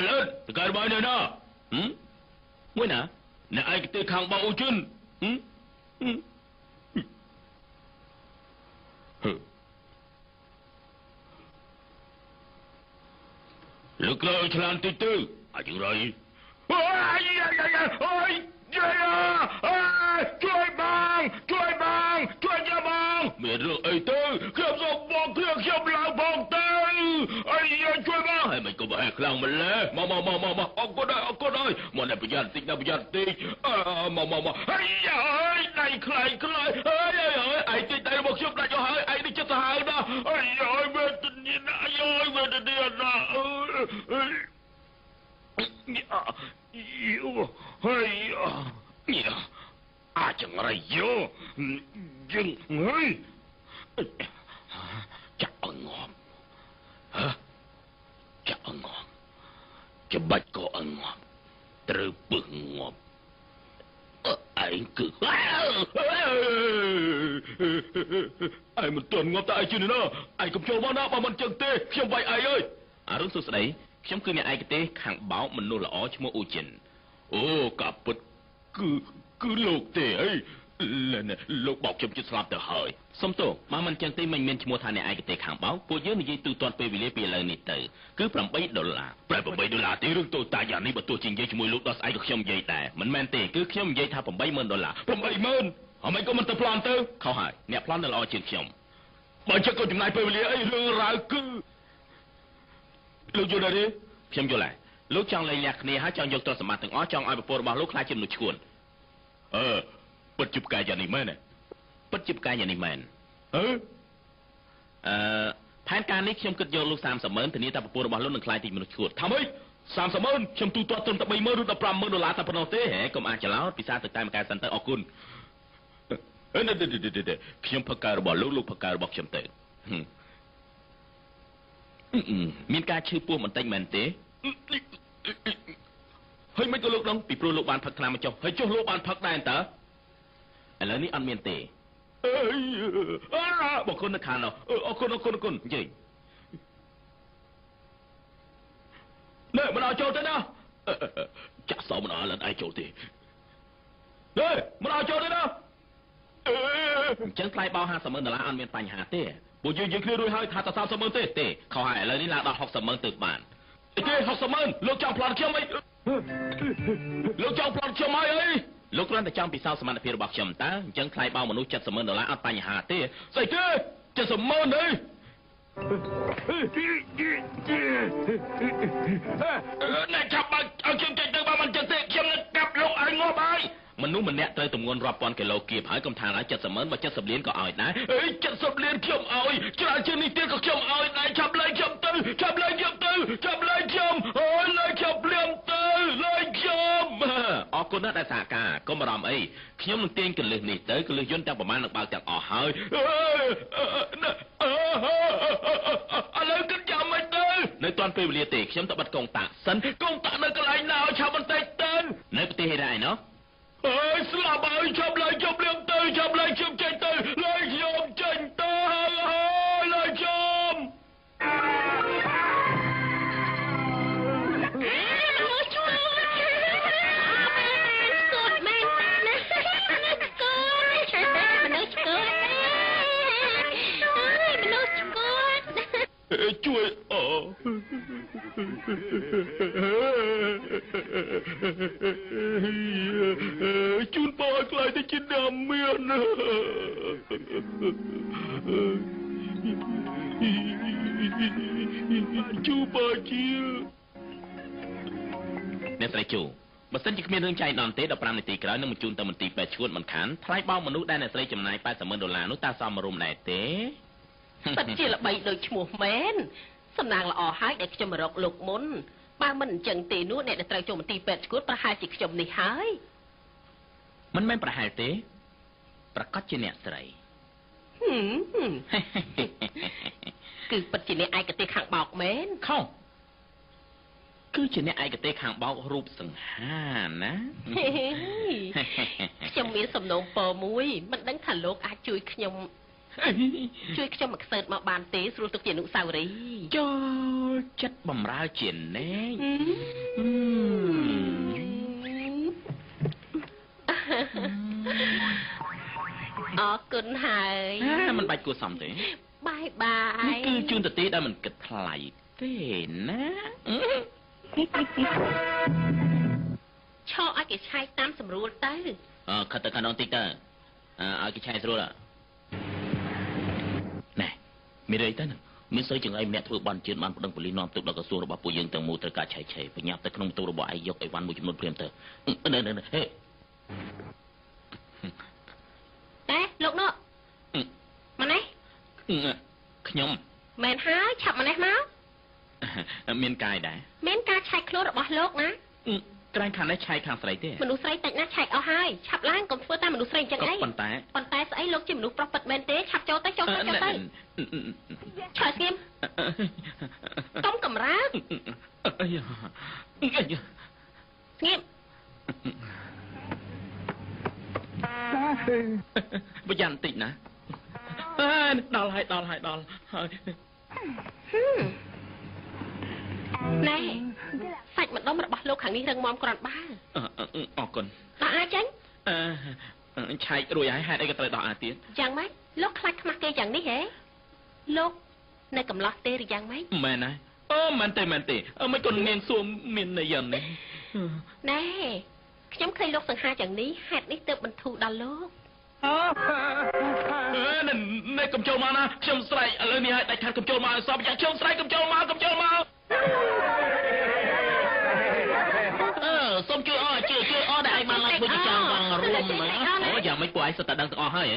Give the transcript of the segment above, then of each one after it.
lên cái bài này nè mới nè nè ai cái khang bao chân lực lượng làm từ từ chừng rồi ôiช่วยบางจะบางเมื่อเรื่องไอ้เต้เขียบส่งบอกเขียบหลังบอกเต้ไอ้ช่วยบางให้มันก็ให้คลั่งมันเลยมาเอาก็ได้มันได้ประหยัดติ๊กนะประหยัดติ๊กมาไอ้ได้ใครไอ้ติ๊กได้บอกเขียบได้จะหายไอ้นี่จะหายนะไอ้เมื่อตนี้นะเมื่อเดือนนะเฮ้ยจังไรเยอะยังเฮ้ยจะเอางอมจะเอางอมจะบัดก็เอางอมตรึปึงงอมไอ้คือไอ้มันตัวงอมแต่ไอ้ชื่อนี่นะไอ้กับโจมานะมันจังเต้เขียมใบไอ้เอ้ยรุ่นสุดใสខ្ញុំគឺអ្នកឯកទេសខាងបោកមនុស្សល្អឈ្មោះអ៊ូចិនអូកាពិតគឺលោកទេអីលោកបោកខ្ញុំជិតស្លាប់ទៅហើយសុំទោសបើមិនចឹងទេមិនមានឈ្មោះថាអ្នកឯកទេសខាងបោកពួកយើងនិយាយទូទាត់ពេលវេលាពីឥឡូវនេះទៅគឺ$8ប្រែ$8ទេរឿងតូចតាចយ៉ាងនេះបើទោះជានិយាយជាមួយលោកដល់ស្អែកក៏ខ្ញុំនិយាយដែរមិនមែនទេគឺខ្ញុំនិយាយថា$80,000 $80,000អ្មេចក៏មិនទៅប្លន់ទៅខុសហើយអ្នកប្លន់នៅល្អជាងខ្ញុំបើចឹងក៏ចំណាយពេលវេលាអីរឿងរ៉ាវគឺលោកយល់ទេខ្ញុំយល់ហើយលោកចង់លែងលះគ្នាហើយចង់យកទ្រព្យសម្បត្តិទាំងអស់ចង់ឲ្យប្រពន្ធរបស់លោកខ្លាចជាមនុស្សឈួនពិតជាផ្កាយយ៉ាងនេះមែនពិតជាផ្កាយយ៉ាងនេះមែនផែនការនេះខ្ញុំគិតយកលោក$30,000ធានាថាប្រពន្ធរបស់លោកនឹងខ្លាចជាមនុស្សឈួនថាម៉េច$30,000ខ្ញុំទូទាត់ត្រឹមតែ$30,000ឬ$15,000តែប៉ុណ្ណោះទេហ៎កុំអាចច្រឡោតពិសាទៅតែមកែសិនទៅអរគុណខ្ញុំផឹកកែរបស់លោកផឹកកែរបស់ខ្ញុំទៅមានការឈឺពោះបន្តិចមែនទេហើយមិនក៏លោកដឹងពីព្រោះលោកបានផឹកថ្នាំមកចុះហើយចុះលោកបានផឹកដែរតើឥឡូវនេះអត់មានទេបងគុណនៅខាងនោះអរគុណនិយាយណែមិនឲ្យចូលទេណាចាក់សោមិនឲ្យឡើងឯងចូលទេណែមិនឲ្យចូលទេណាអញ្ចឹងថ្លៃបោ$50,000អត់មានបញ្ហាទេពួកយើងគ្នារួចហើយថាតែ$30,000ទេខុសហើយឥឡូវនេះឡើងដល់$60,000ទៅបានទេ$60,000លោកចង់ប្លន់ខ្ញុំអីលោកចង់ប្លន់ខ្ញុំហើយអីលោកគ្រាន់តែចង់ពិសោធន៍សមត្ថភាពរបស់ខ្ញុំតើអញ្ចឹងថ្លៃបោមនុស្ស$70,000អត់បញ្ហាទេស្អីទេ$70,000អីអ្នកចាប់បើឲ្យខ្ញុំចេញទៅបើមិនចឹងទេខ្ញុំនឹងកាប់លោកឲ្យងាប់ហើយមនុស្សម្នាក់ត្រូវទម្ងន់រាប់ពាន់គីឡូគៀបហើយកុំថាឡើយ$70,000បើ$70 លានក៏ឲ្យដែរអី$70 លានខ្ញុំឲ្យច្រើនជាងនេះទៀតក៏ខ្ញុំឲ្យដែរចាប់លែងខ្ញុំទៅចាប់លែងខ្ញុំអូយលែងខ្ញុំភ្លាមទៅលែងខ្ញុំអរគុណណាស់ដែលសហការកុំបារម្ភអីខ្ញុំនឹងទាញកលឹះនេះទៅកលឹះយន្តទាំងប្រមាណនឹងបើកទាំងអស់ហើយឥឡូវគិតយ៉ាងម៉េចទៅនៅតាន់ពេលវេលាទេខ្ញុំទៅបិទកងតាក់សិនកងតាក់នៅកន្លែងណាឆាប់បន្តិចទៅនៅប្រទេសហេរ៉ៃណោះអើយស្លាប់ហើយចាប់លែងខ្ញុំភ្លាមទៅចាប់លែងខ្ញុំចេញទៅលែងខ្ញុំចេញទៅហើយលែងខ្ញុំជួយជូនពរឲ្យខ្លាយទៅជាដើមមានជូពរជាអ្នកស្រីជូបើសិនជាគ្មានរឿងចៃដន្យទេ15នាទីក្រោយនឹងបញ្ជូនទៅមន្ទីរពេទ្យឈួតមិនខានថ្លៃបោកមនុស្សដែលអ្នកស្រីចំណាយ$80,000នោះតើសមរម្យដែរទេពិតជាល្បីដូចឈ្មោះមែនសំណាងល្អហើយដែលខ្ញុំរកលោកមុនបើមិនអញ្ចឹងទេនោះអ្នកដែលត្រូវចូលមន្ទីរពេទ្យឈួតប្រហែលជាខ្ញុំនេះហើយមិនមែនប្រហែលទេប្រកាសជាអ្នកស្រីគឺពិតជាអ្នកឯកទេសខាងបោកមែនខុសគឺជាអ្នកឯកទេសខាងបោករូបសង្ហាណាខ្ញុំមានសំណូមពរមួយមិនដឹងថាលោកអាចជួយខ្ញុំ ជួយខ្ញុំមកខ្សើតមកបានទេស្រួលទុកជាអនុស្សាវរីយ៍ចូលចិត្តបំរើជាណែអរគុណហើយมันបាច់គួរសមទេបាយបាយគឺជូនទៅទីដែលមិនគិតថ្លៃទេណាឆោឲ្យគេឆែកតាមស្រួលទៅខិតទៅខាងដងតិចទៅឲ្យគេឆែកស្រួលណែមានអីទៅមានស្រីជាងឯងម្នាក់ធ្វើបន់ជឿនបានប្តឹងប៉ូលីសនាំទុកដល់ក្រសួងរបស់ពួកយើងទាំងមូលត្រូវការឆែកឆេរបញ្ញាប់ទៅក្នុងបន្ទប់របស់ឯងយកអីវ៉ាន់មួយចំនួនព្រាមទៅហេតែលោកនោះម៉ណេះខ្ញុំមែនហើយឆាប់ម៉ណេះមកមានកាយដែរមានការឆែកខ្លួនរបស់លោកណាក្រែងខាងនេះឆែកខាងស្រីទេមនុស្សស្រីតិចណាស់ឆែកអស់ហើយឆាប់ឡើងកុំធ្វើតាមមនុស្សស្រីអញ្ចឹងអីប៉ុន្តែស្អីលោកជាមនុស្សប្រុសពិតមែនទេឆាប់ចូលទៅឆ្លើយស្ងៀមកុំកំរើកស្ងៀមប្រយ័ត្នបន្តិចណាដល់ហើយណែសាច់ម្ដុំរបស់លោកខាងនេះរឹងមាំក្រាន់បើអរគុណដល់អាចចឹងឆែករួចហើយហេតុអីក៏ត្រូវដល់អាទៀតយ៉ាងម៉េចលោកខ្លាចខ្មាស់គេយ៉ាងនេះហ៎លោកនៅកំឡោះទេឬយ៉ាងម៉េចមែនហើយមែនទេមិនក៏នាងសួរមានន័យយ៉ាងនេះណែខ្ញុំឃើញលោកសង្ហាយ៉ាងនេះហេតុនេះទើបបន្ធូរដល់លោកណែកុំចូលមកណាខ្ញុំស្រែកឥឡូវនេះឲ្យដាច់ខាត់កុំចូលមកសពយ៉ាងខ្ញុំស្រែកកុំចូលមកសូមជួយអរដែលឯងបានឡើងធ្វើជាចង់បងរួមយ៉ាងមិនពួកឯងសិតតែដឹងទាំងអស់ហើយ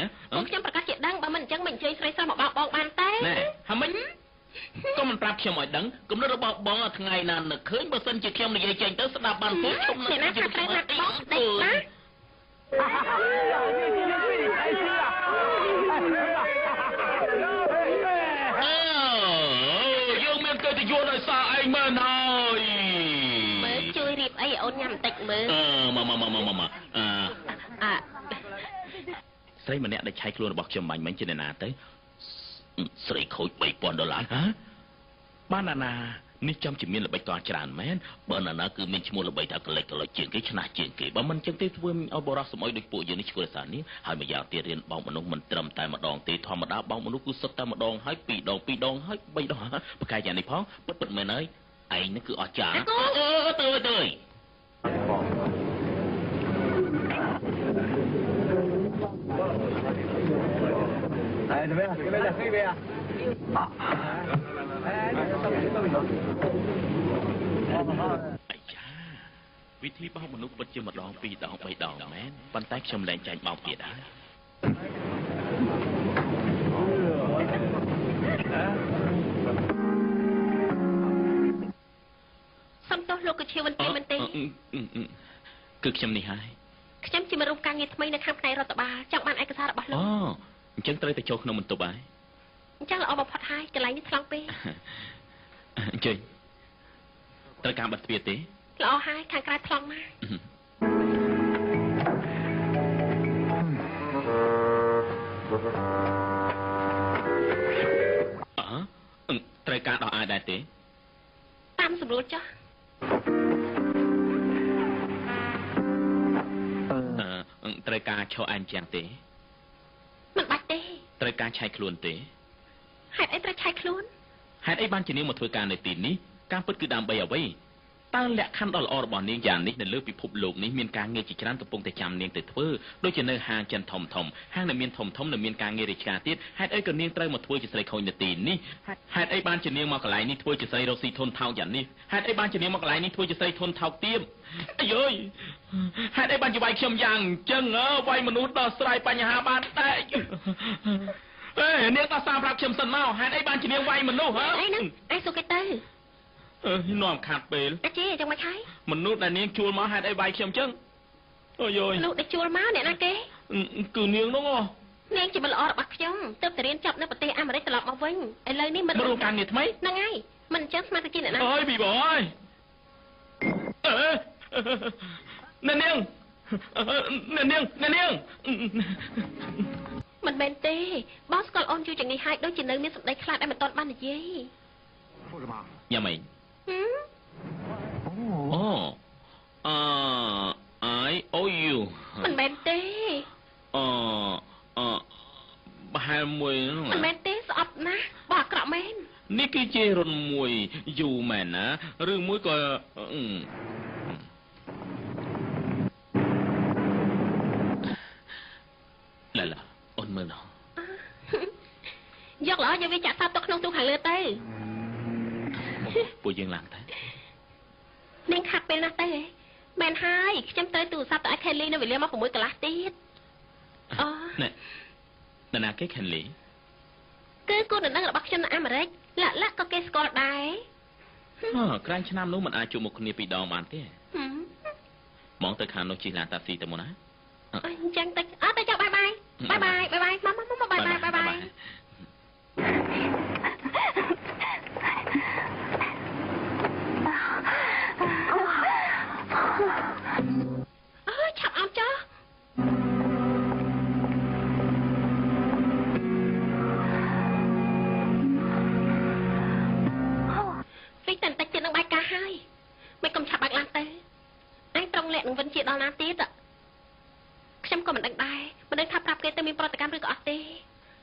ខ្ញុំប្រកាសជាដឹងបើមិនអញ្ចឹងមិនអញ្ជើញស្រីស្រីមកបោកបងបានទេណែហើយមិញក៏មិនប្រាប់ខ្ញុំឲ្យដឹងគំនិតរបស់បងថ្ងៃណានឹកឃើញបើសិនជាខ្ញុំនិយាយចេញទៅស្ដាប់បានទេខ្ញុំនឹងណាខាត់តែណាត់បងដេកណាយើងមានកិត្តិយសដោយសារឯងមែនហើយមើលជួយរៀបអីអូនញ៉ាំបន្តិចមើលមកស្រីម្នាក់ដែលឆែកខ្លួនរបស់ខ្ញុំបាញ់មិញជាណាទៅស្រីខូច$3,000ហ៎បានណានេះចំជាមានល្បិចតច្រើនមែនបើណាគឺមានឈ្មោះល្បីថាកលិចជាងគេឆ្នះជាងគេបើមិនចឹងទេធ្វើឲ្យបរិសុទ្ធសម្អុយដូចពួកយើងនេះឆ្កួលសារនេះហើយម្យ៉ាងទៀតរៀនបងមនុស្សមិនត្រឹមតែម្ដងទេធម្មតាបងមនុស្សគឺសុទ្ធតែម្ដងហើយពីរដងហើយ3ដងប្រកែកយ៉ាងនេះផងពិតមែនហើយឯងនេះគឺអស្ចារ្យទៅ怎么样？这边的这边啊。វិធីបោកមនុស្សពិតជាម្ដងពីរដង3ដងមែនប៉ុន្តែខ្ញុំលែងចាញ់បោកទៀតហើយសំទោសលោកក៏ជាវិនទីមែនទេគឺខ្ញុំនេះហើយខ្ញុំជាមនុស្សការងារថ្មីនៅខាងផ្នែករដ្ឋបាលចង់បានឯកសាររបស់លោកអញ្ចឹងត្រូវទៅចូលក្នុងបន្ទប់ហើយអញ្ចឹងល្អបំផុតហើយកន្លែងនេះថ្លង់ពេកអញ្ចឹងត្រូវការបិទទ្វារទេល្អហើយខាងក្រៅថ្លង់មកត្រូវការដោះអាយដែរទេតាមស្រួលចុះត្រូវការឈរអែមយ៉ាងទេមិនបាច់ទេត្រូវការឆែកខ្លួនទេហេតុអីត្រូវឆែកខ្លួនហេតុអីបានជានាងមកធ្វើការនៅទីនេះការពិតគឺដើម្បីអ្វីតើលក្ខខណ្ឌដ៏ល្អរបស់នាងយ៉ាងនេះនៅលើពិភពលោកនេះមានការងារជាច្រើនកំពុងតែចាំនាងទៅធ្វើដូចជានៅហាងចិនធំហាងដែលមានធំនៅមានការងាររាជការទៀតហេតុអីក៏នាងត្រូវមកធ្វើជាស្រីខូចនៅទីនេះហេតុអីបានជានាងមកកន្លែងនេះធ្វើជាស្រីរកស៊ីធនថោកយ៉ាងនេះហេតុអីបានជានាងមកកន្លែងនេះធ្វើជាស្រីធនថោកទៀតអាយយហេតុអីបានជាវាយខ្ញុំយ៉ាងអញ្ចឹងវាយមនុស្សដោះស្រាយបញ្ហាបានតែនាងក៏សារប្រាប់ខ្ញុំសិនមកហេតុអីបានជានាងវាយមនុស្សហ៎អីហ្នឹងឯងសុកគេទៅនាំខាត់ពេលអាជីចឹងមិនហើយមនុស្សដែលនាងជួលមកហេតុអីវាយខ្ញុំចឹងអូយយមនុស្សដែលជួលមកអ្នកណាគេគឺនាងនោះនាងជាមិនល្អរបស់ខ្ញុំទើបតែរៀនចប់នៅប្រទេសអាមេរិកត្រឡប់មកវិញឥឡូវនេះមិនរួមការងារថ្មីហ្នឹងហើយមិនអញ្ចឹងស្មារតីអ្នកណាអើយប៊ីបអើយអ្នកនាងមិន មិនមែនទេបងស្គាល់អូនយូរជាងនេះហើយដូចជានៅមានសម្ដីខ្លាចដែលមិនទាន់បាននិយាយញ៉ាំអីអូI owe you មិនមែនទេប្រហែលមួយមិនមែនទេស្អប់ណាស់បងអាក្រក់មែននេះគឺជារុនមួយយូរមែនណាឬមួយក៏ឡាអូនមើលណោះយកល្អយកវាចាក់សោតទៅក្នុងទូខាងលើទៅពួកយើងឡើងទៅនាងខាត់ពេលណាស់ទៅមែនហើយខ្ញុំត្រូវទូរស័ព្ទទៅឲ្យខេលីនៅវេលាមក6 កន្លះទៀតណែណាគេខេលីគឺគូននឹងរបស់ខ្ញុំនៅអាមេរិកលាក់ក៏គេស្គាល់ដែរក្រែងឆ្នាំនោះមិនអាចជួបមុខគ្នាពីរដងបានទេមកទៅខាងនោះជិះឡានតាក់ស៊ីទៅមុនណាអញ្ចឹងទៅទៅចុះបាយមកបាយបាយបាយបាយឆាប់អោបចុះវិញតែបន្តិចទៀតនឹងបាយកាសហើយមិនកុំឆាប់បាក់ឡានទៅអញត្រង់លាក់នឹងវិនជាដល់ណាទៀតខ្ញុំក៏មិនដឹងដែរមិនដឹងថាប្រាប់គេទៅមានប្រតិកម្មឬក៏អត់ទេ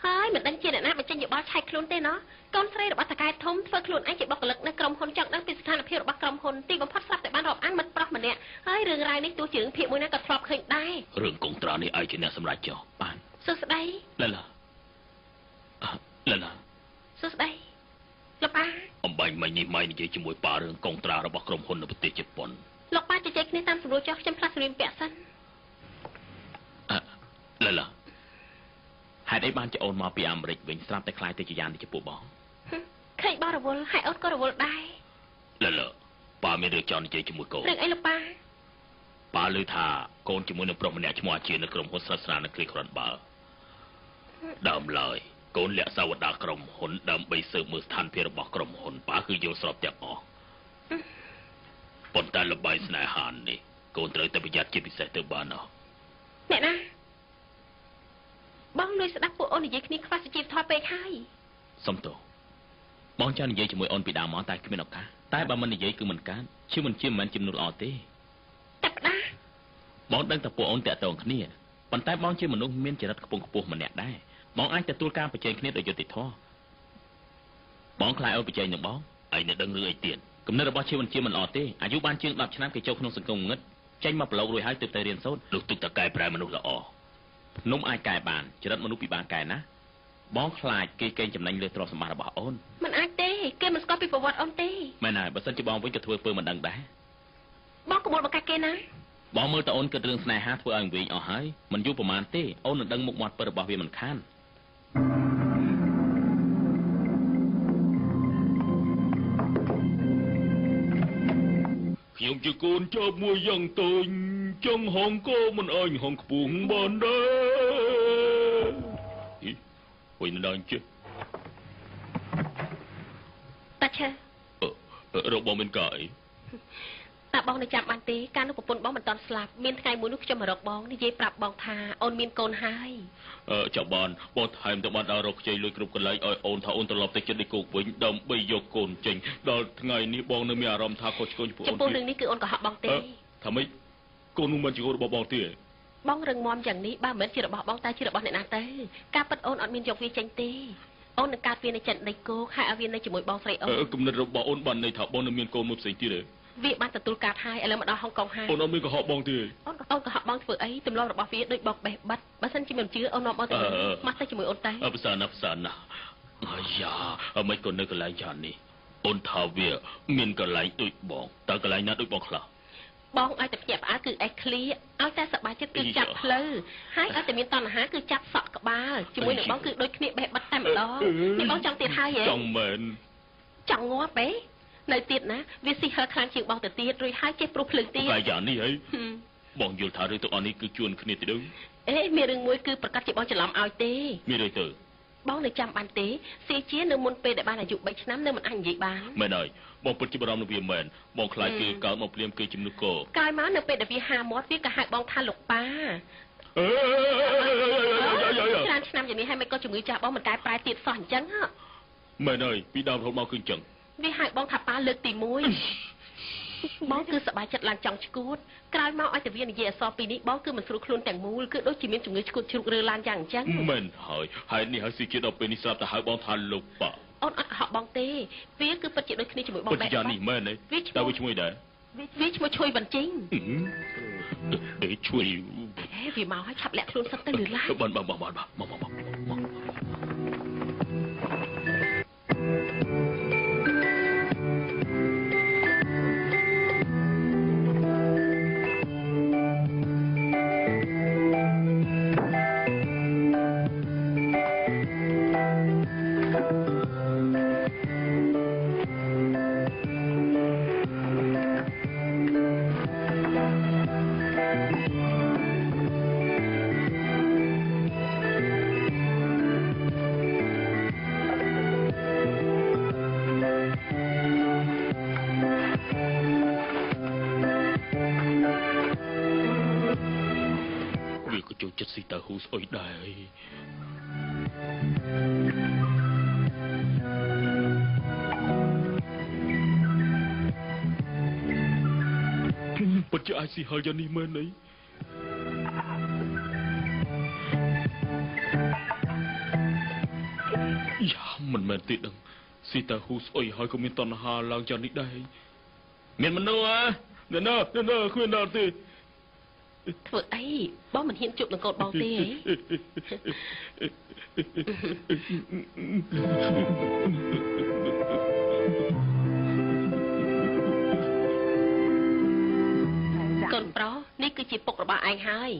ហើយមិនដឹងជាអ្នកណាបញ្ចេញយោបល់ឆែកខ្លួនទេណោះកូនស្រីរបស់តកែធំធ្វើខ្លួនឯងជាបុគ្គលិកនៅក្រុមហ៊ុនចង់ដឹងពីស្ថានភាពរបស់ក្រុមហ៊ុនទីបំផុតស្រាប់តែបានរាប់អានមិត្តប្រុសម្នាក់ហើយរឿងរ៉ាវនេះទោះជារឿងភាគមួយណាក៏ធ្លាប់ឃើញដែររឿងកុងត្រានេះឯងជាអ្នកសម្រេចចុះបានសួស្ដីឡាសួស្ដីលោកប៉ាអំបញ្ញមិញនេះម៉ៃនិយាយជាមួយប៉ារឿងកុងត្រារបស់ក្រុមហ៊ុននៅប្រទេសជប៉ុនលោកប៉ាជជែកគ្នាតាមស្រួលចុះខ្ញុំផ្លាស់សម្រៀងពាក់សិនឡាហេតុអីបានជាអូនមកពីអាមេរិកវិញស្រាប់តែខ្លាយទៅជាយ៉ាងនេះចំពោះបងឃើញបងរវល់ហើយអូនក៏រវល់ដែរឡាប៉ាមានរឿងចង់និយាយជាមួយកូនរឿងអីលោកប៉ាប៉ាឮថាកូនជាមួយនឹងប្រុសម្នាក់ឈ្មោះអាជានៅក្រុមហ៊ុនស្រាស្រានៅគ្លីក្រាន់បើដើមឡើយកូនលាក់សាវតាក្រុមហ៊ុនដើម្បីស៊ើបមើលស្ថានភាពរបស់ក្រុមហ៊ុនប៉ាគឺយល់ស្របទាំងអស់ប៉ុន្តែល្បែងស្នេហានេះកូនត្រូវតែប្រយ័ត្នជាពិសេសទៅបានអស់អ្នកណាបងលួយស្ដាប់ពួកអូននិយាយគ្នាខ្វះសុជីវធម៌ពេកហើយសុំទោសបងចង់និយាយជាមួយអូនពីដើមមកតែគ្មានឱកាសតែបើមិននិយាយគឺមិនកើតជាមិនមែនជំនួសល្អទេតែផ្ដាបងដឹងតែពួកអូនតាក់ទងគ្នាប៉ុន្តែបងជាមនុស្សមានចរិតខ្ពង់ខ្ពស់ម្នាក់ដែរបងអាចទទួលការប្រជែងគ្នាដោយយុត្តិធម៌បងខ្លាចអូនប្រជែងនឹងបងឯងនៅដឹងរឿងអីទៀតគំនិតរបស់ជាមិនល្អទេអាយុបានជាង10ឆ្នាំគេចូលក្នុងសង្គមងឹតចេញមកប្រឡូករួចហើយទើបទៅរៀនសូត្រលោកទឹកតកែប្រែមនុស្សល្អនំអាចកែបានចរិតមនុស្សពិបាកកែណាបងខ្លាចគេកេងចំណេញលើទ្រព្យសម្បត្តិរបស់អូនមិនអាចទេគេមិនស្គាល់ពីប្រវត្តិអូនទេមែនហើយបើសិនជាបងវិញក៏ធ្វើពើមិនដឹងដែរបងកុំបកាគេណាបងមើលតើអូនគិតរឿងស្នេហាធ្វើឲ្យវិញអស់ហើយមិនយូរប្រហែលទេអូននឹងដឹងមុខមាត់ពិតរបស់វាមិនខានខ្ញុំជាកូនចោបមួយយ៉ាងតូចចង់ហងក៏មិនអញហងខ្ពស់បានដែរហុយមិនដឹងជិះតាឈើរកបងមានកាយតាបងនៅចាំបានទេកាលនោះប្រពន្ធបងមិនតាន់ស្លាប់មានថ្ងៃមួយនោះខ្ញុំមករកបងនិយាយប្រាប់បងថាអូនមានកូនហើយចាំបានបងថែមទៅបានដល់រកខ្ចីលុយគ្រប់កន្លែងឲ្យអូនថាអូនត្រឡប់ទៅចិត្តដីគោកវិញដើម្បីយកកូនចេញដល់ថ្ងៃនេះបងនៅមានអារម្មណ៍ថាខុសឆ្គងចំពោះអូនចំពោះរឿងនេះគឺអូនកុហកបងទេថាម៉េចកូននោះមិនជាកូនរបស់បងទេបងរឹងមាំយ៉ាងនេះបើមិនជារបស់បងតែជារបស់អ្នកណាទៅការពិតអូនអត់មានយកវាចេញទេអូននឹងកាត់វានៅចិត្តដីគោកហើយឲ្យវានៅជាមួយបងស្រីអូនគំនិតរបស់អូនបានន័យថាបងនៅមានកូនមួយផ្សេងទៀតទេវាបានទទួលការហើយឥឡូវមកដល់ហុងកុងហើយអូនអត់មានកុហកបងទេអូនកុហកបងធ្វើអីទម្លាប់របស់វាដូចបោកបេះបាត់បើសិនជាមិនជឿអូននាំបងទៅមកទៅជាមួយអូនទៅផ្សារណាអាយ៉ាមិនក៏នៅកន្លែងយ៉ាងនេះអូនថាវាមានកន្លែងដូចបងតើកន្លែងណាដូចបងខ្លះបងឲ្យតែភ្ញាក់ផ្អើលគឺអេឃ្លីឲ្យតែសប្បាយចិត្តគឺចាប់ផ្លូវហើយឲ្យតែមានតណ្ហាគឺចាប់សក់ក្បាលជាមួយនឹងបងគឺដូចគ្នាបេះបាត់តែម្ដងនេះបងចង់ទៀតហើយហ៎ចង់មែនចង់ងាប់ទេនៅទៀតណាវាស៊ីហឹលខ្លាំងជាងបងទៅទៀតរួចហើយចេះព្រោះភ្លើងទៀតតែយ៉ាងនេះហីបងយល់ថារឿងទាំងអស់នេះគឺជួនគ្នាទៅដឹងមានរឿងមួយគឺប្រកាសជាបងច្រឡំឲ្យទេមានអីទៅបងនៅចាំបានទេសៀជានៅមុនពេលដែលបានអាយុ3ឆ្នាំនៅមិនអាចនិយាយបានមែនហើយបងពិតជាបារម្ភនឹងវាមែនបងខ្លាចគឺកើតមកភ្លាមគឺជំនួសកកាយមកនៅពេលដែលវាហាមាត់វាក៏ហៅបងថាលោកប៉ា ច្រើនឆ្នាំយ៉ាងនេះហើយមិនក៏ជំងឺចាស់បងមិនកែប្រែទៀតសោះអញ្ចឹង មែនហើយពីដើមរហូតមកគឺអញ្ចឹង វាហៅបងថាប៉ាលើកទី1 បងគឺសប្បាយចិត្តឡើងចង់ឈួតក្រោយមកឲ្យតែវានិយាយអសរពីនេះបងគឺមិនស្រួលខ្លួនទាំងមូលគឺដូចជាមានជំងឺឈួតជ្រុករើឡានយ៉ាងអញ្ចឹង មែនហើយហើយនេះហើយស៊ីជាដល់ពេលនេះស្រាប់តែហៅបងថាលោកប៉ា អូនអត់កុហកបងទេវាគឺពិតជាដូចគ្នាជាមួយបង ដែរយ៉ាងនេះមែនទេតែវាឈ្មោះដែរ វាឈ្មោះឈួយបញ្ជីង ឈ្មោះ វាមកឲ្យឆាប់លាក់ខ្លួនសិនទៅលឺឡាយ បាន វាក៏ចូលចិត្តស៊ីតើហ៊ូស្អុយដែរពិតជាអាចស៊ីហល់យ៉ាងនេះមែនទេយ៉ាមិនមែនទេដឹងស៊ីតើហ៊ូស្អុយហើយក៏មានតណ្ហាឡើងយ៉ាងនេះដែរមានមនុស្សណាគ្មានដល់ទេ ធ្វើអីបងមិនហ៊ានជប់នឹងកូនបងទេកូនប្រុសនេះគឺជាពុករបស់ឯងហើយ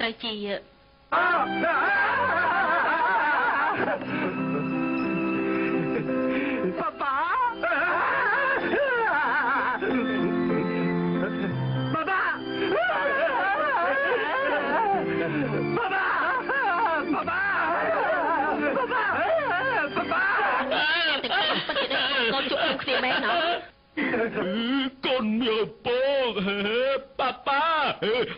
ត្រូវជា Papa! Papa! Papa! Papa! Papa! Con chụp không kia bé nó. Con miêu bông Papa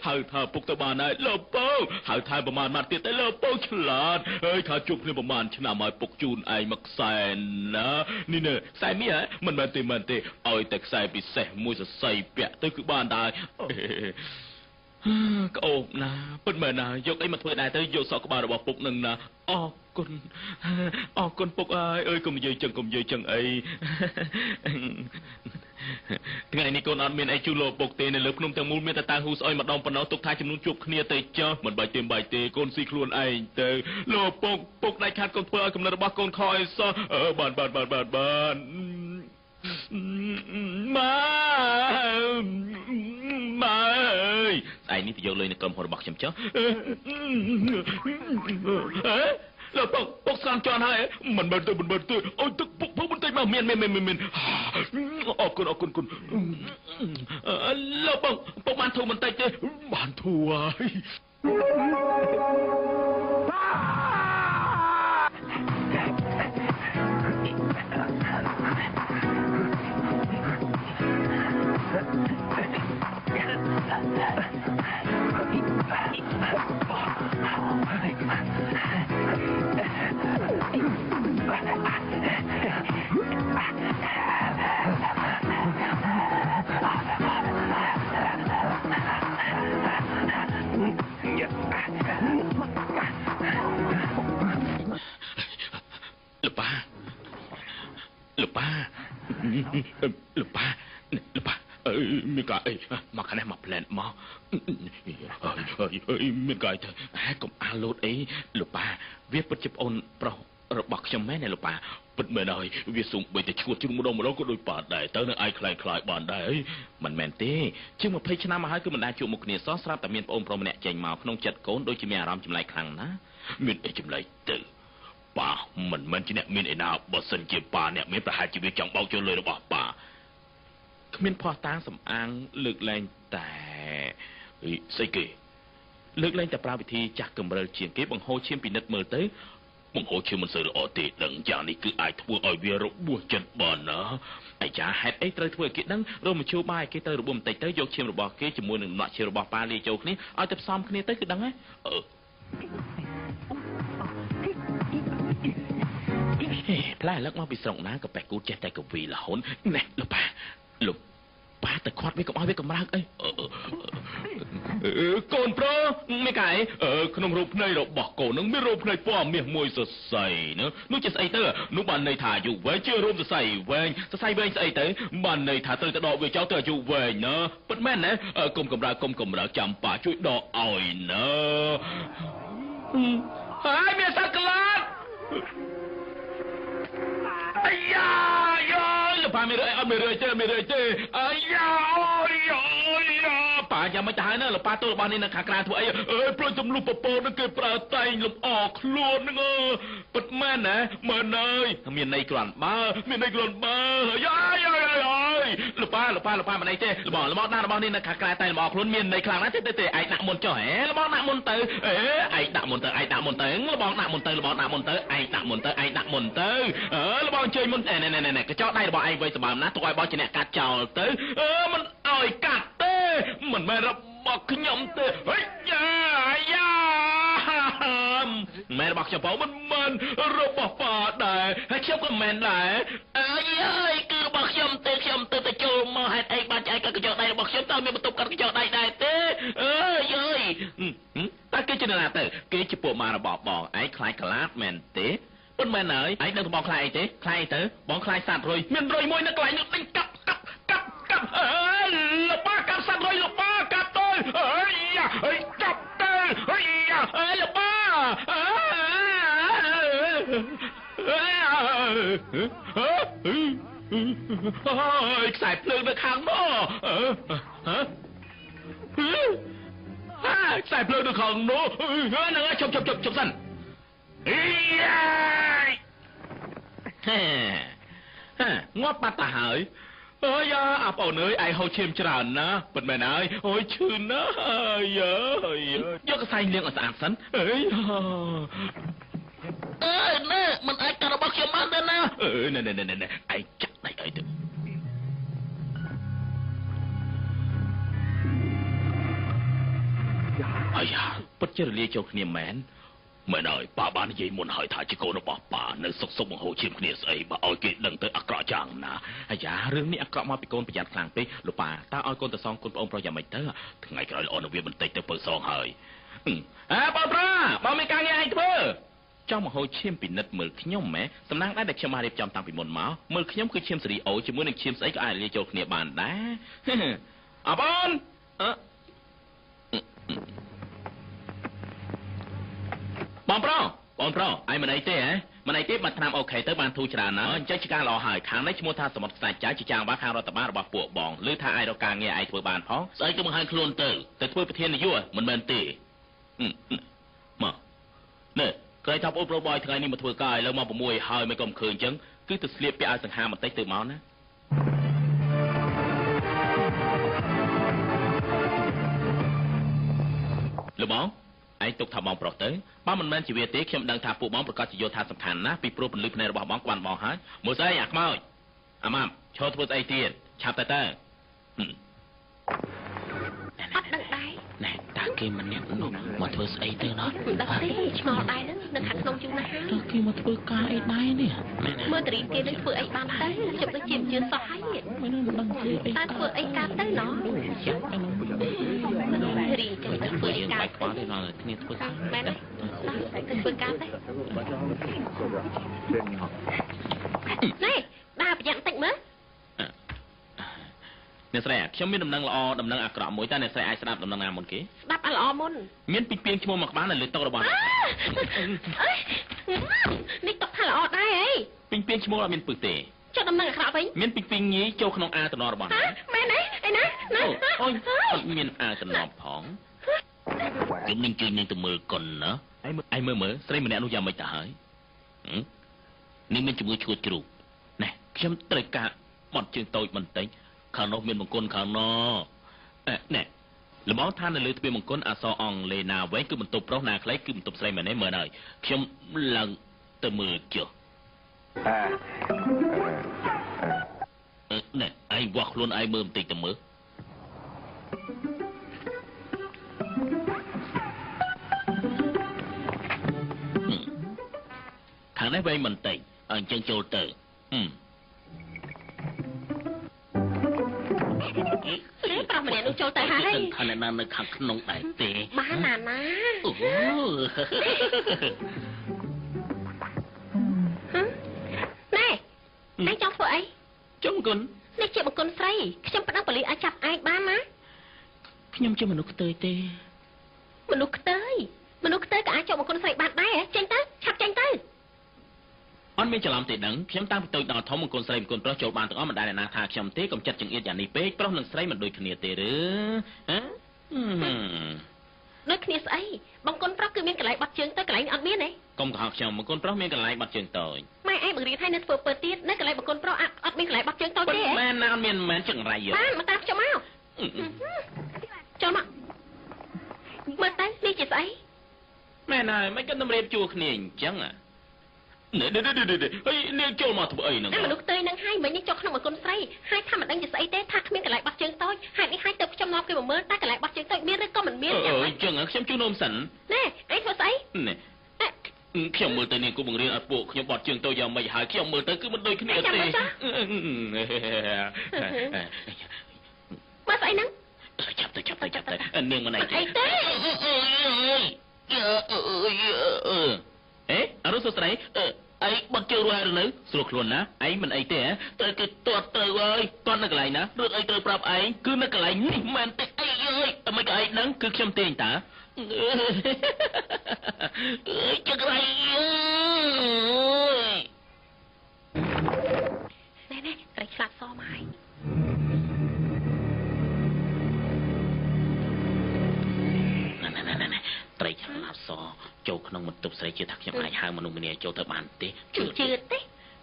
ហៅថាពុកតបានហើយលោកពងហៅថាប្រមាណមកទៀតតែលោកពងឆ្លាតហើយថាជួបគ្នាប្រមាណឆ្នាំហើយពុកជូនឯងមកខ្សែណានេះនេះខ្សែមាសមិនមែនទេឲ្យតែខ្សែពិសេសមួយសរសៃពាក់ទៅគឺបានដែរក្អូបណាពិតមែនណាយកអីមកធ្វើដែរទៅយកសក់ក្បាលរបស់ពុកនឹងណាអរគុណពុកអើយកុំនិយាយចឹងអីថ្ងៃនេះកូនអត់មានអីជូនលោកពុកទេនៅលើភ្នំទាំងមូលមានតែតាហ៊ូស្អុយម្ដងប៉ុណ្ណោះទុកថាចំនួនជួបគ្នាទៅចុះមិនបាច់ទេកូនស៊ីខ្លួនឯងទៅលោកពុកដាច់ខាតកូនធ្វើឲ្យកំណត់របស់កូនខឲ្យសោះបានម៉ែស្អែកនេះទៅយកលុយនៅក្រុមហ៊ុនរបស់ខ្ញុំចុះលោកពុកស្គាល់ជន់ហើយមិនមែនទេអូយទឹកពុកបន្តិចមកមានអរគុណលោកពុកបានធូរបន្តិចទេបានធូរហើយ មានកាអីមកខាងនេះមកផ្លែនមកមានកាទៅកុំអាលោតអីលោកប៉ាវាពិតជាប្អូនប្រុសរបស់ខ្ញុំមែនទេលោកប៉ាពិតមែនហើយវាសុំបីតែឈួតជ្រុំម្ដងក៏ដូចប៉ាដែរទៅនឹងឯងខ្លាយបានដែរមិនមែនទេជាង20ឆ្នាំមកហើយគឺមិនដែលជួបមុខគ្នាសោះស្រាប់តែមានប្អូនប្រុសម្នាក់ចេញមកក្នុងចិត្តកូនដូចជាមានអារម្មណ៍ចម្លែកខ្លាំងណាស់មានអីចម្លែកទៅប៉ាមិនមែនជាអ្នកមានឯណាបើសិនជាប៉ាអ្នកមានប្រហែលជាវាចង់បោកចូលលុយរបស់ប៉ា គ្មានផោះតាងសំអាងលើកលែងតែស្អីគេលើកលែងតែប្រើវិធីចាស់កម្រិលជាងគេបង្ហូរឈាមពិនិត្យមើលទៅបង្ហូរឈាមមិនសូវល្អទេដឹងយ៉ាងនេះគឺអាចធ្វើឲ្យវារបួសចិត្តបានណាអាចារ្យហេតុអីត្រូវធ្វើឲ្យគេដឹងរមជូបាយគេទៅរបួសបន្តិចទៅយកឈាមរបស់គេជាមួយនឹងដំណក់ឈាមរបស់ប៉ាលាយចូលគ្នាឲ្យទៅផ្សំគ្នាទៅគឺដឹងហើយផ្លែលឹកមកពីស្រុកណាក៏ប៉ែគូចេះតែកវីរហូនណែលោកប៉ាទៅខាត់វាកុំឲ្យវាកម្រើកអីកូនប្រុសមេកែក្នុងរូបភ្នែករបស់កូននឹងមានរូបភ្នែកពណ៌មាសមួយសរសៃណានោះជាស្អីទៅនោះបានន័យថាអាយុវែងជារូបសរសៃវែងស្អីទៅបានន័យថាត្រូវទៅដកវាចោលទៅអាយុវែងណាពិតមែនណាកុំកម្រើកចាំប៉ាជួយដកឲ្យណាហើយមានសត្វក្លាតអាយ៉ាយោលប៉ាមានអត់មានទេអាយ៉ាអូយប៉ាចាំមិនទៅហើយណាលប៉ាទោលរបស់នេះនៅខាងក្រៅធ្វើអីព្រោះចំនួនពពកនឹងគេប្រើតែងលំអខ្លួនហ្នឹងពិតមែនណាមើលអើយមានន័យគ្រាន់បើយ៉ាលប៉ាមិនអីទេលបងដាក់របស់នេះនៅខាងក្រៅតែលំអខ្លួនមានន័យខ្លាំងណាស់ទេឯងដាក់មុនចុះហ៎លបងដាក់មុនទៅឯងដាក់មុនទៅលបងដាក់មុនទៅឯងដាក់មុនទៅលបងជួយមុនណែកញ្ចក់ដៃរបស់ឯងໄວសម្បើមណាទុកឲ្យបងជាអ្នកកាត់ចោលទៅមិនឲ្យកាត់ទេមិនមែនរបស់ខ្ញុំទេហិយ៉ាមែនរបស់ខ្ញុំបងមិនមែនរបស់ប៉ាដែរហើយខ្ញុំក៏មិនដែរអើយគឺរបស់ខ្ញុំទេខ្ញុំទៅចូលមកហេតុអីបានចែកកញ្ចក់ដៃរបស់ខ្ញុំតើមានបន្ទប់កាត់កញ្ចក់ដៃដែរទេតើគេជាណាទៅគេជាពួកម៉ារបស់បងឯងខ្លាចក្លាតមែនទេប៉ុន្មានហើយឯងដឹងបងខ្លាចអីទេខ្លាចអីទៅបងខ្លាចសត្វរុយមានរុយមួយនៅកន្លែងនោះដេញកាប់លោកប៉ាកាប់សត្វរុយលោកប៉ាកាប់ទៅកាប់ទៅលោកប៉ាខ្សែភ្លើងនៅខាងនោះខ្សែភ្លើងនៅខាងនោះហ្នឹងជប់សិនងាប់បាត់ទៅហើយអាបងអើយឯងហូរឈាមច្រើនណាពិតមែនហើយអូយឈឺណាស់យកកសែងលាងឲ្យស្អាតសិនណែមិនអាចកាត់របស់ខ្ញុំបានទេណាណែឯងចាក់ដៃឲ្យទៅអាយ៉ាពិតជារលាយចូលគ្នាមែនមិនហើយប៉ាបាននិយាយមុនហើយថាជាកូនរបស់ប៉ានៅសុកបង្ហូរឈាមគ្នាស្អីបើឲ្យគេដឹងទៅអាក្រក់យ៉ាងណាអាយ៉ារឿងនេះអាក្រក់មកពីកូនប្រយ័ត្នខ្លាំងពេកលោកប៉ាតើឲ្យកូនទៅសងកូនប្អូនប្រុសយ៉ាងម៉េចទៅថ្ងៃក្រោយល្អនឹងវាបន្តិចទៅពើសងហើយបងប្រុសបងមានការងារឲ្យធ្វើចង់បង្ហូរឈាមពិនិត្យមើលខ្ញុំម៉ែសំណាងដែរដែលខ្ញុំបានរៀបចំតាំងពីមុនមកមើលខ្ញុំគឺឈាមសេរីអូជាមួយនឹងឈាមស្អីក៏អាចលាយចូលគ្នាបានដែរអបងបងប្រុសឯងមិនអីទេហ៎មិនអីទេបាត់ឆ្នាំអូខេទៅបានធូរច្រើនណាស់អញ្ចឹងជាការល្អហើយខាងនេះឈ្មោះថាសមុទ្រខ្សាច់ចាជាចាងបាខាងរដ្ឋបាលរបស់ពួកបងឬថាឯងរកការងារឯងធ្វើបានផងស្អីក៏បង្ហាញខ្លួនទៅធ្វើប្រធាននាយកមិនមែនទេមកណែក្រែងថាបងប្រុសបយថ្ងៃនេះមកធ្វើការឥឡូវមក6ហើយមិនក៏មិនឃើញអញ្ចឹងគឺទៅស្លៀកពាក់ឲ្យសង្ហាបន្តិចទៅមកណាលបងឯងទុកថាបងប្រុសទៅបើមិនមែនជាវាទេខ្ញុំដឹងថាពួកបងប្រកាសជាយល់ថាសំខាន់ណាស់ពីព្រោះពលិភ្នែករបស់បងក្បានបងហើយមើលស្អីអាខ្មោចអាម៉ាប់ឈរធ្វើស្អីទៀតឆាប់ទៅអត់ដឹងដែរណែតើគេម្នាក់នោះមកធ្វើស្អីទៅណោះមិនដឹងទេឆ្ងល់ដែរហ្នឹងនៅខាងក្នុងជូនណាស់តើគេមកធ្វើការអីដែរនេះមើលតារីគេនឹងធ្វើអីបានទៅខ្ញុំដូចជាមិនជឿសោះហើយមិនដឹងធ្វើអីតើធ្វើអីកាត់ទៅណោះរីចាំទៅធ្វើអីកាត់ខ្វល់ទេណោះគ្នាធ្វើការមែនទេទៅធ្វើការទេណែដើរប្រយ័ត្នតិចមើលអ្នកស្រីខ្ញុំមានដំណឹងល្អដំណឹងអាក្រក់មួយតើអ្នកស្រីអាចស្ដាប់ដំណឹងណាមុនគេស្ដាប់ឲ្យល្អមុនមានពីពីងឈ្មោះមកក្បាលនៅលើតុរបស់នេះតុថាល្អដែរហីពីងឈ្មោះអត់មានពឹសទេចុះដំណឹងអាក្រក់វិញមានពីងញីចូលក្នុងអាតំណរបស់មែនទេឯណាអូយអត់មានអាតំណផងខ្ញុំនឹងជួយនឹងទៅមើលកុនណាឯងមើលស្រីម្នាក់នោះយ៉ាងម៉េចទៅហើយនេះមានជំងឺឈួតជ្រូកណែខ្ញុំត្រូវការបត់ជើងតូចបន្តិច ខាងនោះមានបង្គន់ខាងណណែលំអងឋាននៅលើទ្វារបង្គន់អសអង់លេណាវែងគឺបន្ទប់ប្រុសណាខ្លីគឺបន្ទប់ស្រីមែនទេមើលហើយខ្ញុំឡើងទៅមើលចុះណែឯងវាស់ខ្លួនឯងមើលបន្តិចទៅមើលខាងនេះវែងបន្តិចអញ្ចឹងចូលទៅប្រាប់ម្នាក់នោះចូលទៅហើយថាអ្នកណានៅខាងក្នុងដែរទេបានណាណាអូណែឯងចង់ធ្វើអីចង់គុណនេះជាបង្គន់ស្រីខ្ញុំប្តឹងប៉ូលីសឲ្យចាប់ឯងបានណាខ្ញុំជាមនុស្សខ្ទើយទេមនុស្សខ្ទើយក៏អាចចូលបង្គន់ស្រីបានដែរចេញទៅឆាប់ចេញទៅអត់មានច្រឡំទេដឹងខ្ញុំតាំងពីតូចដល់ធំបង្គន់ស្រីបង្គន់ប្រុសចូលបានទាំងអស់មិនដែលអ្នកណាថាខ្ញុំទេកុំចិត្តចង្អៀតយ៉ាងនេះពេកប្រុសនិងស្រីមិនដូចគ្នាទេឬហ៎ដូចគ្នាស្អីបង្គន់ប្រុសគឺមានកន្លែងបាត់ជើងទៅកន្លែងអត់មានទេកុំកុហកខ្ញុំបង្គន់ប្រុសមានកន្លែងបាត់ជើងតូចម៉ែឯងបង្រៀនឲ្យនៅធ្វើពើទៀតនៅកន្លែងបង្គន់ប្រុសអត់មានកន្លែងបាត់ជើងតូចទេមែនណាអត់មានមែនចង្រៃបានមកតាមខ្ញុំមកចូលមកមើលទៅនេះជាស្អីមែនហើយមិនគិតតម្រៀបជួគ្នាអញ្ចឹងនេះហើយនាងចូលមកធ្វើអីហ្នឹងមនុស្សទៅនឹងហើយមិញនេះចូលក្នុងបង្គន់ស្រីហើយថាមិនដឹងជាស្អីទេថាគ្មានកន្លែងបាត់ជើងតូចហេតុនេះហើយទៅខ្ញុំនាំគេមកមើលតែកន្លែងបាត់ជើងតូចមានឬក៏មិនមានយ៉ាងម៉េចអញ្ចឹងខ្ញុំជួយនោមសិនណែឯងធ្វើស្អីនេះខ្ញុំមើលទៅនាងគូបង្រៀនឲ្យពួកខ្ញុំបាត់ជើងតូចយ៉ាងម៉េចហើយខ្ញុំមើលទៅគឺមិនដូចគ្នាទេមើលស្អីហ្នឹងចាប់ទៅនាងមិនអីទេអរុសស្រីឯងបាត់ជើងរួចហើយឬនៅស្រួលខ្លួនណាឯងមិនអីទេត្រូវគេទាត់ទៅហើយទាត់នៅកន្លែងណារឿងអីត្រូវប្រាប់ឯងគឺនៅកន្លែងនេះមែនទេអីអើយតែមិនក៏ឯងដឹងគឺខ្ញុំទេតាចង្រៃអើយណែត្រីឆ្លាតសមកហើយត្រីឆ្លាតសចូលក្នុងបន្ទប់ស្រីជាថាខ្ញុំអាចហៅមនុស្សម្នាចូលទៅបានទេជឿទេ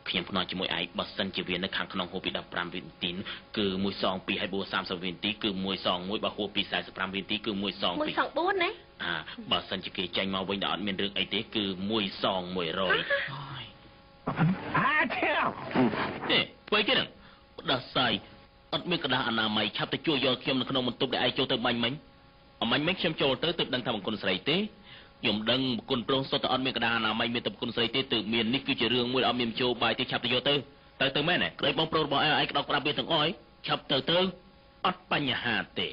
ខ្ញុំភ្នាល់ជាមួយឯងបើសិនជាវានៅខាងក្នុងហួសពី15វិនាទីគឺ1សង2ហើយបួ30វិនាទីគឺ1សង1បើហួសពី45វិនាទីគឺ1សង2 1សង4ណាបើសិនជាគេចាញ់មកវិញដល់អត់មានរឿងអីទេគឺ1សង100ហើយធ្វើគេហ្នឹងដោះស្រាយអត់មានកដាស់អនាម័យឆាប់ទៅជួយយកខ្ញុំនៅក្នុងបន្ទប់ដែលឯងចូលទៅបាញ់មិញអមាញ់មិញខ្ញុំចូលទៅដឹងថាបង្គន់ស្រីទេខ្ញុំដឹងបង្គន់ប្រុសសុទ្ធតែអត់មានកដាស់អនាម័យមានតែបង្គន់ស្រីទេទើបមាននេះគឺជារឿងមួយអត់មានចូលបាយទេឆាប់ទៅយកទៅមែនទេក្តីបងប្រុសរបស់ឯងក្តោបប្រាប់វាទាំងអស់ឆាប់ទៅអត់បញ្ហាទេ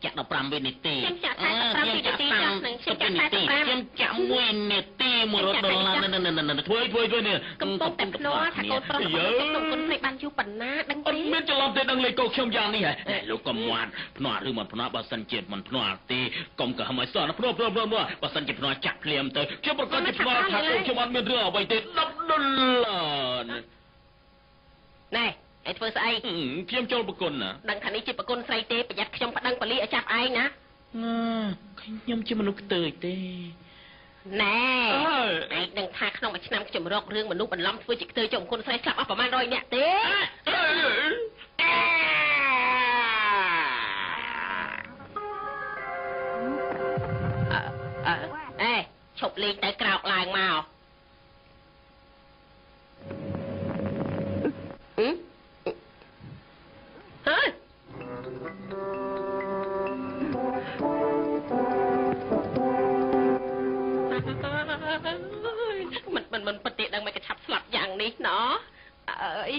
ចាក់15វិនាទីខ្ញុំចាក់15វិនាទីចាស់នឹងខ្ញុំចាក់45ខ្ញុំចាក់1នាទី$100ធ្វើនេះកំពុងតែភ្នាល់ថាកូនប្រុសក្នុងគុណស្រីបានយូរប៉ុណ្ណាដឹងទេអត់មានច្រឡំទេដឹងលេខកូនខ្ញុំយ៉ាងនេះហ៎លោកកុំមាត់ភ្នាល់ឬមិនភ្នាល់បើសិនជាមិនភ្នាល់ទេកុំក៏ហមឲ្យសោះភ្នាល់បើសិនជាភ្នាល់ចាក់ភ្លាមទៅខ្ញុំប្រកាសជាភ្នាល់ថាកូនខ្ញុំអត់មានរឿងអ្វីទេ$10ណែឯធ្វើស្អីខ្ញុំចូលប្រគុណណាដឹងថានេះជាប្រគុណស្រីទេប្រយ័ត្នខ្ញុំប្តឹងប៉ូលីសឲ្យចាប់ឯងណាខ្ញុំជាមនុស្សខ្ទើយទេណែឯងដឹងថាក្នុងមួយឆ្នាំខ្ញុំរករឿងមនុស្សបន្លំធ្វើជាខ្ទើយចូលប្រគុណស្រីស្លាប់អស់ប្រហែល100នាក់ទេឈប់លេងទៅក្រោកឡើងមកមិនប្រតិដឹងមិនក៏ឆាប់ស្លាប់យ៉ាងនេះណោះអើយ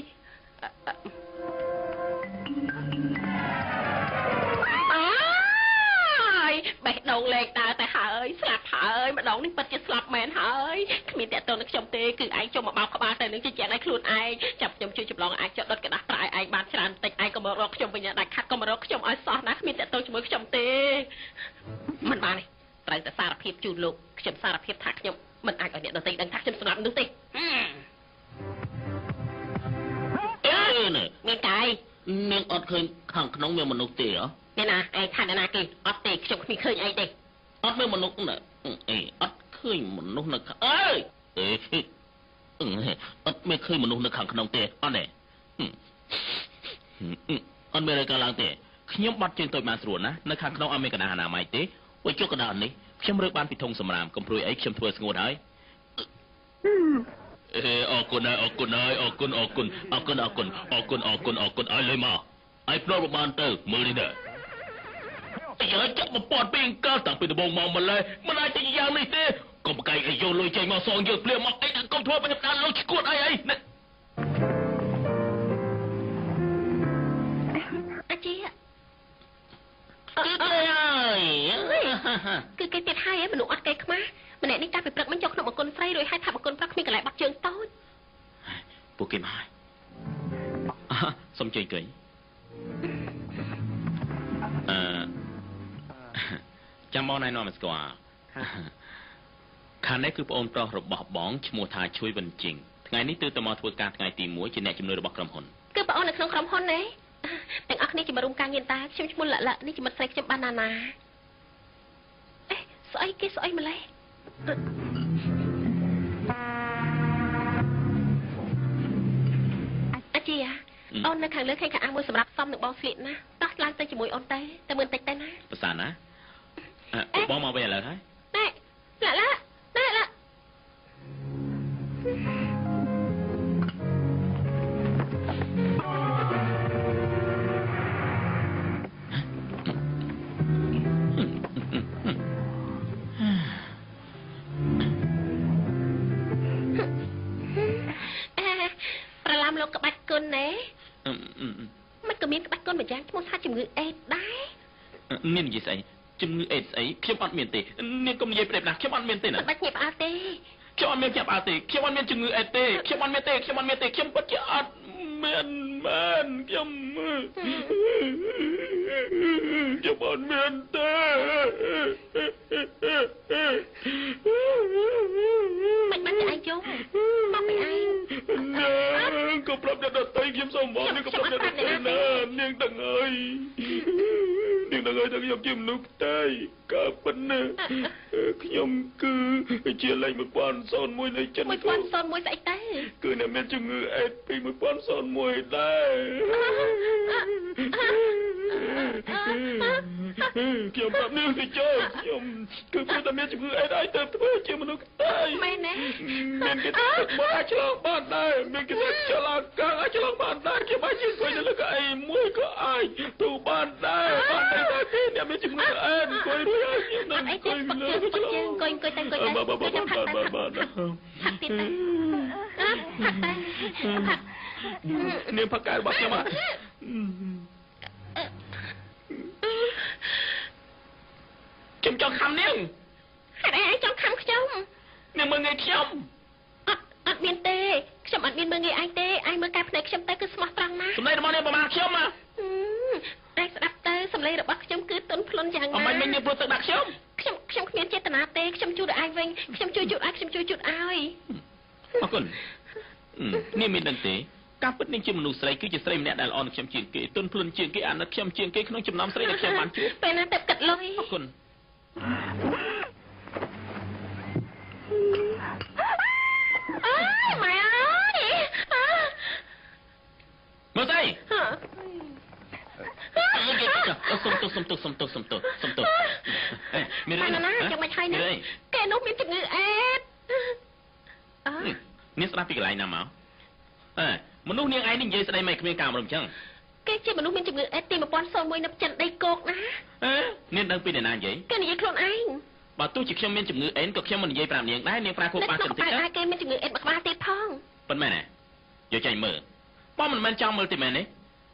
បេះដូងលេខដើរទៅហើយស្លាប់ហើយម្ដងនេះពិតជាស្លាប់មែនហើយគ្មានតែតនឹងខ្ញុំទេគឺឯងចុះមកបោកក្បាលទៅនឹងជាជាងឯងខ្លួនឯងចាប់ខ្ញុំជួយចម្លងអាចចុះដុតกระดาษប្រាយឯងបានច្រើនតិចឯងក៏មករកខ្ញុំវិញដាច់ខាត់ក៏មករកខ្ញុំឲ្យសោះណាគ្មានតែតជាមួយខ្ញុំទេមិនបានទេត្រូវតែសារភាពជូនលោកខ្ញុំសារភាពថាខ្ញុំមិនអាចឲ្យអ្នកដទៃដឹងថាខ្ញុំស្លាប់នោះទេមានកាយមានអត់ឃើញខាងក្នុងមានមនុស្សទេហ៎នេះណាឯងថាណាគេអត់ទេខ្ញុំគ្មានឃើញអីទេអត់មានមនុស្សណាអត់ឃើញមនុស្សនៅអើយ អត់មានឃើញមនុស្សនៅខាងក្នុងទេអត់ទេអត់មានอะไรកើតឡើងទេខ្ញុំបាត់ជើងតូចបានស្រួលណានៅខាងក្នុងអត់មានកណ្ដាលអនាម័យទេវិញចុះកណ្ដាលនេះខ្ញុំរើបានពីធុងសម្រាមកុំព្រួយអីខ្ញុំធ្វើស្ងួតហើយអរគុណអរគុណអរគុណអរគុណអរគុណអរគុណអរគុណអរគុណអរគុណឲ្យលេមកឲ្យផ្ដោតបានទៅមើលនេះដែរហើយចាប់មកពាត់ពីអង្គតាំងពីដំបូងមកម្លេះមិនអាចជាយ៉ាងនេះទេកុំកែកឲ្យយកលុយចេញមកសងយើងភ្លាមមកអីកុំធ្វើបែបนั้นលុយឈួតអីអាជីគឺគេទៀតហើយមនុស្សអត់កែខ្មាស់ម្នាក់នេះតាពីព្រឹកមិនចូលក្នុងបង្គន់ស្រីរួចហើយថាបង្គន់ប្រុសគ្មានកន្លែងបាត់ជើងតូចពួកគេមកហើយសុំជួយគេចាំមកណែនាំឲ្យស្គាល់ខាងនេះគឺប្អូនប្រុសរបស់បងឈ្មោះថាជួយវិនជីងថ្ងៃនេះទើបតែមកធ្វើការថ្ងៃទី1ជាអ្នកជំនួយរបស់ក្រុមហ៊ុនគឺប្អូននៅក្នុងក្រុមហ៊ុនណាទាំងអស់គ្នាជាមករួមការងារតាខ្ញុំឈ្មោះលលនេះជាមិត្តស្រីខ្ញុំបានណាស្អីគេស្អីម្លេះអាជីអូននៅខាងលើឃើញខោអាវមួយសម្រាប់សំនឹងបងស្លៀកណាដោះឡើងទៅជាមួយអូនតែមើលតិចទៅណាប្រសាណាបងមកវិញឥឡូវហើយណែឡាប្រឡាំលោកក្បាច់គុណណែមិនក៏មានក្បាច់គុណម្យ៉ាងឈ្មោះថាជំងឺអេដដែរមាននិយាយស្អីជំងឺអេដស្អីខ្ញុំអត់មានទេនាងកុំនិយាយប្រាប់ណាខ្ញុំអត់មានទេណាបាច់ញាប់អត់ទេខ្ញុំអត់មានញាប់អត់ទេខ្ញុំអត់មានជំងឺអេដទេខ្ញុំអត់មានទេខ្ញុំអត់មានទេខ្ញុំពិតជាអត់មានខ្ញុំអត់មានទេមិនបាច់ឯងយំមកពីឯងក៏ប្រាប់អ្នកដទៃខ្ញុំសូមបងនេះក៏ប្រាប់អ្នកដទៃណានាងដឹងហើយនាងដឹងហើយថាខ្ញុំជាមនុស្សតែក៏ប៉ុណ្ណាខ្ញុំគឺជាលេខ1001នៃចិត្ត1001ស្អីទៅគឺអ្នកមានជំងឺអេដពី1001ដែរខ្ញុំប្រាប់នាងទៅចុះខ្ញុំគឺព្រោះតែមានជំងឺអេដឲ្យទៅធ្វើជាមនុស្សតែមែនទេមានគេទឹកមកឆ្លងបានដែរមានគេទឹកឆ្លងកាំងឆ្លងបានដែរគេបានយើងជួយទៅលើកអីមួយក៏អាចទូបានដែរបានតែគេអ្នកមានជំងឺអេដអង្គុយរួចហើយខ្ញុំនឹងអង្គុយលើអង្គុយទៅបាទហាក់ទៀតទៅហាក់តែនាងផកែរបស់ខ្ញុំខ្ញុំចង់ខំនាងហេតុអីឯងចង់ខំខ្ញុំនាងមើលងាយខ្ញុំអត់មានទេខ្ញុំអត់មានមើលងាយឯងទេឯងមើលកែភ្នែកខ្ញុំទៅគឺស្មោះត្រង់ណាស់សម្លេងរបស់នាងប្រមាណខ្ញុំណាឯងស្ដាប់ទៅសម្លេងរបស់ខ្ញុំគឺទន់ភ្លន់យ៉ាងណាអមិននាងព្រោះទឹកដាក់ខ្ញុំគ្មានចេតនាទេខ្ញុំជួយដល់ឯងវិញខ្ញុំជួយជូតឲ្យខ្ញុំជួយជូតឲ្យអរគុណនាងមានដឹងទេការពិតនាងជាមនុស្សស្រីគឺជាស្រីម្នាក់ដែលល្អនឹងខ្ញុំជាងគេទន់ភ្លន់ជាងគេអាណិតខ្ញុំជាងគេក្នុងចំណោមស្រីដែលខ្ញុំបានជួបពេលណាទៅកាត់លុយអរគុណម៉ែអើយមើលស្អីសុំទោសមានរឿងណាចាំមិនហើយនេះគេនោះមានជំងឺអេដនាងស្ដាប់ពីកន្លែងណាមកមនុស្សនាងឯងនេះនិយាយស្ដីមិនគ្មានការអប់រំចឹងគេជាមនុស្សមានជំងឺអេដទី1001នៅចិនដីគោកណានាងដឹងពីអ្នកណានិយាយគេនិយាយខ្លួនឯងបើទោះជាខ្ញុំមានជំងឺអេដក៏ខ្ញុំមិននិយាយប្រាប់នាងដែរនាងប្រើខួរបាសបន្តិចទៅគេមានជំងឺអេដមួយក្បាលទៀតផងប៉ុន្មានយកចេញមើលបងមិនមែនចង់មើលទេមែនទេ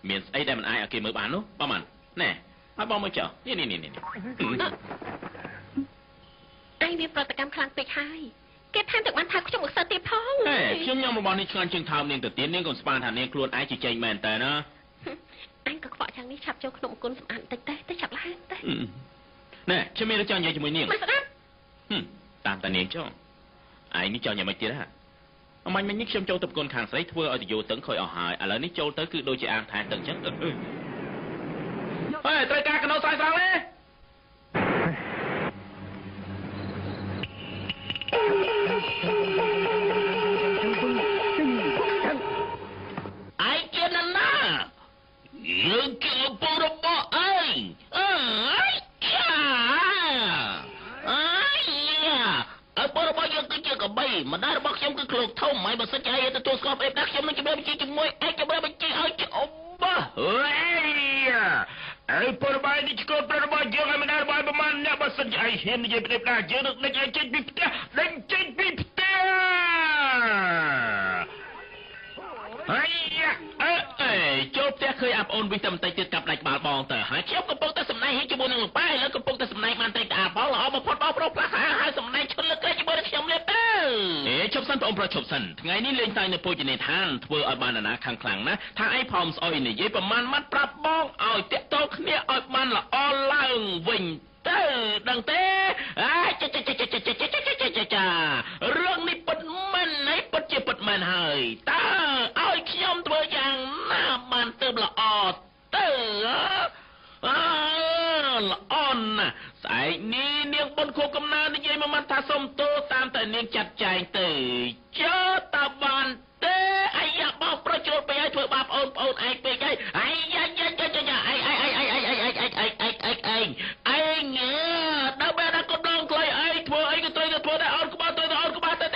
មានស្អីដែលមិនអាចឲ្យគេមើលបាននោះបងមិនណែឲ្យបងមើលចុះនេះឯងមានប្រតិកម្មខ្លាំងពេកហើយគេថែមទាំងបានថាខ្ញុំអត់សើទៀតផងខ្ញុំញ៉ាំរបស់នេះឆ្ងាញ់ជាងថោមនាងទៅទៀតនាងកុំស្មានថានាងខ្លួនឯងជាចេញមែនតើណាអញក៏ខ្វក់យ៉ាងនេះឆាប់ចូលក្នុងអង្គុនសម្អាតតិចទៅឆាប់ឡើងទៅណែខ្ញុំមានរឿងចង់និយាយជាមួយនាងមិនស្ដាប់តាមតានាងចុះឯងនេះចង់យ៉ាងម៉េចទៀតហ៎អមាញ់មិញនេះខ្ញុំចូលទៅប្រគល់ខាងស្រីធ្វើឲ្យទៅយោតឹងខ້ອຍអស់ហើយឥឡូវនេះចូលទៅគឺដូចជាអាងថែតឹងអញ្ចឹងត្រូវការកណោស្រ័យស្រង់ទេ ម្ដាយរបស់ខ្ញុំគឺគ្លោកធំហើយបើសិនជាឯងទទួលស្គាល់ប្រៀបណាខ្ញុំនឹងជំរាបបញ្ជាជាមួយឯងជំរាបបញ្ជាឲ្យច្អុំបាទ អើពលបាយនេះឆ្កូតប្ររបស់យើងឲ្យម្ដាយបាយប្រមាណអ្នកបើសិនជាឯងហ៊ាននិយាយប្រៀបណាយើងនឹងដេញឯងចេញពីផ្ទះដេញចេញពីផ្ទះហើយចូលផ្ទះឃើញអាប់អូនវិញតែបន្តិចទៀតកាប់ដាច់ក្បាលបងទៅហើយខ្ញុំកំពុងតែសម្ដែងឲ្យជាមួយនឹងលោកប៉ែឥឡូវកំពុងតែសម្ដែងបានតែអាបងល្អបំផុតបងប្រុសផ្លាស់ហើយសម្ដែងឈុនលើកជាមួយនឹងខ្ញុំលេបទៅឈប់សិនបងប្រុសឈប់សិនថ្ងៃនេះលេងតែនៅភោជនីយដ្ឋានធ្វើឲ្យបានណាខាងខ្លាំងណាថាឯងផោមស្អុយនិយាយប្រមាណម៉ាត់ប្រាប់បងឲ្យតាក់ទងគ្នាឲ្យបានល្អឡើងវិញទៅដឹងទេចារឿងនេះពិតមែនហើយពិតជាពិតមែនហើយតើឲ្យខ្ញុំធ្វើយ៉ាងណាបានទៅល្អទៅល្អណាស់ស្អែកនេះនាងបុនខួបកំណើតនិយាយមកមិនថាសុំទោសតាមតែនាងចាត់ចែងទៅចើតើបានទេអាយ៉ាបោកប្រុសជ្រុលពេកឲ្យធ្វើបាបអូនប្អូនឯងពេកហើយអាយ៉ាឯងដល់បែរកូនដងខ្លីឯងធ្វើអីក៏ត្រូវតែធ្វើដែរអូនក្បាលទៅអូនក្បាលទៅ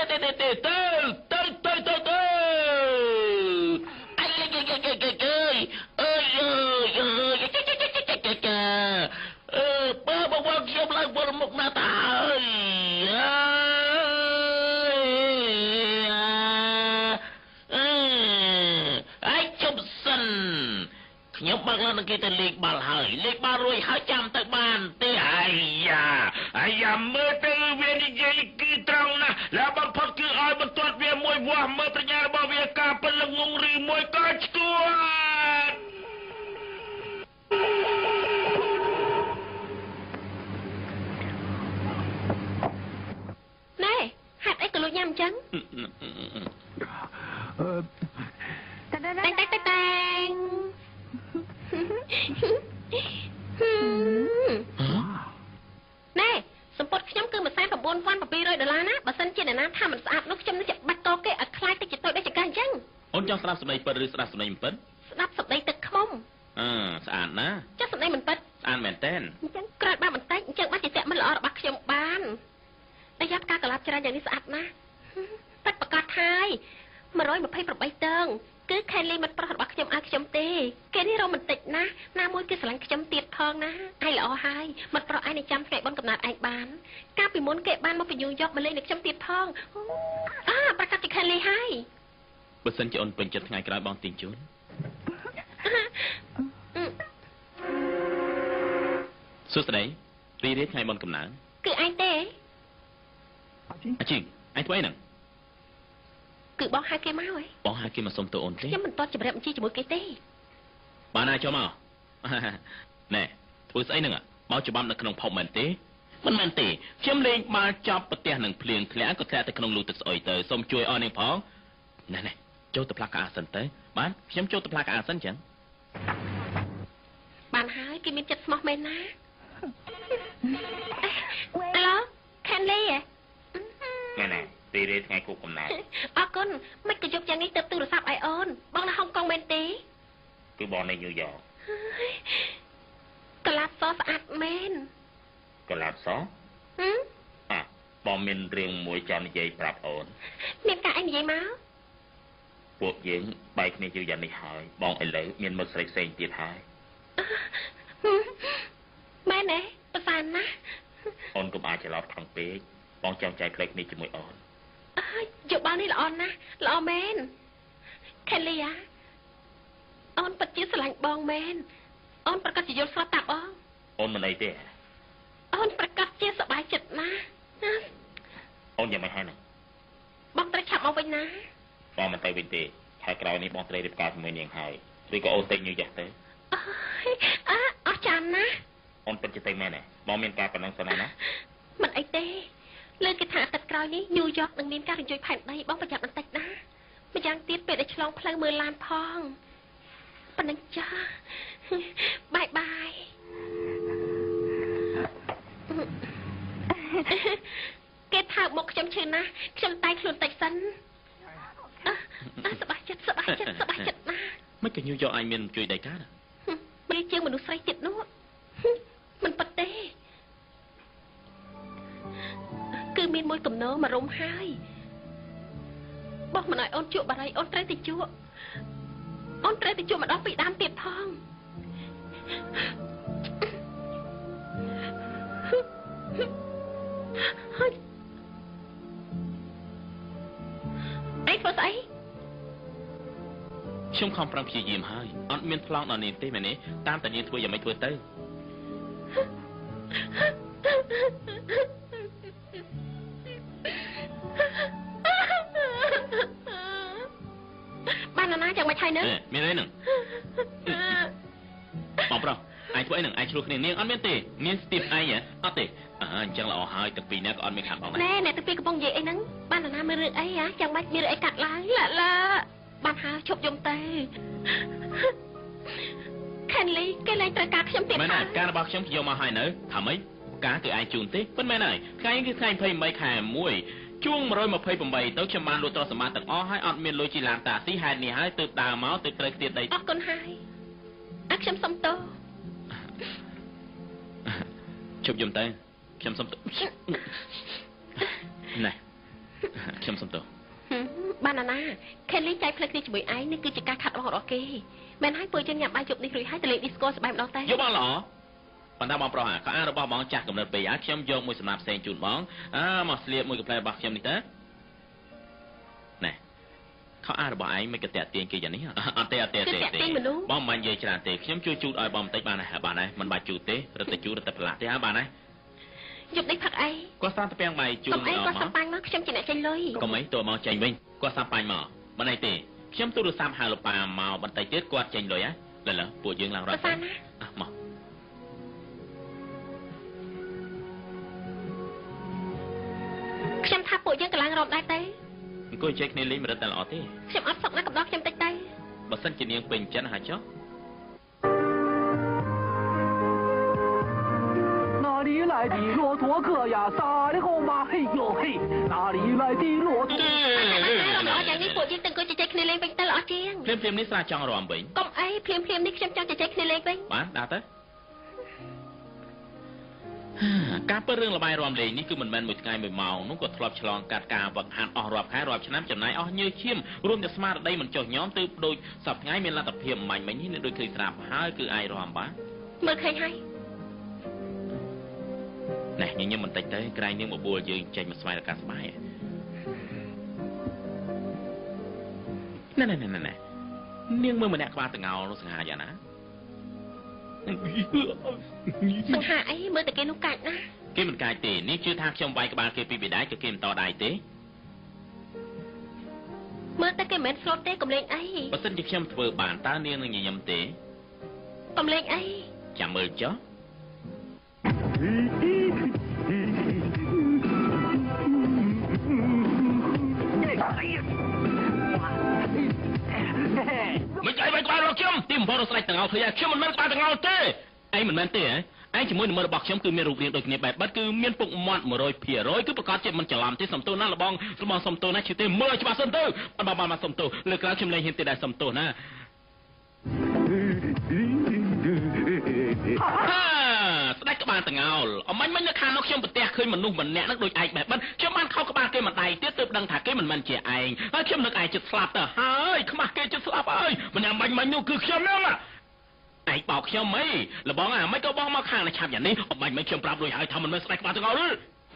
អីបើបងខ្ញុំឡើងវល់មុខណាស់តើអើយជប់សិនខ្ញុំបើកឡើងនឹងគេទៅលេខបាល់ហើយលេខបាល់រួចហើយចាំទៅបានទេអាយ៉ាមើលទៅវានិយាយគឺត្រង់ណាស់แล้วបំផុតគឺឲ្យបន្ទាត់វាមួយវាស់មើលប្រញ្ញារបស់វាការពិតល្ងងឬមួយក៏ឆ្កួតណែហេតុអីក៏លួចញ៉ាំអញ្ចឹងតែងណែសម្ពុតខ្ញុំគឺ$49,700ណាបើសិនជាអ្នកណាថាមិនស្អាតនោះខ្ញុំនឹងចាក់បាត់កគេឲ្យខ្លាចទៅជាទៅដូចចកាអញ្ចឹងអូនចង់ស្ដាប់សម្ដីពិតឬស្ដាប់សម្ដីមិនពិតស្ដាប់សម្ដីទឹកខ្មុំស្អាតណាចាស់សម្ដីមិនពិតស្អាតមែនតើអញ្ចឹងក្រោយបានបន្តិចអញ្ចឹងបាត់ជាតមិនល្អរបស់ខ្ញុំបានតែយ៉ាប់ការកលាប់ច្រើនយ៉ាងនេះស្អាតណាស់ប៉ាត់ប្រកាសហើយ128តើងគឺខែលីមិត្តប្រុសរបស់ខ្ញុំឲ្យខ្ញុំទេគេនេះរ៉ូមែនទិកណាស់ណាមួយគឺស្រឡាញ់ខ្ញុំទៀតផងណាឯងល្អហើយមិត្តប្រុសឯងនឹងចាំថ្ងៃបុណ្យកំណើតឯងបានកាលពីមុនគេបានមកពីញូវយ៉កមកលេងនឹងខ្ញុំទៀតផងប្រកាសជាខែលីហើយបើសិនជាអូនពេញចិត្តថ្ងៃក្រោយបងទិញជូនសួស្ដីរីរាយថ្ងៃបុណ្យកំណើតគឺឯងទេអាជីឯងធ្វើអីហ្នឹងគឺបងហៅគេមកហ៎បងហៅគេមកសុំទោសអូនទេខ្ញុំមិនទាន់ជម្រាបបញ្ជាជាមួយគេទេបានហើយចូលមកណែធ្វើស្អីហ្នឹងមកច្បាប់នៅក្នុងភពមែនទេមិនមែនទេខ្ញុំលេងបាល់ចប់ប្រទះនឹងភ្លៀងធ្លាក់ក៏ធ្លាក់ទៅក្នុងលូទឹកស្អុយទៅសូមជួយអស់នាងផងណែចូលទៅផ្លាស់កាអាសិនទៅបានខ្ញុំចូលទៅផ្លាស់កាអាសិនចឹងបានហើយគេមានចិត្តស្មោះមែនណាឡូខានលីណែទីរេថ្ងៃគប់កំណើតអរគុណមិនក៏យកយ៉ាងនេះទៅទូរស័ព្ទឲ្យអូនបងនៅហុងកុងមែនទេគឺបងនៅញូវយ៉កកលាបសស្អាតមែនកលាបសបងមានរឿងមួយចង់និយាយប្រាប់អូនមានការអីនិយាយមកពួកយើងបែកគ្នាយូរយ៉ាងនេះហើយបងឥឡូវមានមិត្តស្រីផ្សេងទៀតហើយមែនទេប្រសើរណាស់អូនកុំអាចច្រឡំខំពេកបងចង់ចែកផ្លេចគ្នាជាមួយអូនយកបងនេះល្អណាស់ល្អមែនខេលីយ៉ាអូនពិតជាស្រឡាញ់បងមែនអូនប្រកាសជាយល់ស្រាប់តាបងអូនមិនអីទេអូនប្រកាសជាសប្បាយចិត្តណាស់អូនយ៉ាងម៉េចហើយណាបងត្រូវឆាប់មកវិញណាបងមិនទៅវិញទេខែក្រោយនេះបងត្រូវរៀបការជាមួយនាងហើយឬក៏អូនទៅញូវយ៉កទៅអស់ចាំណាអូនពិតជាទៅមែនទេបងមានការប៉ុណ្ណឹងសិនណាមិនអីទេលើគេថាអាទិត្យក្រោយនេះញូវយ៉កនឹងមានការរញ្ជួយផែនដីបងប្រយ័ត្នបន្តិចណាម្យ៉ាងទៀតពេលដែលឆ្លងផ្លូវមើលឡានផងប៉ុណ្ណឹងចាបាយបាយគេថើបមកខ្ញុំឈឺណាស់ខ្ញុំតែខ្លួនតិចសិនសប្បាយចិត្តណាមិនក៏ញូវយ៉កអញមានជួយដៃកាណាមានជាងមនុស្សស្រីទៀតនោះមិនប៉ិតទេគឺមានមួយកំណោមករុំហើយ បោះមិនឲ្យអូនជក់បារីអូនត្រូវតែជក់អូនត្រូវតែជក់ម្ដងពីដើមទៀតផងហើយឯងធ្វើស្អីខ្ញុំខំប្រឹងព្យាយាមហើយអត់មានប្លង់ដល់នាងទេមែនទេតាមតែនាងធ្វើយ៉ាងម៉េចធ្វើទៅបានណាយ៉ាងម៉េចហើយនឹងមានអីនឹងបងប្រុសឯងធ្វើអីនឹងឯងឆ្លោះគ្នានាងអត់មានទេនាងស្ទាបឯងអត់ទេអញ្ចឹងល្អហើយទាំងពីរនាក់ក៏អត់មានខាត់បងដែរណែអ្នកទាំងពីរកំពុងនិយាយអីហ្នឹងបានណាមើលរឿងអីយ៉ាងម៉េចមានរឿងអីកាត់ឡើងឡាបានហើយឈប់យំទៅខានលីគេលែងត្រូវការខ្ញុំទៀតមែនហើយការរបស់ខ្ញុំយកមកហើយនៅថាម៉េចការគឺឯងជូនទេប៉ុន្តែមែនហើយថ្ងៃនេះគឺថ្ងៃ28ខែ1ជួង128ទៅខ្ញុំបានលួចទ្រព្យសម្បត្តិទាំងអស់ហើយអត់មានលុយជីឡានតាស៊ីហេតុនេះហើយទើបដើរមកទើបត្រូវខ្ទាតដីអរគុណហើយខ្ញុំសុំទោសជប់យំទៅខ្ញុំសុំទោសណែខ្ញុំសុំទោសបានណាខេលីចៃផ្លេចគ្នាជាមួយឯងនេះគឺជាការខាត់របស់គេមែនហើយពួកយើងញ៉ាំបាយជប់នេះរួចហើយទៅលេងឌីស្កូសប្បាយម្ដងតែយកបងល្អប៉ុន្តែបងប្រុសខោអាវរបស់បងចាស់កំណត់ពេកខ្ញុំយកមួយសម្រាប់ផ្សេងជូនបងមកស្លៀកមួយកាផ្លែរបស់ខ្ញុំនេះតើណែខោអាវរបស់ឯងមិនក៏តាក់ទាញគេយ៉ាងនេះអត់ទេបងមិននិយាយច្រើនទេខ្ញុំជួយជូតឲ្យបងបន្តិចបានហើយបានហើយមិនបាច់ជូតទេរត់តែជូតរត់តែប្រឡាក់ទេបានហើយយប់នេះផឹកអីគាត់សាំទៅពាំងបាយជូនមកគាត់សាំបាញ់មកខ្ញុំជាអ្នកចេញលុយកុំអីតើមកចេញវិញគាត់សាំបាញ់មកមិនអីទេខ្ញុំទូរស័ព្ទហៅលោកប៉ាមកបន្តិចទៀតគាត់ចេញលុយឡើយពួកយើងឡើងរត់ទៅមកខ្ញុំថាពួកយើងកំឡុងរត់ដែរទេអង្គុយជែកគ្នាលេងមិនរត់តែល្អទេខ្ញុំអត់សុខណាស់កំដរខ្ញុំតិចទៅបើសិនជានាងពេញចិត្តហើយចុះ哪里来的骆驼哥呀？啥的好嘛？嘿呦嘿，哪里来的骆驼？ល្អយ៉ាងនេះពួកយើងទាំងគួរជជែកគ្នាលេងវិញទៅល្អជាងភ្លាមនេះស្រាចង់រំវិញកុំអីភ្លាមនេះខ្ញុំចង់ជជែកគ្នាលេងវិញបានដើរទៅការពិតរឿងលបាយរំលេងនេះគឺមិនមែនមួយថ្ងៃមួយម៉ោងនោះក៏ធ្លាប់ឆ្លងកាត់ការវឹកហាត់អស់រាប់ខែរាប់ឆ្នាំចំណាយអស់ញើសឈាមរួមទាំងស្មារតីមិនចុះញោមទើបដូចសប្តាហ៍ថ្ងៃមានលទ្ធភាពមាញ់មិញនេះដូចឃើញស្រាប់ហើយគឺអាចរំបានមើលឃើញហើយណែញញឹមបន្តិចទៅក្រែងនាងបបួលយើងចេញមកស្វែងរកការស្បាយណែនាងមើលម្នាក់ក្បាលតងោលនោះសង្ហាយ៉ាងណាសង្ហាអីមើលតែគេនោះកាច់ណាគេមិនកាច់ទេនេះជឿថាខ្ញុំវាយក្បាលគេពីបិតាក៏គេមិនតដៃទេមើលតែគេមិនស្លុតទេកំលេងអីបើសិនជាខ្ញុំធ្វើបានតើនាងនឹងញញឹមទេកំលេងអីចាំមើលចុះមិនអីមិនក្បាលរបស់ខ្ញុំទីបំផុតរស្រេចទាំងអស់គ្នាខ្ញុំមិនមែនក្បាលទាំងអស់ទេឯងមិនមែនទេឯងជាមួយនឹងមើលរបស់ខ្ញុំគឺមានរូបរាងដូចគ្នាបែបបិទគឺមានពុកមាត់ 100% គឺប្រកាសជាមិនច្រឡំទេសំទោសណាលបងសំទោសណាជឿទេមើលច្បាស់សិនទៅបានសំទោសលើក្រោយខ្ញុំលែងហ៊ានទេដែរសំទោសណាស្ដេចក្បាលតងោលអមាញ់មិញនៅខាងនោះខ្ញុំប្រទះឃើញមនុស្សម្នាក់នឹងដូចឯងបែបបិទខ្ញុំបានខោក្បាលគេម្ដាយទៀតទើបដឹងថាគេមិនមែនជាឯងហើយខ្ញុំនឹកឯងចិត្តស្លាប់ទៅហើយខ្មាស់គេចិត្តស្លាប់ហើយម្នាក់មិញនោះគឺខ្ញុំហ្នឹងឯងបោកខ្ញុំអីលបងមិនក៏បងមកខាងណាឆាប់យ៉ាងនេះអមាញ់មិញខ្ញុំប្រាប់ដូចហើយថាមិនមែនស្ដេចក្បាលតងោល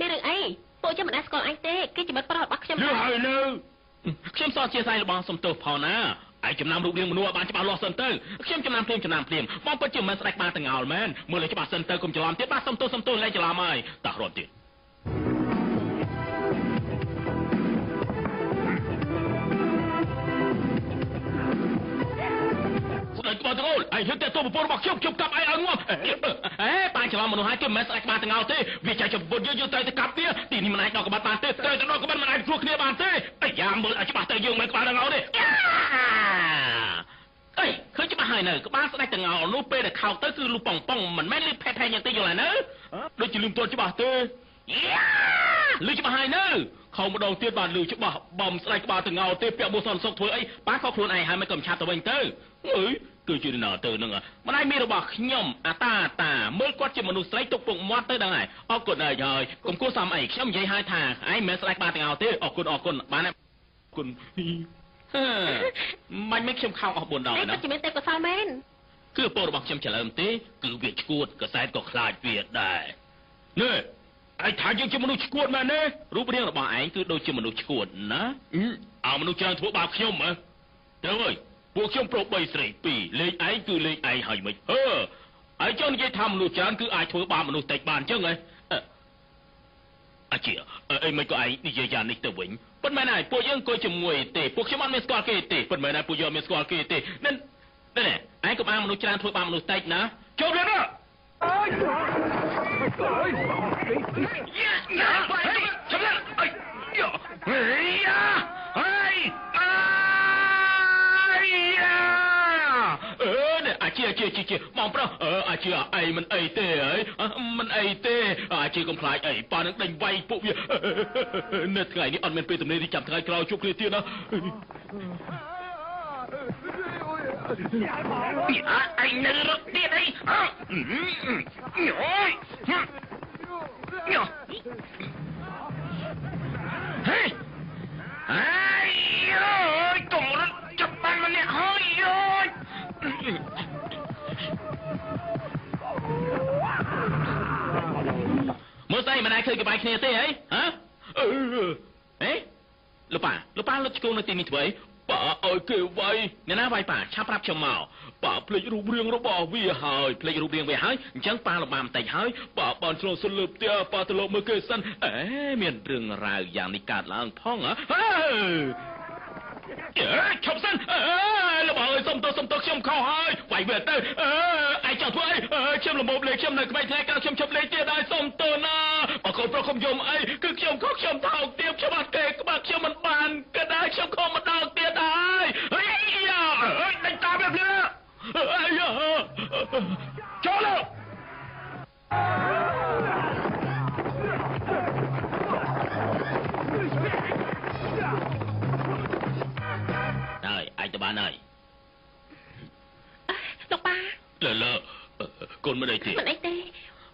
ទេរឿងអីពួកខ្ញុំមិនដែលស្គាល់អញទេគេជាមិត្តប្រុសរបស់ខ្ញុំហើយនៅខ្ញុំសោកជាស្អីលបងសំទោសផងណាឯងចំណាំរូបរាងមនុស្សឲ្យបានច្បាស់លាស់សិនទៅខ្ញុំចំណាំភ្លាមបងពិតជាមិនស្ដេចបានទាំងអល់មែនមើលឲ្យច្បាស់សិនទៅកុំច្រឡំទៀតបាទសុំទោសលែងច្រឡំហើយតោះរត់ទៀតស្ដេចក្បាលទាំងអល់ឯងហ៊ានតែទោសប្រពន្ធរបស់ខ្ញុំកាប់ឯងឲ្យងាប់បានច្រឡំមនុស្សហើយគេមិនស្ដេចក្បាលទាំងអល់ទេវាចែកចំពុតយើងត្រូវទៅកាប់វាទីនេះមិនអាចដល់ក្បាត់បានទេត្រូវទៅដល់ក្បាត់មិនអាចគ្រោះគ្នាបានទេអាយ៉ាមើលឲ្យច្បាស់ទៅយើងមិនក្បាលទាំងអល់ទេអីឃើញច្បាស់ហើយនៅក្បាលស្ដេចទាំងអល់នោះពេលដែលខោទៅគឺលុបប៉ងមិនមែនលឺផេះយ៉ាងតិចយល់ហើយនៅដូចជាលឺទាត់ច្បាស់ទេលឺច្បាស់ហើយនៅខំម្ដងទៀតបានលឺច្បាស់បំស្ដេចក្បាលទាំងអល់ទេពាក់បួសសន្តិសុខធ្វើអីប៉ាក៏ខ្លួនឯងហើយមិនក៏ឆាប់ទៅវិញទៅអើយគឺជាណាទៅនឹងម្ដាយមីរបស់ខ្ញុំអាតាមើលគាត់ជាមនុស្សស្រីទុកពុកមាត់ទៅដឹងហើយអរគុណហើយកុំគួរសំអីខ្ញុំនិយាយឲ្យថាឯងមិនស្ដេចក្បាលទាំងអល់ទេអរគុណបាន គុណមិនមិនខ្ញុំខំអស់4ដង ឯង ណា ពិតជាមានទេពកោសលមែន គឺពលរបស់ខ្ញុំច្រឡំទេគឺវាឈួតកសែតក៏ខ្លាចវាដែរនេះឯងថាយើងជាមនុស្សឈួតមែនទេរូបរាងរបស់ឯងគឺដូចជាមនុស្សឈួតណាអើមនុស្សច្រើនធ្វើបាបខ្ញុំហ៎ទៅអើយពួកខ្ញុំប្រុស3ស្រី2លេងឯងគឺលេងឯងហើយមិនឯងចង់និយាយថាមនុស្សច្រើនគឺអាចធ្វើបាបមនុស្សតិចបានអញ្ចឹងហ៎អាជាអីមិនក៏ឯងនិយាយយ៉ាងនេះទៅវិញប៉ុន្តែណាពួកយើងអង្គុយជាមួយទេពួកខ្ញុំអត់មានស្គាល់គេទេប៉ុន្តែណាពួកយើងមានស្គាល់គេទេនេះឯងក៏បានមនុស្សច្រើនធ្វើបាបមនុស្សតិចណាចូលរៀនណាជាមកប្រុសអាជាអីមិនអីទេអីមិនអីទេអាជាកំខ្លាចអីប៉ានឹងដេញវាយពួកវានៅថ្ងៃនេះអត់មានពេលទំនេរទីចាំថ្ងៃក្រោយជួបគ្នាទៀតណាអញនៅរត់ទៀតអីញ៉យហេអាយអូយកុំរត់ចាប់បានម្នាក់ហើយយោមើលស្អីមិនអាចឃើញក្បែរគ្នាទេហីហ៎ហេលោកប៉ាលុតឆ្កូននៅទីនេះធ្វើអីប៉ាឲ្យគេវាយអ្នកណាវាយប៉ាឆាប់ប្រាប់ខ្ញុំមកប៉ាភ្លេចរូបរាងរបស់វាហើយភ្លេចរូបរាងវាហើយអញ្ចឹងប៉ាលំបាបន្តិចហើយប៉ាបានឆ្លងសិនលើផ្ទះប៉ាទៅលោកមើលគេសិនមានរឿងរ៉ាវយ៉ាងនេះកើតឡើងផងហ៎ឈប់សិនលោកអើយសុំទោសខ្ញុំខុសហើយវាយវាទៅឯងចង់ធ្វើអីខ្ញុំលំបលេខ្ញុំនៅក្បែរថ្ងៃក្រោយខ្ញុំឈប់លេងទៀតហើយសុំទោសណាបើកូនប្រុសខ្ញុំយំអីគឺខ្ញុំខុសខ្ញុំថោកទៀតខ្ញុំអត់គេក្បាលខ្ញុំមិនបានក៏ដែរខ្ញុំខំម្ដងទៀតហើយដេញតាមវាភ្លាមចូលលោកឯងទៅបានហើយលោកប៉ាលើកូនមិនអីទេមិនអីទេ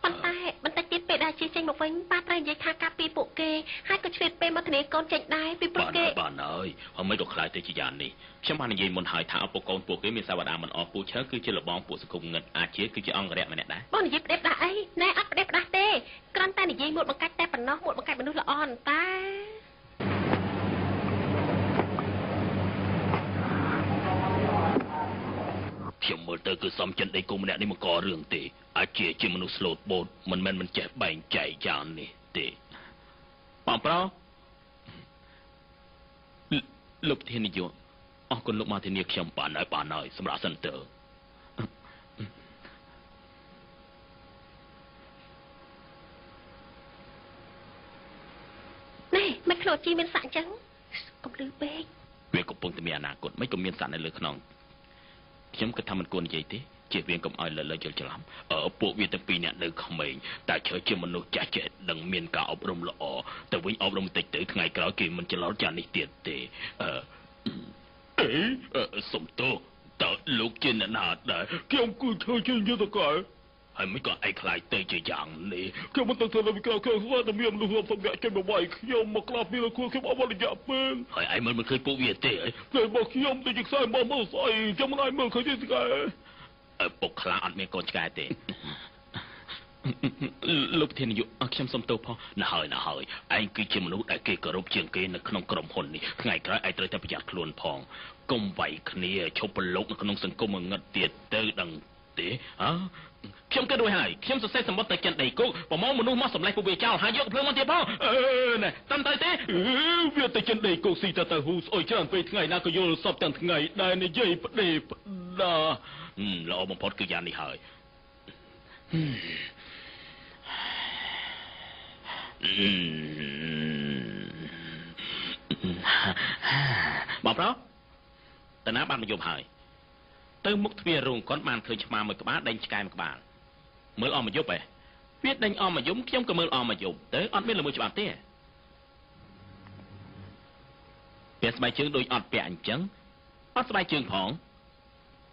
ប៉ុន្តែបន្តិចទៀតពេលដែលជាចេញមកវិញប៉ាត្រូវនិយាយថាការពីពួកគេហើយក៏ឆ្លៀតពេលមកធានាកូនចេញដែរពីព្រោះគេបានហើយហើយមិនក៏ខ្លាចទៅជាយ៉ាងនេះខ្ញុំបាននិយាយមុនហើយថាឪពុកកូនពួកគេមានសាវតាមិនអស់ពូឈើគឺជាលបងពួកសង្គមងឹតអាចគឺជាអង្គរៈម្នាក់ដែរបងនិយាយផ្ដេសផ្ដាស់អីណែអត់ផ្ដេសផ្ដាស់ទេគ្រាន់តែនិយាយមួយបង្កាច់តែប៉ុណ្ណោះមួយបង្កាច់មនុស្សល្អតែខ្ញុំមើលទៅគឺសំចិនដីគុំម្នាក់នេះមកករឿងទេអាចជាមនុស្សស្លូតបូតមិនមែនមិនចេះបែងចែកយ៉ាងនេះទេបងប្រុសលោកធានាយកអរគុណលោកមកធានាខ្ញុំបានហើយសម្រាប់សិនទៅនេះមិនខ្លួនជីមានសាក់អញ្ចឹងកុំលឺពេកវាកំពុងតែមានអនាគតមិនក៏មានសាក់នៅលើខ្នងខ្ញុំគិតថាមិនគួរនិយាយទេជៀសវាងកុំឲ្យលើយល់ច្រឡំពួកវាទាំងពីរនាក់នៅក្មេងតែឈើជាមនុស្សចាស់ចេះដឹងមានការអប់រំល្អតែវិញអប់រំតិចទៅថ្ងៃក្រោយគេមិនច្រឡំចាស់នេះទៀតទេសុំទោសតើលោកជាអ្នកណាដែរខ្ញុំគូធ្វើជាយុទ្ធកាលហើយមិនក៏ឯខ្លាយទៅជាយ៉ាងនេះខ្ញុំមិនទៅលើវិការគេស្វាតែមានមនុស្សសម្រាប់ចេញមកវាយខ្ញុំមកក្លាប់ពីលោកខ្ញុំអត់រយៈពេលហើយឯងមិនឃើញពួកវាទេពេលមកខ្ញុំទៅជាខ្សែមកមើលស្អីខ្ញុំមិនឲ្យមើលឃើញទេស្កែពុកខ្លាអត់មានកូនឆ្កែទេលោកធានាយុខ្ញុំសុំទោសផងណាស់ហើយឯងគឺជាមនុស្សដែលគេគោរពជាងគេនៅក្នុងក្រុមហ៊ុននេះថ្ងៃក្រោយឯងត្រូវតែប្រយ័ត្នខ្លួនផងកុំវាយគ្នាឈប់ប្រឡូកនៅក្នុងសង្គមងឹតទៀតទៅដឹងទេខ្ញុំគិតរួចហើយខ្ញុំសរសេរសម្បត្តិទៅចិនដីគោកប្រមងមនុស្សមកសម្លេះពួកវាចោលហើយយកភ្លើងមកទៀតផងណែតាមទៅទេវាទៅចិនដីគោកស៊ីទៅហ៊ូស្អុយច្រើនពេលថ្ងៃណាក៏យល់សពទាំងថ្ងៃដែលនិយាយផ្ដេផ្ដាល្អបំផុតគឺយ៉ាងនេះហើយបងប្រុសតាណាបានមកយប់ហើយទៅមុខទ្វាររោងកុនបានឃើញឆ្មាមួយក្បាលដេញឆ្កែមួយក្បាលមើលអស់មកយប់ហ៎វាដេញអស់មកយប់ខ្ញុំក៏មើលអស់មកយប់ទៅអត់មានល្មើសច្បាប់ទេពាក់ស្បែកជើងដូចអត់ពាក់អញ្ចឹងអត់ស្បែកជើងផង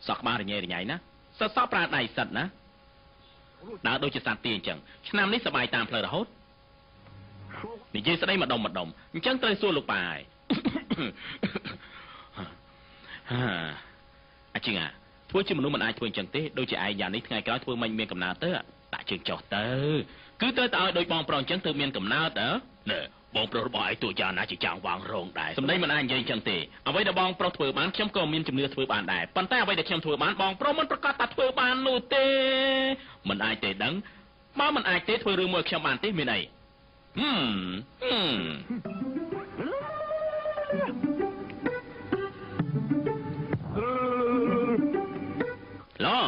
សក់ក្បាលរញ៉េរញ៉ៃណាសសប្រើដៃសិតណាដើរដូចជាសត្វទាអញ្ចឹងឆ្នាំនេះសបាយតាមផ្លូវរហូតនិយាយស្ដីម្ដុំអញ្ចឹងត្រូវសួរលោកប៉ាហើយ អាជីងធ្វើជាមនុស្សមិនអាចធ្វើអញ្ចឹងទេដូចជាឯងយ៉ាងនេះថ្ងៃក្រោយធ្វើមិនមានកំណើតទៅដាក់ជើងចុះទៅគឺត្រូវតែឲ្យដូចបងប្រុសអញ្ចឹងទើបមានកំណើតតើណែបងប្រុសរបស់ឯងទូយ៉ាងណាជាចាំងវាងរងដែរសម្ដីមិនអាចនិយាយអញ្ចឹងទេអ្វីដែលបងប្រុសធ្វើបានខ្ញុំក៏មានជំនឿធ្វើបានដែរប៉ុន្តែអ្វីដែលខ្ញុំធ្វើបានបងប្រុសមិនប្រកាសថាធ្វើបាននោះទេមិនអាចទេដឹងបើមិនអាចទេធ្វើរឿងមួយខ្ញុំបានទេមានអីឡោ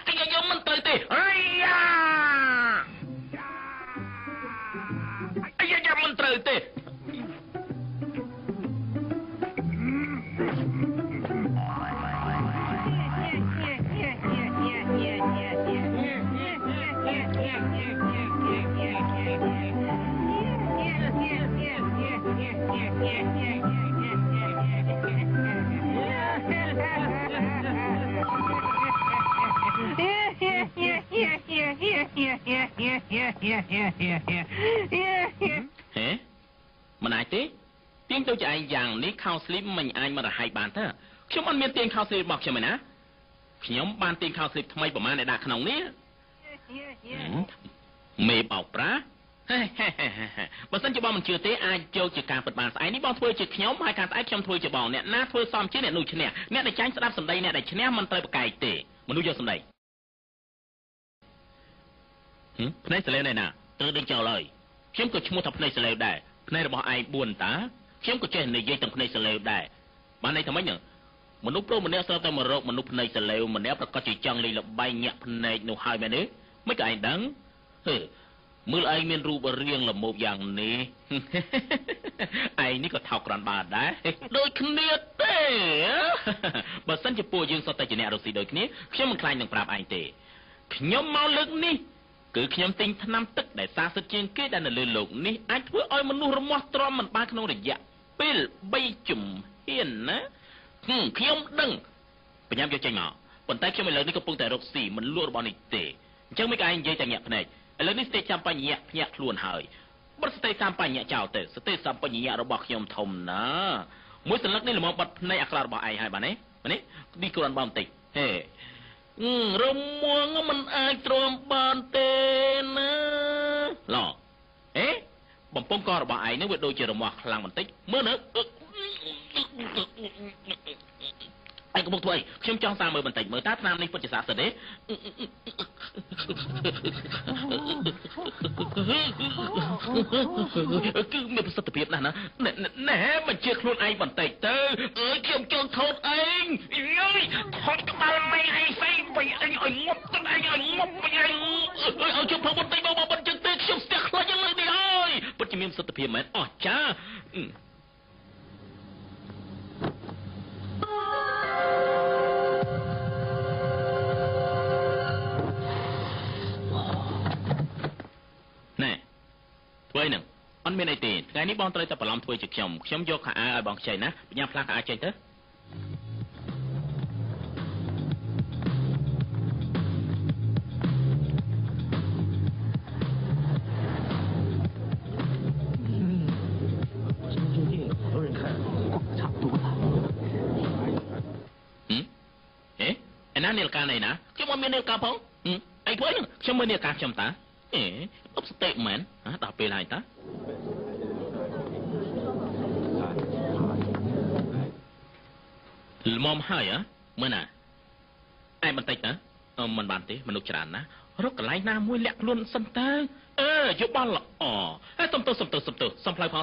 ខ្ញុំមិនត្រូវទេខ្ញុំមិនត្រូវទេមិនអាចទេទៀងទៅជាឯងយ៉ាងនេះខោស្លីបមិនអាចមករហែកបានទេខ្ញុំអត់មានទៀងខោស្លីបរបស់ខ្ញុំឯណាខ្ញុំបានទៀងខោស្លីបថ្មីប្រហែលដែលដាក់ក្នុងនេះមេបោកប្រាបើសិនជាបងមិនជឿទេអាចចូលជាការពិតបានស្អែកនេះបងធ្វើជាខ្ញុំហើយការស្អែកខ្ញុំធ្វើជាបងអ្នកណាធ្វើសមជាអ្នកនោះឈ្នះអ្នកដែលចាញ់ស្ដាប់សម្ដីអ្នកដែលឈ្នះមិនត្រូវប្រកែកទេមនុស្សយកសម្ដីភ្នែកសលេវណែណាត្រូវដេញចោលហើយខ្ញុំក៏ឈ្មោះថាភ្នែកសលេវដែរភ្នែករបស់ឯង4តាខ្ញុំក៏ចេះនិយាយទាំងភ្នែកសលេវដែរបានន័យថាម៉េចមនុស្សប្រុសម្នាក់ស្រាប់តែមករកមនុស្សភ្នែកសលេវម្នាក់ប្រកាសជាចង់លេងលបែងញាក់ភ្នែកនោះហើយមែនទេមិនក៏ឯងដឹងមើលឯងមានរូបរាងល្មោបយ៉ាងនេះឯងនេះក៏ថោកក្រាន់បាដែរដូចគ្នាទេបើសិនជាពួកយើងសុទ្ធតែជាអ្នករស់ស៊ីដូចគ្នាខ្ញុំមិនខ្លាចនឹងប្រាប់ឯងទេខ្ញុំមកលើកនេះគឺខ្ញុំទិញថ្នាំទឹកដែលស័ក្តិសិទ្ធិជាងគេដែលនៅលើโลกនេះអាចធ្វើឲ្យមនុស្សរមាស់ទ្រាំមិនបានក្នុងរយៈពេល3ជំហានណាខ្ញុំដឹងបញ្ញាប់យកចេញមកប៉ុន្តែខ្ញុំឥឡូវនេះកំពុងតែរកស៊ីមិនលក់របស់នេះទេអញ្ចឹងមិនក៏ឯងនិយាយតែញាក់ភ្នែកឥឡូវនេះស្ទេចាំបញ្ញៈភ្ញាក់ខ្លួនហើយបិទស្ទេតាមបញ្ញៈចោលទៅស្ទេសំបញ្ញៈរបស់ខ្ញុំធំណាមួយសន្លឹកនេះល្មមបាត់ភ្នែកអាក្រក់របស់ឯងហើយបាទនេះនេះគ្រាន់បើបន្តិចហេរមួងមិនអាចទ្រាំបានទេណាឡោបំពង់ករបស់ឯងនេះវាដូចជារមាស់ខ្លាំងបន្តិចមើលណាឯងកំពុងធ្វើអីខ្ញុំចង់តាមមើលបន្តិចមើលតើថ្នាំនេះពិតជាស័ក្តិសិទ្ធិទេគឺមានប្រសិទ្ធភាពណាស់ណាណែបញ្ជាខ្លួនឯងបន្តិចទៅខ្ញុំចង់ថតឯងថតក្បាលមេឯងស្អីបីឯងឲ្យងប់ទឹកឯងឲ្យងប់បីឯងឲ្យជប់ផងបន្តិចមកបន្តិចទេខ្ញុំស្ទះខ្លាចយ៉ាងលើនេះហើយពិតជាមានប្រសិទ្ធភាពមែនអស់ចាធ្វើហ្នឹងអត់មានអីទេថ្ងៃនេះបងត្រូវតែបន្លំធ្វើជាខ្ញុំយកខោអាវឲ្យបងខ្ចីណាបញ្ញាផ្លាស់ខោអាវចេញទៅឯណានាឡិកាណៃណាខ្ញុំអត់មាននាឡិកាផងអីធ្វើហ្នឹងខ្ញុំមើលនាឡិកាខ្ញុំតាអបស្តេមែនដល់ពេលហើយតាល្មមហើយមើលណាឯងបន្តិចណាមិនបានទេមនុស្សច្រើនណារកកន្លែងណាមួយលាក់ខ្លួនសិនតើយកបានល្អហើយសុំទៅសុំផ្លូវផង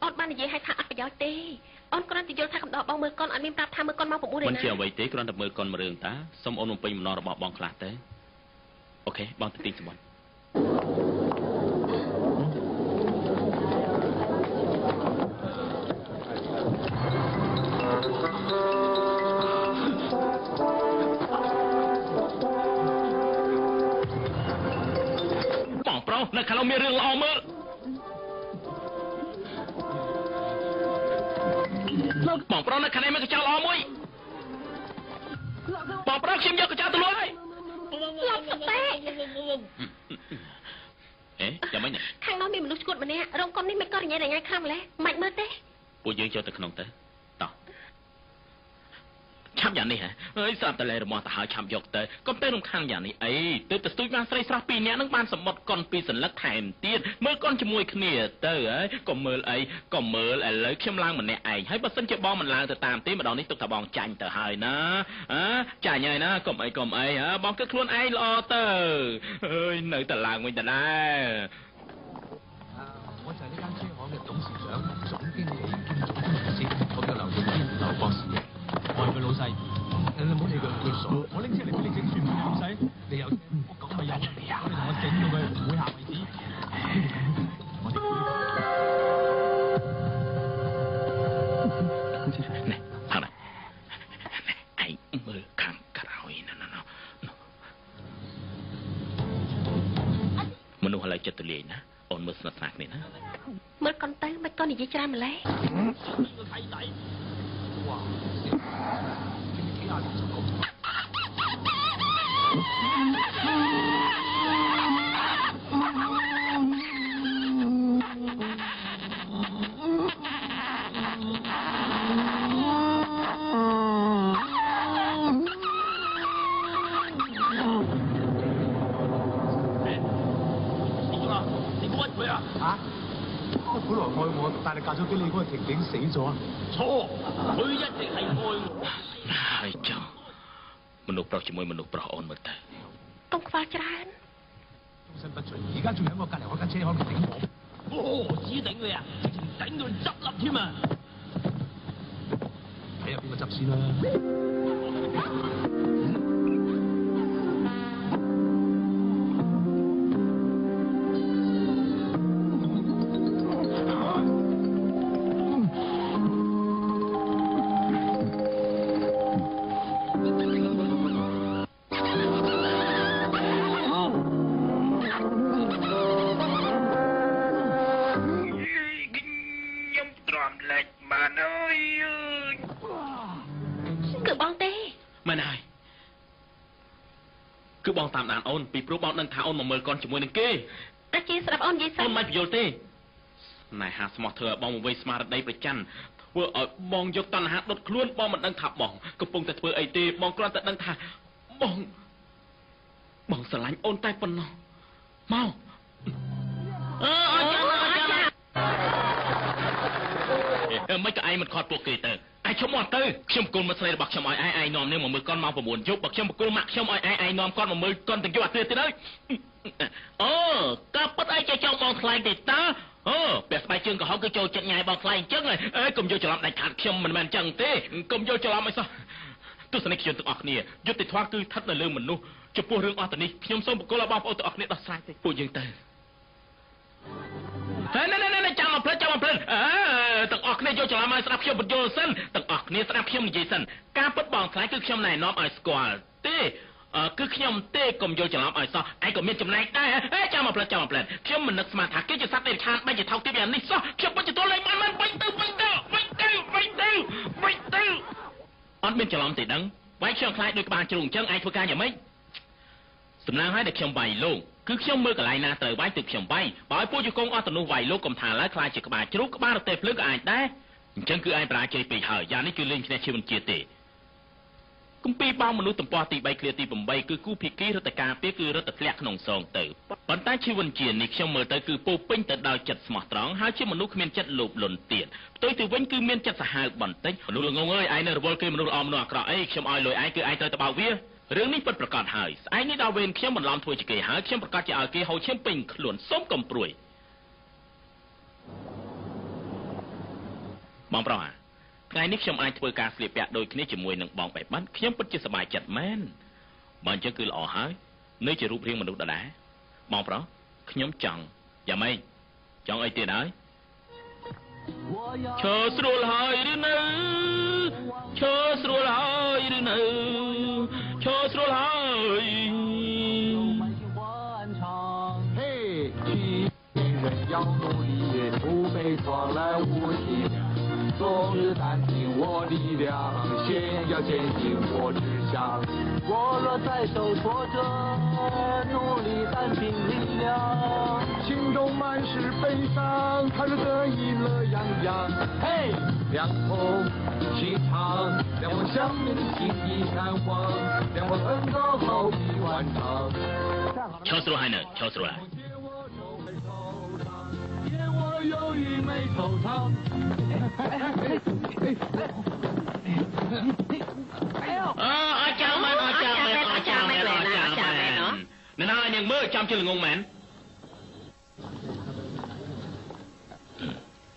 អត់បាននិយាយឲ្យថាអត់ប្រយោជន៍ទេអូនគ្រាន់តែយល់ថាកំដរបងមើលកូនអត់មានប្រាប់ថាមើលកូនមក9រៀលណាមិនជាអ្វីទេគ្រាន់តែមើលកូនមួយរឿងតាសុំអូនបំពេញបំណងរបស់បងខ្លះទៅអូខេបងទៅទីសម្បត្តិបងប្រុសនៅខាងនោះមានរឿងល្អមើលបងប្រុសនៅខាងនេះមានកញ្ចក់ល្អមួយ បងប្រុសខ្ញុំយកកញ្ចក់ទៅលក់ហើយ លប់សតេ អេយ៉ាងម៉េច ខាងនោះមានមនុស្សឈួតម្នាក់រោងកុននេះមិនក៏រញ៉េរញ៉ៃខ្លាំងម្ល៉េះមិនមើលទេ ពួកយើងចូលទៅក្នុងទៅតោះឆាប់យ៉ាងនេះហ៎អើយស្រាប់តែលែរមាស់ទៅហើយឆាប់យកទៅកុំទៅរំខានយ៉ាងនេះអីទៅស្ទូចបានស្រីស្រស់2នាក់នឹងបានសម្បត្តិកុន2សន្លឹកថែមទៀតមើលកុនជាមួយគ្នាទៅហើយកុំមើលអីកុំមើលឥឡូវខ្ញុំឡើងម្នាក់ឯងហើយបើសិនជាបងមិនឡើងទៅតាមទេម្ដងនេះទុកថាបងចាញ់ទៅហើយណាចាញ់ហើយណាកុំអីបងគឺខ្លួនឯងល្អទៅអើយនៅតែឡើងវិញដដែល 我就係呢間車行嘅董事長、總經理兼總工程師，我叫劉永堅，劉博士。我係佢老細。你唔好理佢，佢傻。我拎車嚟俾你整算唔算老細？你有車，我咁咪有。我哋同我整到佢唔會下為止。我哋。này thằng này anh mơ khang cả rồi nó mình nuôi lại chật tự liền á ôn mơ sạch sạch này á មើលកុនទៅមិនក៏និយាយច្រើនម្ល៉េះ 哇！幾廿年就咁。 本來愛我，但係嫁咗俾你嗰個婷婷死咗。錯，佢一定係愛我。係ចឹងមនុស្សប្រុសជាមួយមនុស្សប្រុសអូនមើលទៅ កុំខ្វល់ច្រើន 終身不遂，而家仲喺我隔離開間車行度頂我。哦，指頂你啊，直情頂到你執笠添啊！睇下邊個執先啦。 គឺបងតាមដានអូនពីព្រោះបងដឹងថាអូនមកមើលកូនជាមួយនឹងគេ អាជីស្ដាប់អូននិយាយសិន អូនមិនបញ្យល់ទេណែហាស្មោះធ្វើឲ្យបងមកវិញស្មារតីប្រច័ណ្ឌធ្វើឲ្យបងយកតណ្ហាដុតខ្លួនបងមិនដឹងថាបងកំពុងតែធ្វើអីទេបងគ្រាន់តែដឹងថាបងស្រឡាញ់អូនតែប៉ុណ្ណោះមកអញ្ចឹងមិនក៏ឯងមិនខត់ពួកគេទៅឯងឈប់មកទៅខ្ញុំគុំមកស្រីរបស់ខ្ញុំឲ្យឯងនាំនាងមកមើលកូនមក9យប់បើខ្ញុំបកគលម៉ាក់ខ្ញុំឲ្យឯងនាំគាត់មកមើលកូនទាំងយប់អាទិត្យទៀតហើយអូក៏ប៉ុតឯងចេះចង់បងខ្លាញ់ទេតាអូពាក់ស្បែកជើងក្រហមគឺចូលចិត្តញ៉ៃបងខ្លាញ់អញ្ចឹងហើយកុំយកច្រឡំដាច់ខាតខ្ញុំមិនមែនអញ្ចឹងទេកុំយកច្រឡំអីសោះទស្សនិកជនទាំងអស់គ្នាយុត្តិធម៌គឺស្ថិតនៅលើមនុស្សចំពោះរឿងអស់ទៅនេះខ្ញុំសូមបកគលឲ្យបងប្អូនទាំងអស់គ្នាដោះស្រាយទេពួកយើងទៅណែចាំមកផ្លិតទាំងអស់គ្នាយកច្រឡំឲ្យស្ដាប់ខ្ញុំបញ្យល់សិនទាំងអស់គ្នាស្ដាប់ខ្ញុំនិយាយសិនការពិតបងខ្លាញ់គឺខ្ញុំណែនាំឲ្យស្គាល់ទេគឺខ្ញុំទេកុំយកច្រឡំឲ្យសោះឯងក៏មានចំណែកដែរចាំមកផ្លិតខ្ញុំមិននឹកស្មានថាគេជាសត្វទេរឆានបែរជាថោកទាបយ៉ាងនេះសោះខ្ញុំពិតជាទល់លែងបានវិញទៅអត់មានច្រឡំទេដឹងវាយខ្ញុំខ្លាចដូចក្បាលជ្រូកអញ្ចឹងឯងធ្វើការយ៉ាងម៉េចសំណាងឲ្យតែខ្ញុំវាយលោកគឺខ្ញុំមើលកន្លែងណាត្រូវវាយទើបខ្ញុំវាយបើឲ្យពួកជង្គង់អស់ទៅនោះវាយលោកកុំថាឡើយខ្លាចជាក្បាលជ្រូកក្បាលរទេះភ្លើងក៏អាចដែរអញ្ចឹងគឺឯងបរាជ័យពេកហើយយ៉ាងនេះគឺលេងឈ្នះជីវជាតិទេគម្ពីរបងមនុស្សទំព័រទី3ឃ្លាទី8គឺគូភិគីរដ្ឋការពារគឺរដ្ឋធ្លាក់ក្នុងសងទៅប៉ុន្តែជីវជាតិនេះខ្ញុំមើលទៅគឺពោពេញទៅដោយចិត្តស្មោះត្រង់ហើយជាមនុស្សគ្មានចិត្តលោភលន់ទៀតផ្ទុយទៅវិញគឺមានចិត្តសាហាវបន្តិចមនុស្សល្ងងអើយឯងនៅរវល់គេមនុស្សល្អមនុស្សអាក្រក់អីខ្ញុំឲ្យលុយឯងគឺឯងត្រូវទៅបោកវារឿងនេះពិតប្រាកដហើយស្អែកនេះដល់វេនខ្ញុំបន្លំធ្វើជាគេហើយខ្ញុំប្រកាសជាឲ្យគេហៅឈាមពេញខ្លួនសូមកំព្រួយបងប្រុសថ្ងៃនេះខ្ញុំអាចធ្វើការស្លៀកពាក់ដូចគ្នាជាមួយនឹងបងបែបបាត់ខ្ញុំពិតជាសប្បាយចិត្តមែនបើអញ្ចឹងគឺល្អហើយនៅជារូបរាងមនុស្សដដែលបងប្រុសខ្ញុំចង់យ៉ាងម៉េចចង់អីទៀតហើយឈើស្រួលហើយឬនៅឈើស្រួលហើយឬនៅឈើស្រួលហើយ嘿，女人要努力，不被撞来无情。终日担尽我力量，先要坚信我志向。我若再受挫折，努力担尽力量，心中满是悲伤，看着得意乐洋洋。嘿，两头齐唱，两我相连的心意难忘，两我奋斗好比万丈。敲死了还能敲死了。我忧郁没惆怅。អាចាំមែនណ៎ណានាងមើលចាំជិលងងមែន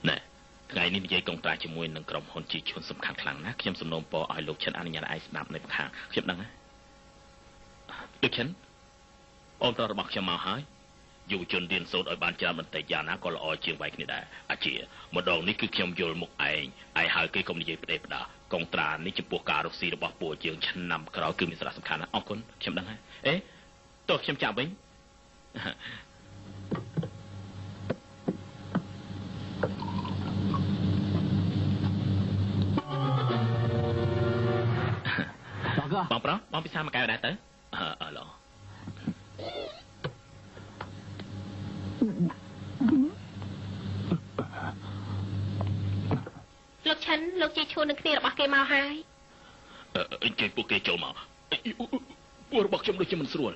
ណែថ្ងៃនេះនិយាយកងត្រាជាមួយនឹងក្រុមហ៊ុនជីឈុនសំខាន់ខ្លាំងណាស់ខ្ញុំសំណូមពរឲ្យលោកឈិនអនុញ្ញាតឲ្យស្ដាប់នៅខាងខ្ញុំដឹងណាលោកឈិនអូនប្រុសរបស់ខ្ញុំមកហើយយុវជនរៀនសូត្រឲ្យបានច្រើនបន្តិចយ៉ាងណាក៏ល្អជាងវាយគ្នាដែរអាជាម្ដងនេះគឺខ្ញុំយល់មុខឯងហៅគេកុំនិយាយផ្ដេសផ្ដាសកងត្រានេះចំពោះការរកស៊ីរបស់ពួកយើងឆ្នាំក្រោយគឺមានសារៈសំខាន់ណាស់អរគុណខ្ញុំដឹងហើយអេតោះខ្ញុំចាប់វិញបងប្រុសបងពិសាមកកែវដែរទៅអឺឡលោកឈិនលោកជាឈួននឹងគ្នារបស់គេមកហើយអញ្ជើញពួកគេចូលមកពួករបស់ខ្ញុំដូចជាមិនស្រួល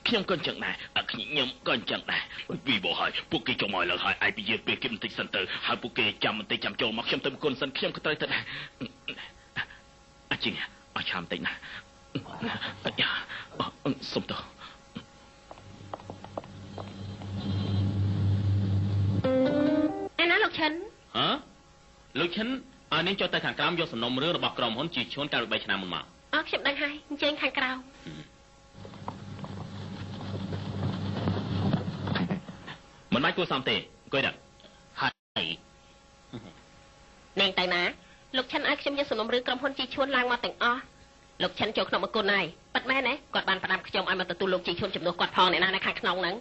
ខ្ញុំក៏អញ្ចឹងដែរខ្ញុំក៏អញ្ចឹងដែរពីបោះហើយពួកគេចូលមកឡើងហើយឯងពីយើងពេលគេបន្តិចសិនទៅហើយពួកគេចាំបន្តិចចាំចូលមកខ្ញុំទៅគុណសិនខ្ញុំក៏ត្រូវទៅដែរអញ្ចឹងអត់ឆាំបន្តិចណាសុំទោសឯណាលោកឈិនលោកឈិនឲ្យនាងចូលទៅខាងក្រោមយកសំណុំរឿងរបស់ក្រុមហ៊ុនជីឈួនកាលពី3ឆ្នាំមុនមកខ្ញុំដឹងហើយអញ្ជើញខាងក្រោមមិនបាច់គួរសមទេអង្គុយដាក់ហើយនាងទៅណាលោកឈិនឲ្យខ្ញុំយកសំណុំរឿងក្រុមហ៊ុនជីឈួនឡើងមកទាំងអស់លោកឈិនចូលក្នុងអង្គុនហើយប៉ិតមែនទេគាត់បានផ្ដាំខ្ញុំឲ្យមកទទួលលោកជីឈួនជំនួសគាត់ផងអ្នកណានៅខាងក្នុងហ្នឹង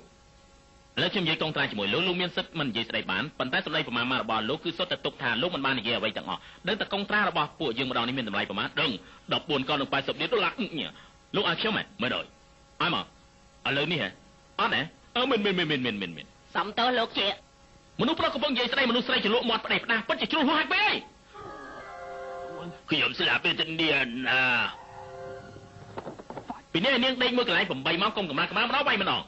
ឥឡូវខ្ញុំនិយាយកងត្រាជាមួយលោកមានសិទ្ធិមិននិយាយស្ដីបានប៉ុន្តែសម្ដីប្រមាណមករបស់លោកគឺសុទ្ធតែទុកថាលោកមិនបាននិយាយអ្វីទាំងអស់ដឹងតែកងត្រារបស់ពួកយើងម្ដងនេះមានតម្លៃប្រមាណដឹង14កោណនឹង80លានដុល្លារលោកឲ្យខ្ញុំហ៎មើលដល់ឲ្យមកឥឡូវនេះហ៎អត់ហ៎មានសំទោសលោកជាមនុស្សប្រុសកំពុងនិយាយស្ដីមនុស្សស្រីចលក់មាត់ផ្ដេសផ្ដាសពិតជាជ្រុលហួសហើយពេកខ្ញុំស្លាប់ពេលទៅនាងណាពីនេះនាងដេកមួយកន្លែង8ម៉ោងកុំកម្លាំងម្ដងវាយម្ដង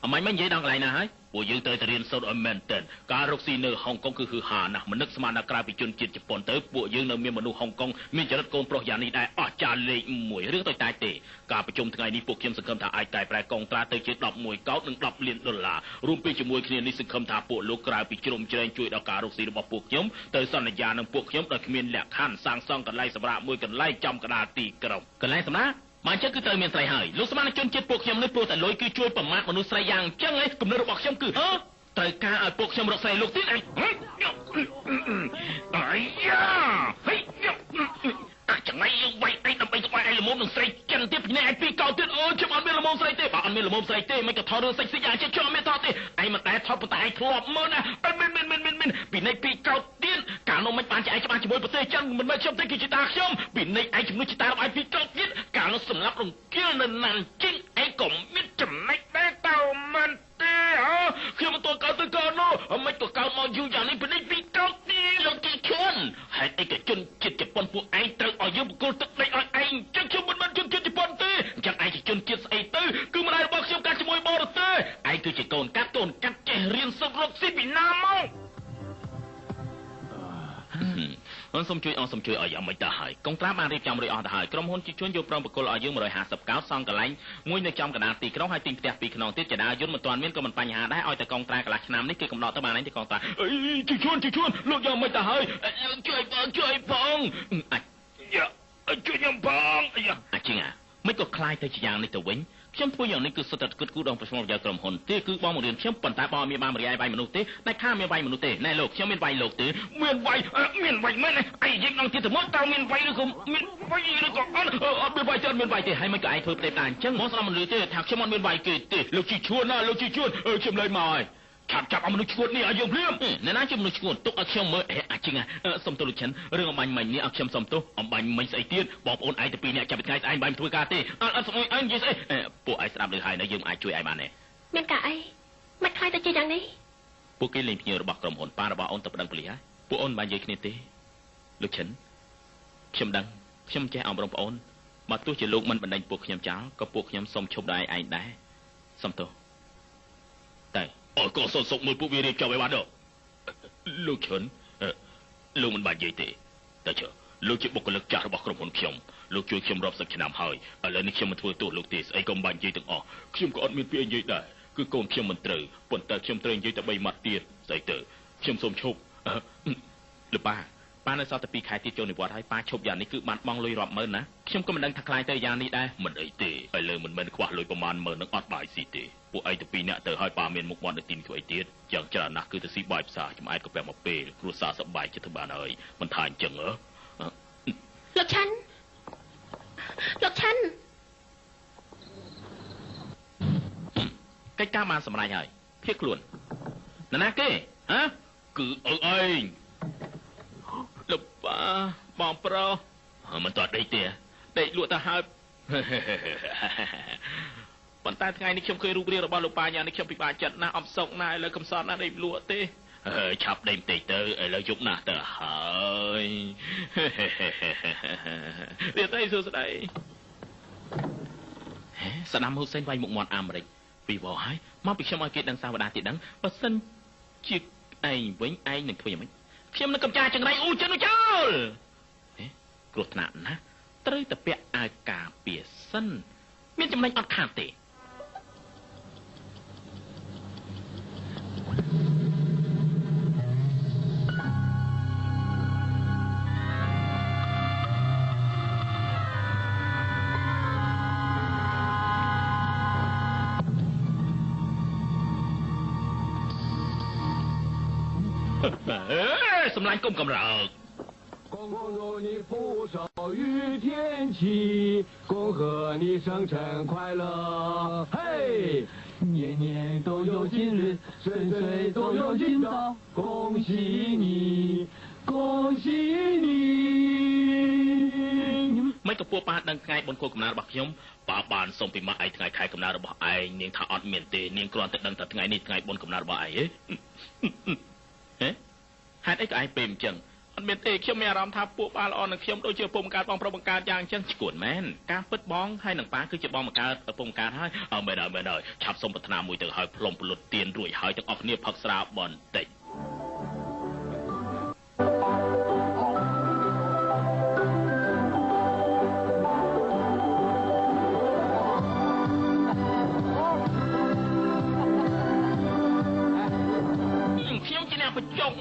អមមិននិយាយដល់កន្លែងណាហើយពួកយើងត្រូវតែរៀនសូត្រឲ្យមែនទែនការរកស៊ីនៅហុងកុងគឺហឺហាណាស់មិននឹកស្មានដល់ក្រៅពីជនជាតិជប៉ុនទៅពួកយើងនៅមានមនុស្សហុងកុងមានចរិតកូនប្រុសយ៉ាងនេះដែរអស្ចារ្យលេខ1រឿងតូចតាចទេការប្រជុំថ្ងៃនេះពួកខ្ញុំសង្ឃឹមថាអាចកែប្រែកងត្រាទៅជា11កោតនិង10លានដុល្លាររួមពីជាមួយគ្នានេះសង្ឃឹមថាពួកលោកក្រៅពីជ្រុំជ្រែងជួយដល់ការរកស៊ីរបស់ពួកខ្ញុំទៅសន្យានឹងពួកខ្ញុំដោយគ្មានលក្ខខណ្ឌសាងសង់កន្លែងសម្រាប់មួយកន្លែងចំកណ្ដាលទីក្រុងកន្លែងសម្រាប់មកចឹងគឺត្រូវមានស្រីហើយលោកស្មានជនជាតិពួកខ្ញុំនេះព្រោះតែលុយគឺជួយប្រមាថមនុស្សស្រីយ៉ាងអញ្ចឹងឯងគំនិតរបស់ខ្ញុំគឺត្រូវការឲ្យពួកខ្ញុំរកស្រីលោកទៀតឯងអាយ៉ាហេចាំឯងយើងវាយឯងដើម្បីស្វែងឯងល្មមនឹងស្រីចិនទៀតពីនេះឯងពីរកោទៀតខ្ញុំអត់មានល្មមស្រីទេបើអត់មានល្មមស្រីទេមិនក៏ថតរឿងសិចសិចយ៉ាងចេះខ្ញុំមានថតទេឯងមិនដែលថតប៉ុន្តែឯងធ្លាប់មើលណាមានពីនេះពីរកោទៀតកាលនោះមិនបានជាឯងច្បាស់ជាមួយប្រទេសចិនមិនមែនខ្ញុំទេគឺជាតាខ្ញុំពីនេះឯងជំនួសជាតារបស់ឯងពីរកោទៀតកាលនោះសម្រាប់រង្គាលនៅណានជីងឯងក៏មានចំណែកដែរតើមិនទេខ្ញុំមិនទាន់កើតទៅកោនោះមិនក៏កើតមកយូរយ៉ាងនេះពីនេះពីរកោទៀតលោកជីឈុនហេតុអីក៏ជនជាតិជប៉ុនពួកឯងត្រូវឲ្យយើងបកគលទឹកដីឲ្យឯងអញ្ចឹងខ្ញុំមិនមែនជនជាតិជប៉ុនទេអញ្ចឹងឯងជាជនជាតិស្អីទៅគឺម្ដាយរបស់ខ្ញុំកាត់ជាមួយបរទេសឯងគឺជាកូនកាត់ចេះរៀនសឹករកស៊ីពីណាមកសូមជួយឲ្យយ៉ាងម៉េចទៅហើយកងត្រាបានរៀបចំរួចអស់ទៅហើយក្រុមហ៊ុនជីឈួនយកប្រំបកគលឲ្យយើង150កោតសង់កន្លែងមួយនៅចំកណ្ដាលទីក្រុងហើយទិញផ្ទះពីរខ្នងទៀតចដាយន្តមិនទាន់មានក៏មិនបញ្ហាដែរឲ្យតែកងត្រាកន្លះឆ្នាំនេះគេកំដរទៅបានឯងទេកងត្រាជីឈួនលោកយ៉ាងម៉េចទៅហើយជួយផងជួយខ្ញុំផងជាងមិនក៏คล้ายទៅជាយ៉ាងនេះទៅវិញខ្ញុំធ្វើយ៉ាងនេះគឺសុទ្ធតែគិតគូរដល់ប្រយោជន៍របស់ក្រុមហ៊ុនទេគឺបងមករៀនខ្ញុំប៉ុន្តែបងមានបានបរិយាយវាយមនុស្សទេតែខាមានវាយមនុស្សទេណែលោកខ្ញុំមានវាយលោកទេមានវាយមែនឯងយើងដល់ទៀតទៅមកតើមានវាយឬក៏មានវាយឬក៏អត់មានវាយច្រើនមានវាយទេហើយមិនក៏ឯងធ្វើផ្ដេកតាអញ្ចឹងមកស្ដាប់មិនលឺទេថាខ្ញុំអត់មានវាយគេទេលោកជីឈួនណាលោកជីឈួនខ្ញុំលេងមកហើយ ចាប់មនុស្សឈួតនេះឲ្យយើងភ្លាមណែណាជាមនុស្សឈួតទុកឲ្យខ្ញុំមើលអាចជាងសុំទោសលោកឈិនរឿងអំបញ្ញមិញនេះឲ្យខ្ញុំសុំទោសអំបញ្ញមិញស្អីទៀតបងប្អូនឯងទៅពីរនាក់ចាប់ពីថ្ងៃស្អែកបាញ់ធ្វើការទេអត់ស្អីឯងនិយាយស្អីពួកឯងស្ដាប់លើហើយនៅយើងអាចជួយឯងបានទេមានការអីមិនខ្លាចទៅជាយ៉ាងនេះពួកគេលេងភ្ញៀវរបស់ក្រុមហ៊ុនប៉ារបស់អូនទៅប្តឹងប៉ូលីសហើយពួកអូនមិននិយាយគ្នាទេលោកឈិនខ្ញុំដឹងខ្ញុំចេះអប់រំប្អូនបើទោះជាលោកមិនបណ្ដេញពួកខ្ញុំចោលក៏ពួកខ្ញុំសុំឈប់ដល់ឯងដែរសុំទោសតែអូនក៏សុំមើលពួកវារៀបចំឲ្យបានដល់លោកឈិនលោកមិនបាច់និយាយទេតែចុះលោកជាបុគ្គលិកចាស់របស់ក្រុមហ៊ុនខ្ញុំលោកជួយខ្ញុំរាប់សិបឆ្នាំហើយឥឡូវនេះខ្ញុំមិនធ្វើទោសលោកទេស្អីក៏មិនបាច់និយាយទាំងអស់ខ្ញុំក៏អត់មានពាក្យនិយាយដែរគឺកូនខ្ញុំមិនត្រូវប៉ុន្តែខ្ញុំត្រូវនិយាយតែ3ម៉ាត់ទៀតស្អីទៅខ្ញុំសូមឈប់លោកប៉ានៅសល់តែ2ខែទៀតចូលនិវត្តន៍ហើយប៉ាឈប់យ៉ាងនេះគឺបានបង់លុយរាប់ម៉ឺនណាខ្ញុំក៏មិនដឹងថាខ្លាយទៅយ៉ាងនេះដែរមិនអីទេឥឡូវមិនមែនខ្វះលុយប្រមាណម៉ឺននឹងអត់បាយស៊ីទេពួកឯងទៅ2នាក់ទៅហើយប៉ាមានមុខមាត់នៅទីនេះធ្វើអីទៀតយ៉ាងច្រើនណាស់គឺទៅស៊ីបាយផ្សារចំអែតក៏ពាក់មកពេលគ្រួសារសប្បាយចិត្តទៅបានហើយមិនថាអញ្ចឹងលោកឆាន់កិច្ចការបានសម្រេចហើយភៀសខ្លួនណាគេហ៎គឺឯងលោកប៉ាបងប្រុសមិនតដេកទេដេកលក់ទៅហើយប៉ុន្តែថ្ងៃនេះខ្ញុំឃើញរូបរាងរបស់លោកប៉ាយ៉ាងនេះខ្ញុំពិបាកចិត្តណាស់អំសោកណាស់ឥឡូវកំសត់ណាស់ដេកលក់ទេឆាប់ដេកបន្តិចទៅឥឡូវយប់ណាស់ទៅហើយវាទៅសួស្ដីសាដាមហ៊ូសេនវាយមុខមាត់អាមេរិកពីវ៉ោហើយមកពីខ្ញុំឲ្យគេដឹងសាវតាទៀតដឹងបើសិនជាឯងវិញឯងនឹងធ្វើយ៉ាងម៉េចខ្ញុំនឹងកំចាចង្រៃអ៊ូចិនចោលគ្រោះថ្នាក់ណាត្រូវតែពាក់អាវការពារសិនមានចំណេញអត់ខាតទេសម្លាញ់គុំកំរើក恭祝你福寿与天齐，恭贺你生辰快乐，嘿，年年都有今日，岁岁都有今朝，恭喜你，恭喜你。មិនក៏ពួកប៉ាដឹងថ្ងៃបុណ្យខួបកំណើតរបស់ខ្ញុំប៉ាបានសុំពីម៉ាក់ឯងថ្ងៃខែកំណើតរបស់ឯងនាងថាអត់មានទេនាងគ្រាន់តែដឹងថាថ្ងៃនេះថ្ងៃបុណ្យកំណើតរបស់ឯងហេហេតុអីក៏ឯងពេលអញ្ចឹងអត់មានទេខ្ញុំមានអារម្មណ៍ថាពួកប៉ាល្អនឹងខ្ញុំដូចជាពុំកើតបងប្រុសបង្កើតយ៉ាងអញ្ចឹងឈួតមែនការពិតបងហើយនឹងប៉ាគឺជាបងបង្កើតពុំកើតហើយមែនហើយឆាប់សុំប្រាថ្នាមួយទៅហើយផ្លុំពលុតទៀនរួចហើយទាំងអស់គ្នាផឹកស្រាបន្តិចខ្ញុំជាអ្នកបញ្ចុក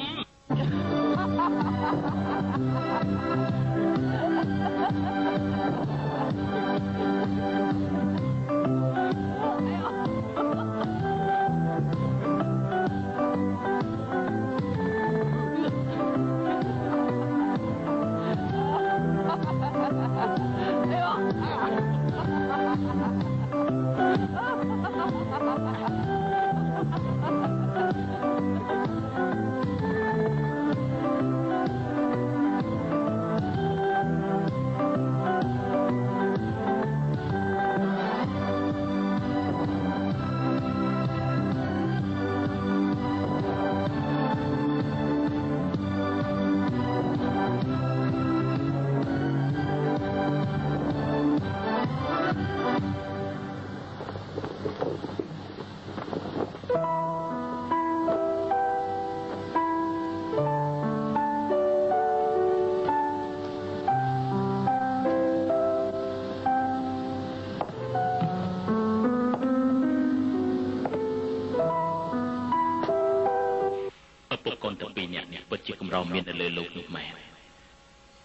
ជាកម្រមាននៅលើលោកនោះមែន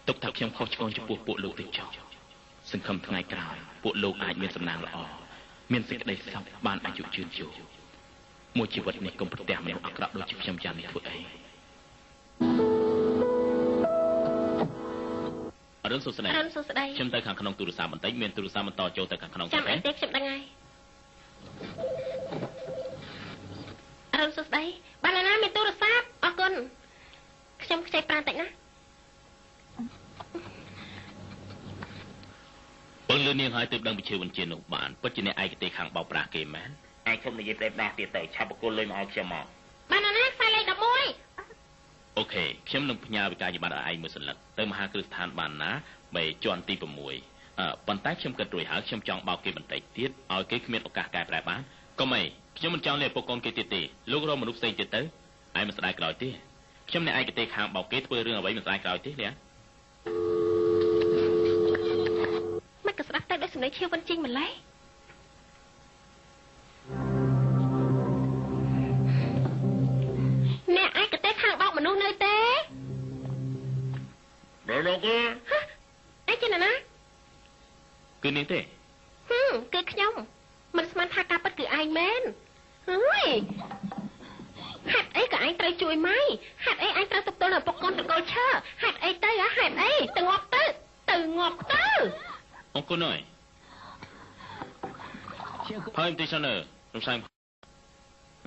ទុកថាខ្ញុំខុសឆ្គងចំពោះពួកលោកទៅចោលសង្ឃឹមថ្ងៃក្រោយពួកលោកអាចមានសំណាងល្អមានសេចក្តីសុខបានអាយុយឺនយូរមួយជីវិតនេះកុំប្រទះមនុស្សអាក្រក់ដូចជាខ្ញុំយ៉ាងនេះធ្វើអីអរុនសួស្តីខ្ញុំទៅខាងក្នុងទូរស័ព្ទបន្តិចមានទូរស័ព្ទបន្តចូលទៅខាងក្នុងចាំអីទេខ្ញុំដឹងហើយឥ រុនសួស្ដីបានណាមានទូរស័ព្ទអរគុណខ្ញុំខ្ចីប្រាណតិចណាបើលឺនាងហើយទើបដឹងវិជាវិជានោះបានពិតជាអ្នកឯកទេសខាងបោកប្រាស់គេមែនឯងខ្ញុំនិយាយប្រាប់ណាស់ទៀតទៅឆាប់បកគលលុយមកឲ្យខ្ញុំមកបានណាខ្សែលេខ11អូខេខ្ញុំនឹងផ្ញើវិកាយបត្រឲ្យឯងមួយសន្លឹកទៅមហាគ្រឹះស្ថានបានណាមេជាន់ទី6ប៉ុន្តែខ្ញុំគិតរួចហើយខ្ញុំចង់បោកគេបន្តិចទៀតឲ្យគេគ្មានឱកាសកែប្រែបានកុំអីខ្ញុំមិនចង់លេបពុកកូនគេទៀតទេលោករកមនុស្សផ្សេងទៀតទៅឯងមិនស្ដាយក្រោយទេខ្ញុំអ្នកឯកទេសខាងបោកគេធ្វើរឿងអ្វីមិនស្ដាយក្រោយទេនេះមិនក៏ស្ដាប់ទៅដូចសំឡេងឈៀវវិនជីងម្លេះអ្នកឯកទេសខាងបោកមនុស្សនៅទេដល់លោកអើអីចេះណាគឺនាងទេគឺខ្ញុំមិនស្មានថាការពិតគឺឯងមែនហើយហេតុអីក៏ឯងត្រូវជួយម៉ៃហេតុអីឯងត្រូវទប់ទល់នៅពុកកូនតកូលឈើហេតុអីទៅហេតុអីទៅងាប់ទៅងាប់ទៅអង្គុយហើយទីសិនខ្ញុំសាំ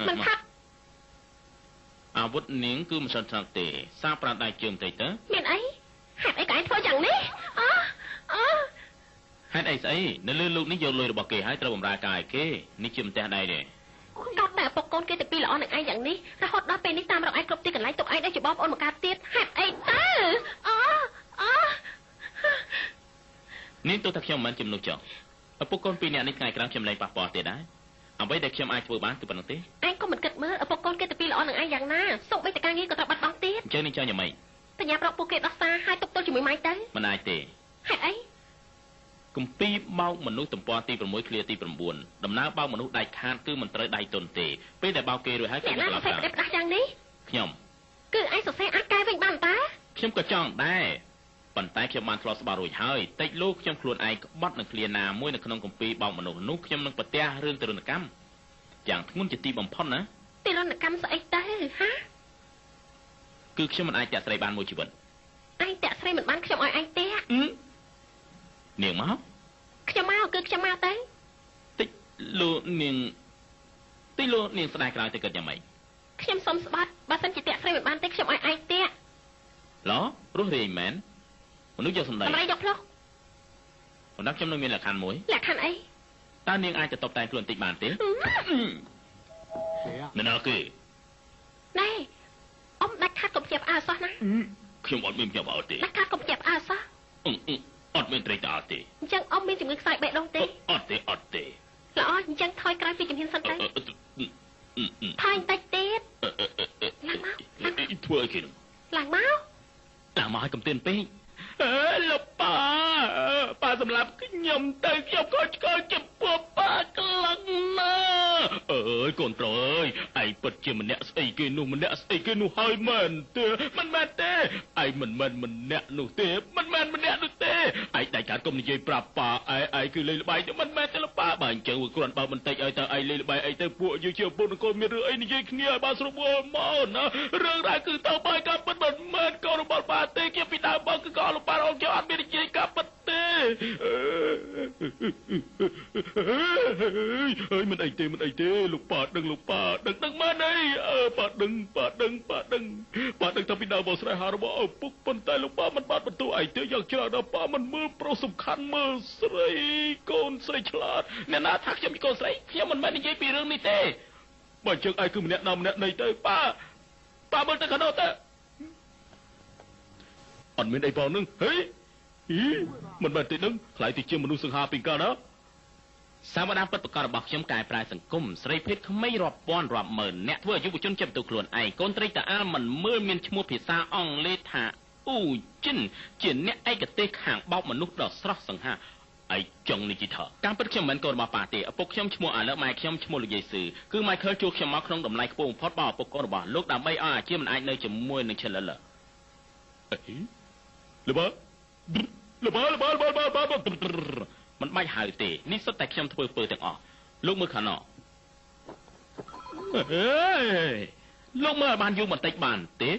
មិនថាអាវុធនាងគឺមិនសិនថាទេសាប្រាដៃជើងបន្តិចទៅមានអីហេតុអីក៏ឯងធ្វើយ៉ាងនេះហេតុអីស្អីនៅលើលោកនេះយកលុយរបស់គេហើយត្រូវបម្រើការឲ្យគេនេះជាម្ទេសដៃទេដល់តែពុកកូនគេទៅពីល្អនឹងឯងយ៉ាងនេះរហូតដល់ពេលនេះតាមរកឯងគ្រប់ទីកន្លែងទុកឯងដូចជាបងប្អូនមកកើតទៀតហេតុអីទៅនាងទៅថាខ្ញុំមិនជាមនុស្សចុះឪពុកកូនពីរនាក់នេះថ្ងៃក្រោយខ្ញុំលែងប៉ះពាល់ទេដែរអ្វីដែលខ្ញុំអាចធ្វើបានគឺប៉ុណ្ណឹងទេឯងក៏មិនគិតមើលឪពុកកូនគេទៅពីល្អនឹងឯងយ៉ាងណាសូម្បីតែការងារក៏ត្រូវបាត់បង់ទៀតអញ្ចឹងនេះចង់យ៉ាងម៉េចបញ្ញាប្រកពួកគេដោះសារឲ្យទប់ទល់ជាមួយម៉ៃទៅមិនអាចទេហេតុអីគម្ពីរបោកមនុស្សទំព័រទី6ឃ្លាទី9ដំណើរបោកមនុស្សដៃខាតគឺមិនត្រូវដៃទន់ទេពេលដែលបោកគេរួចហើយគឺស្លាប់តែផ្ដាស់យ៉ាងនេះខ្ញុំគឺឯងសរសេរអាចកែវិញបានតាខ្ញុំក៏ចង់ដែរប៉ុន្តែខ្ញុំបានធ្លាប់ស្បារួចហើយតិចលោកខ្ញុំខ្លួនឯងក្បត់នឹងឃ្លាណាមួយនៅក្នុងគម្ពីរបោកមនុស្សនោះខ្ញុំនឹងប្រទះរឿងទរណកម្មយ៉ាងធ្ងន់ជាទីបំផុតណាទរណកម្មស្អីទៅហាគឺខ្ញុំមិនអាចតាក់ស្រីបានមួយជីវិតឯងតាក់ស្រីមិនបានខ្ញុំឲ្យឯងតាក់នាងមកខ្ញុំមកគឺខ្ញុំមកទៅតិចលោកនាងស្ដាយក្រោយទៅគិតយ៉ាងម៉េចខ្ញុំសុំស្បាត់បើសិនជាតាក់ស្រីមិនបានទេខ្ញុំឲ្យឯងតាក់ឡោរស់រាយមែនមនុស្សយកសម្ដីសម្ដីយកផ្លោះប៉ុន្តែខ្ញុំនៅមានលក្ខខណ្ឌមួយលក្ខខណ្ឌអីតើនាងអាចទៅតបតែខ្លួនបន្តិចបានទេមិនអើគឺណែអ៊ំដាច់ខាត់កុំជាប់អើសោះណាខ្ញុំអត់មានជាប់អើទេដាច់ខាត់កុំជាប់អើសោះអត់មានត្រេកតាទេអញ្ចឹងអ៊ំមានជំងឺខ្សែបេះដូងទេអត់ទេល្អអញ្ចឹងថយក្រោយពីជំហានសិនទៅថយបន្តិចទៀតឡើងមកធ្វើអីគេឡើងមកឲ្យកុំទៀនពេកលោកប៉ាសម្រាប់ខ្ញុំទៅខ្ញុំក៏ឆ្កល់ចំពោះប៉ាខ្លាំងណាស់អើយកូនប្រុសអើយឯងពិតជាម្នាក់ស្អីគេនោះម្នាក់ស្អីគេនោះហើយមែនទេមិនមែនទេឯងមិនមែនម្នាក់នោះទេមិនមែនម្នាក់នោះទេឯងដាច់ខាតកុំនិយាយប្រាប់ប៉ាឯងគឺលេងល្បែងទៅមិនមែនទេលោកប៉ាបើអញ្ចឹងគ្រាន់បើបន្តិចឲ្យទៅឯងលេងល្បែងអីទៅពួកយើងជាពុនកូនមានរឿងអីនិយាយគ្នាឲ្យបានស្រួលមកណារឿងរ៉ាវគឺទៅបាយក៏ពិតមិនមែនកូនរបស់ប៉ាទេជាពីដើមមកគឺកូនរបស់ប៉ាអូនចូលអត់មាននិយាយកាប់ពិតទេអើយមិនអីទេលោកប៉ាដឹងមែនអីប៉ាដឹងថាពីដើមមកស្រែហារបស់ឪពុកប៉ុន្តែលោកប៉ាមិនបានបន្ទោសឯងទេយ៉ាងច្រើនដល់ប៉ាមិនមើលប្រុសសំខាន់មើលស្រីកូនស្រីឆ្លាតអ្នកណាថាខ្ញុំជាកូនស្រីខ្ញុំមិនមែននិយាយពីរឿងនេះទេបើជើងឯងគឺម្នាក់ណាម្នាក់ណីទៅប៉ាមើលទៅខាងនោះទៅអត់មានអីផងនឹងហេមិនមែនទេនឹងខ្លាយទៅជាមនុស្សសង្ហាពីកាលណាសាវតាពិតប្រកបរបស់ខ្ញុំកែប្រែសង្គមស្រីភេទក្មេងរាប់ពាន់រាប់ម៉ឺនអ្នកធ្វើឲ្យយុវជនចាប់ទៅខ្លួនឯងកូនត្រីតាអាលមិនមើលមានឈ្មោះភាសាអង់គ្លេសថាអ៊ូចិនជាអ្នកឯកទេសខាងបោកមនុស្សដ៏ស្រស់សង្ហាឯចុងនេះជីថាតាមពិតខ្ញុំមិនមែនកូនរបស់ប៉ាទេឪពុកខ្ញុំឈ្មោះអាឡឹកម៉ែខ្ញុំឈ្មោះលោកយាយស៊ឺគឺ Michael ជួបខ្ញុំមកក្នុងតម្លៃខ្ពស់បំផុតរបស់ឪពុកកូនរបស់លោកដើម្បីឲ្យអាជីពមិនអាចនៅជាមួយនឹង Chiller លបមិនបាច់ហៅទេនេះសុទ្ធតែខ្ញុំធ្វើពើទាំងអស់លោកមើលខាងណោលោកមើលបានយូរបន្តិចបានទេ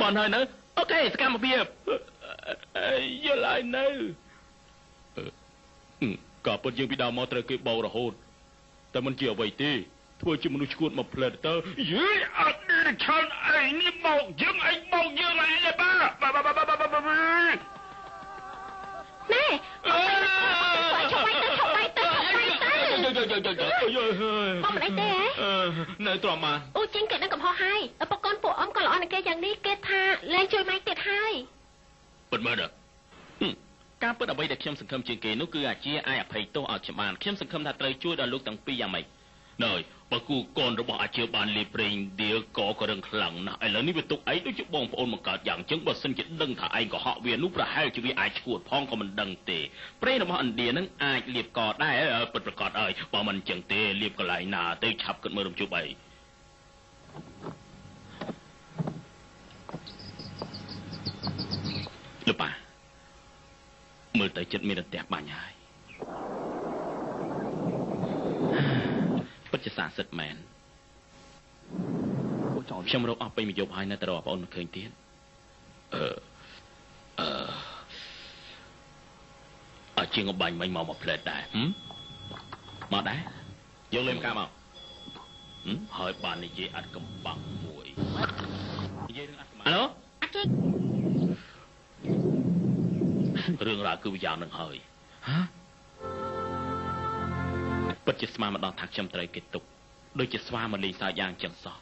បានហើយនៅអូខេសកម្មភាពយល់ហើយនៅក៏ពិតយើងពីដើមមកត្រូវគេបោរហូត តែមិនជាអ្វីទេធ្វើជាមនុស្សឈួតមកផ្លែតទៅយីអត់ឆានអីនេះបោកយើងអីបោកយើងអីលេបាណែឆាប់បាយទៅបងមិនអីទេនៅទ្រាំបានអូចេញគេដឹងកំហុសហើយឧបករណ៍ពួកអ៊ំក៏ល្អណាស់គេយ៉ាងនេះគេថាលែងជួយម៉ែទៀតហើយពិតមែនទេការពិតអ្វីដែលខ្ញុំសង្ឃឹមជាងគេនោះគឺអាជាអាចអភ័យទោសឲ្យខ្ញុំបានខ្ញុំសង្ឃឹមថាត្រូវជួយដល់លោកទាំងពីរយ៉ាងម៉េចណើបើគូកូនរបស់អាជាបានលេប្រេងដៀលក៏រឹងខ្លាំងណាស់ឥឡូវនេះវាទុកឯងដូចជាបងប្អូនបង្កើតយ៉ាងអញ្ចឹងបើសិនជាដឹងថាឯងកុហកវានោះប្រហែលជាវាអាចឈួតផងក៏មិនដឹងទេប្រេងរបស់ឥណ្ឌានឹងអាចលាបកដែរពិតប្រាកដហើយបើមិនអញ្ចឹងទេលាបកន្លែងណាទៅឆាប់គិតមើលរំជុបអីលោកប៉ាមើលទៅចិត្តមានតែផ្ទះបាញ់ហើយពិតជាស័ក្តិសិទ្ធិមែនខ្ញុំរកអស់ពេញមួយយប់ហើយនៅតែរកបងអូនមិនឃើញទៀតជាងបាញ់មិញមកផ្លែតដែរមកដែរយកលេមកាមកហើយបាននិយាយអត់កំបាំងមួយនិយាយរឿងអត់កំបាំងអាឡូអាជីរឿងរ៉ាវគឺយ៉ាងនឹងហើយពិតជាស្មានមកដល់ថាខ្ញុំត្រូវគេទុកដូចជាស្វាមកលេងសើចយ៉ាងចឹងសោះ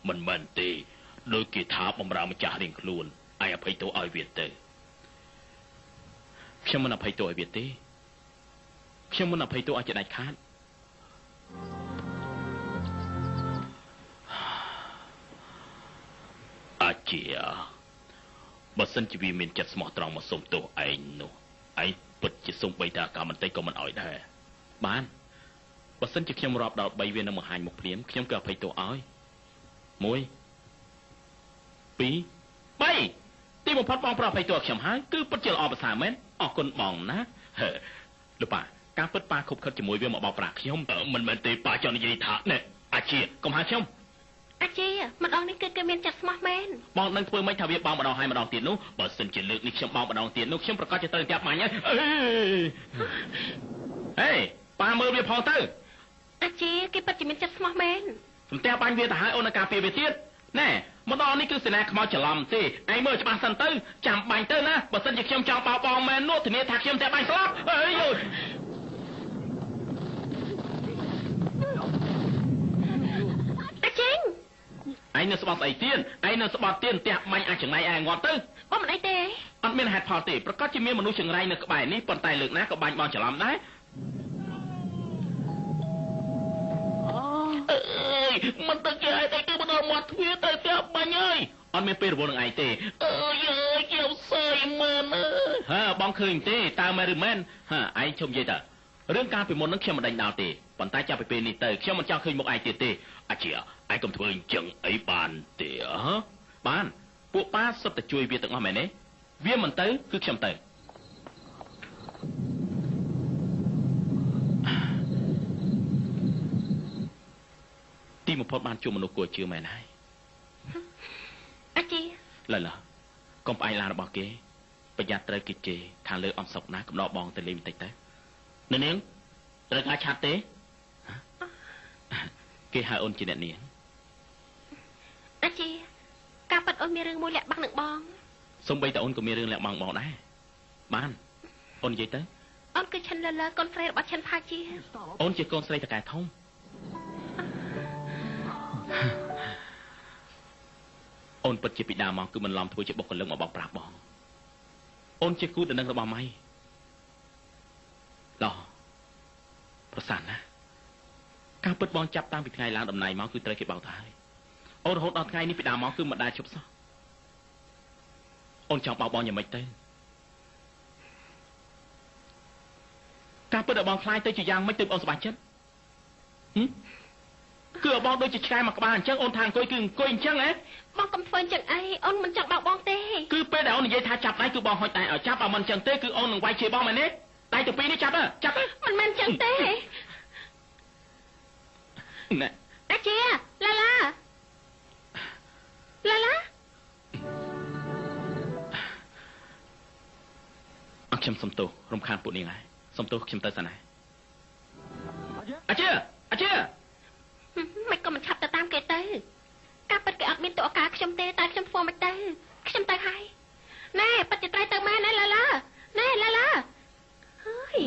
មិនមែនទេដូចគេថាបំរើម្ចាស់រៀងខ្លួនឯងអភ័យទោសឲ្យវាទៅខ្ញុំមិនអភ័យទោសឲ្យវាទេខ្ញុំមិនអភ័យទោសឲ្យជាដាច់ខាតជាបើសិនជាវាមានចិត្តស្មោះត្រង់មកសុំទោសឯងនោះឯងពិតជាសុំបីតាកម្មបន្តិចក៏មិនអោយដែរបានបើសិនជាខ្ញុំរាប់ដល់3វានឹងបង្ហាញមុខភ្លាមខ្ញុំក៏អភ័យទោសឲ្យ1 2 3ទីបំផុតបងប្រអភ័យទោសខ្ញុំហើយគឺពិតជាល្អប្រសើរមែនអរគុណបងណាលោកប៉ាការពិតប៉ាខុបខិតជាមួយវាមកបោកប្រាស់ខ្ញុំមិនមែនទេប៉ាចង់និយាយថាណែអាជាកុំហៅខ្ញុំអាជីម្ដងនេះគឺគេមានចិត្តស្មោះមែនបងនឹងធ្វើមិនថាវាបងម្ដងហើយម្ដងទៀតនោះបើសិនជាលើកនេះខ្ញុំបងម្ដងទៀតនោះខ្ញុំប្រកាសជាត្រូវចាប់បាញ់ហើយហេប៉ាមើលវាផងទៅអាជីគេពិតជាមានចិត្តស្មោះមែនសំទះបាញ់វាទៅហើយអូននៅការពារវាទៀតណែម្ដងនេះគឺសេនាខ្មោចច្រឡំទេឯងមើលច្បាស់សិនទៅចាំបាញ់ទៅណាបើសិនជាខ្ញុំចង់បោកបងមែននោះធានាថាខ្ញុំតែបាញ់ស្លាប់អើយយឯងនៅស្បត់ស្អីទៀតឯងនៅស្បត់ទៀតផ្ទះបាញ់អាចចង្រៃឯងងាប់ទៅបងមិនអីទេអត់មានហេតុផលទេប្រកាសជាមានមនុស្សចង្រៃនៅក្បែរនេះប៉ុន្តែលើកណាក៏បាញ់បងច្រឡំដែរអើយមិនទៅគេឲ្យតែគឺមកដល់មាត់ទ្វារទៅផ្ទះបាញ់ហើយអត់មានពេលរវល់នឹងឯងទេអើយខ្ញុំសើយមែនបងឃើញទេតើមែនឬមែនឯងជុំនិយាយតើរឿងការពីមុននឹងខ្ញុំមិនដេញដោលទេប៉ុន្តែចាប់ពីពេលនេះទៅខ្ញុំមិនចង់ឃើញមុខឯងទៀតទេអាជាឯងកុំធ្វើអញ្ចឹងអីបានទេបានពួកប៉ាសុទ្ធតែជួយវាទាំងអស់មែនទេវាមិនទៅគឺខ្ញុំទៅទីបំផុតបានជួបមនុស្សគួរជឿមែនហើយអាជីឡើយកុំផ្អែកឡានរបស់គេប្រយ័ត្នត្រូវគេជេរថាលើអំសុកណាកំដរបងទៅលេងបន្តិចទៅនៅនាងត្រូវការឆាប់ទេគេហៅអូនជាអ្នកនាងអាជីការប៉ັດអូនមានរឿងមួយលាក់បាំងនឹងបងសំបីតែអូនក៏មានរឿងលាក់បាំងបងដែរបានអូននិយាយទៅអូនគឺឆិនលលើកូនស្រីរបស់ឆិនផាជាអូនជាកូនស្រីតកែធំអូនពិតជាពីដើមមកគឺមិនឡំធ្វើជាបុគ្គលិកមកបោកប្រាស់បងអូនជាគូដំណឹងរបស់ម៉ៃឡោះប្រសានណាការពិតបងចាប់តាំងពីថ្ងៃឡើងតំណែងមកគឺត្រូវគេបោកទៅហើយអូនរហូតដល់ថ្ងៃនេះពីដើមមកគឺមិនដែលជប់សោះអូនចង់បោកបងយ៉ាងម៉េចទៅការពិតរបស់បងខ្លាយទៅជាយ៉ាងម៉េចទើបអូនសប្បាយចិត្តគឺបងដូចជាឆ្កែមកក្បាលអញ្ចឹងអូនថាអង្គុយគឺអង្គុយអញ្ចឹងហ៎បងកុំធ្វើអញ្ចឹងអីអូនមិនចង់បោកបងទេគឺពេលដែលអូននិយាយថាចាប់ដៃគឺបងហុចដៃឲ្យចាប់បើមិនអញ្ចឹងទេគឺអូននឹងវាយជាបងមែនទេដៃទាំងពីរនេះចាប់មិនមែនអញ្ចឹងទេណែអាជាឡាឡាខ្ញុំសុំទោសរំខានពួកនាងហើយសុំទោសខ្ញុំទៅសិនណាអាជា អាជា មិនក៏មិនឆាប់ទៅតាមគេទៅការពិតគេអត់មានតួការខ្ញុំទេតែខ្ញុំធ្វើមិនទៅខ្ញុំទៅហើយណែពិតជាត្រូវទៅមែនណែឡាឡាណែឡាឡាហើយ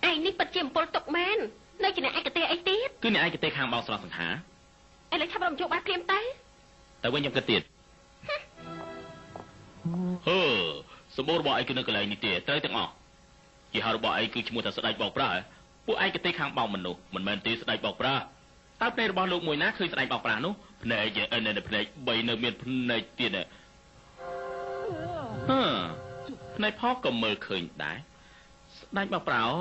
ឯងនេះពិតជាអំពើទុកមែននៅជាអ្នកឯកទេសអីទៀតគឺអ្នកឯកទេសខាងបោកស្រស់សង្ហាឥឡូវឆាប់រំជោគបានព្រាមទៅវិញខ្ញុំគិតទៀតសម្បូររបស់ឯងគឺនៅកន្លែងនេះទេត្រូវទាំងអស់ជាហៅរបស់ឯងគឺឈ្មោះថាស្ដេចបោកប្រាស់ពួកឯកទេសខាងបោកមនុស្សមិនមែនទេស្ដេចបោកប្រាស់តើភ្នែករបស់លោកមួយណាឃើញស្ដេចបោកប្រាស់នោះភ្នែកភ្នែក3នៅមានភ្នែកទៀតភ្នែកផងក៏មើលឃើញដែរស្ដេចបោកប្រាស់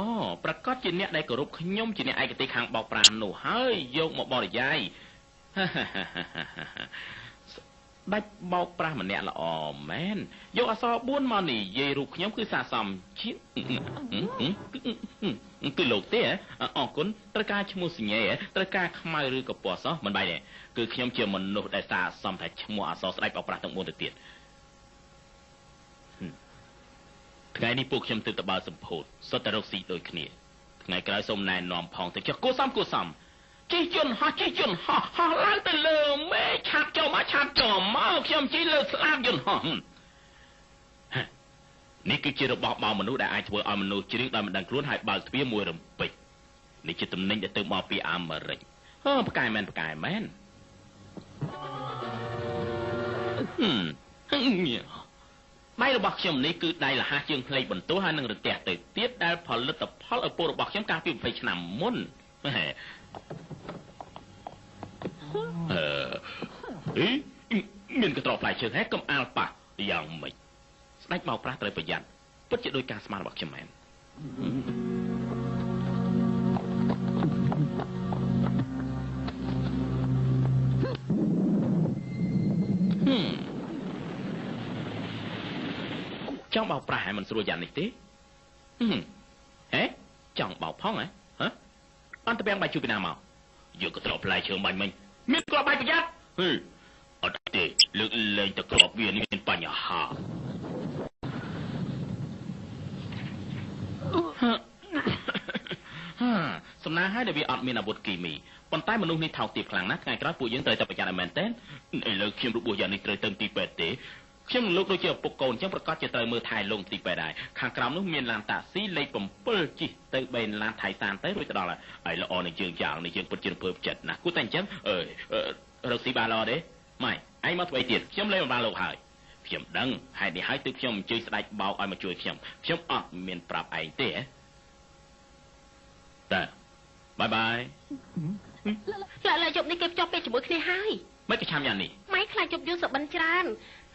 ប្រកាសជាអ្នកដែលគោរពខ្ញុំជាអ្នកឯកទេសខាងបោកប្រាស់នោះហើយយកមកបរិយាយដាច់បោកប្រាស់ម្នាក់ល្អមែនយកអក្សរ4មកនិយាយរូបខ្ញុំគឺស័ក្តិសមជាគឺលោកទេអរគុណត្រូវការឈ្មោះសញ្ញេត្រូវការខ្មៅឬក៏ពណ៌សមិនបែរទេគឺខ្ញុំជាមនុស្សដែលស័ក្តិសមថាឈ្មោះអក្សរស្ដេចបោកប្រាស់ទាំង4ទៅទៀតថ្ងៃនេះពួកខ្ញុំទើបទៅបើសម្ពោធសុទ្ធតែរកស៊ីដូចគ្នាថ្ងៃក្រោយសូមណែនាំផងទៅចុះគួសមជិះយន្តហោះឡើងទៅលើមេឃឆាប់ចូលមកខ្ញុំជិះលើស្លាបយន្តហោះនេះគឺជារបស់បោមនុស្សដែលអាចធ្វើឲ្យមនុស្សជ្រៀងដោយមិនដឹងខ្លួនហើយបើកទ្វារមួយរំពេចនេះជាទំនិញដែលទៅមកពីអាមេរិកផ្កាយមែនដៃរបស់ខ្ញុំនេះគឺដៃលះជាងផ្លេកបន្ទោះហើយនឹងរទះទៅទៀតដែលផលិតផលឪពុករបស់ខ្ញុំកាលពី20ឆ្នាំមុនមានកត្រកផ្លែឈើហើយកុំអាលប៉ះយ៉ាងម៉េចស្ដេចបោកប្រាស់ត្រូវប្រយ័ត្នពិតជាដោយការស្មានរបស់ខ្ញុំមែនចង់បោកប្រាស់ឲ្យមិនស្រួលយ៉ាងនេះទេចង់បោកផងអន្តពាំងបាយជួយពីណាមកយកកត្រកផ្លែឈើបាញ់មិញមានក្របបាយប្រយ័ត្នអត់ទេលើកលែងទៅក្របវានេះមានបញ្ហាសំណាងហើយដែលវាអត់មានអាវុធគីមីប៉ុន្តែមនុស្សនេះថោកទាបខ្លាំងណាស់ថ្ងៃក្រោយពួកយើងត្រូវតែប្រយ័ត្នឲ្យមែនទែនឥឡូវខ្ញុំរបួសយ៉ាងនេះត្រូវទៅទីពេទ្យទេខ្ញុំលោកដូចជាឪពុកកូនអញ្ចឹងប្រកាសជាត្រូវមើលថែលងទីពេទ្យដែរខាងក្រោមនោះមានឡានតាក់ស៊ីលេខ7ជិះទៅបេនឡានថៃសានទៅរួចទៅដល់ហើយល្អនឹងយើងយ៉ាងនេះយើងពិតជារំភើបចិត្តណាស់គួរតែអញ្ចឹងរកស៊ីបានល្អទេម៉ែឯងមកធ្វើអីទៀតខ្ញុំលេងបានលោកហើយខ្ញុំដឹងហេតុនេះហើយទើបខ្ញុំអញ្ជើញស្ដេចបោកឲ្យមកជួយខ្ញុំអត់មានប្រាប់ឯងទេតើបាយឡើយយប់នេះគេភ្ជាប់ពេលជាមួយគ្នាហើយមិនក៏ឆាំយ៉ាងនេះម៉ែខ្លាចយប់យូរសបិនច្រើន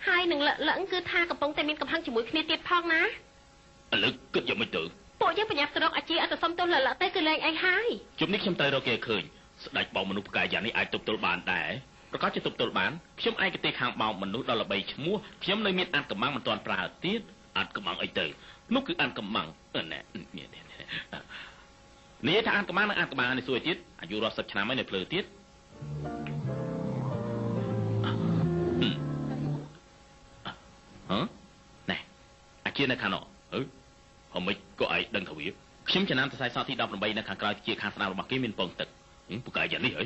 ហើយនឹងលឹងគឺថាកំពុងតែមានកំហឹងជាមួយគ្នាទៀតផងណាឥឡូវគិតយ៉ាងម៉េចទៅពួកយើងប្រញាប់ទៅរកអាជីអត់ទៅសុំទោសលឹកទៅគឺលែងអីហើយជុំនេះខ្ញុំត្រូវរកគេឃើញស្ដេចបោកមនុស្សផ្កាយយ៉ាងនេះអាចទប់ទល់បានដែរប្រកាសជាទប់ទល់បានខ្ញុំឯកទេសខាងបោកមនុស្សដល់ល្បីឈ្មោះខ្ញុំនៅមានអាត់កំងមិនទាន់ប្រើទៀតអាត់កំងអីទៅនោះគឺអាត់កំងណែនេះថាអាត់កំងនឹងអាត់កំងនេះសួយទៀតអាយុរាប់សិបឆ្នាំហើយនៅភ្លើទៀតណែអាជានៅខាងនោះហ៎មិនក៏ឯងដឹងថាវាខ្ញុំចំណាំសរសៃសក់ទី18នៅខាងក្រៅជាខាងស្ដាំរបស់គេមានពងទឹកពូកែយ៉ាងនេះហី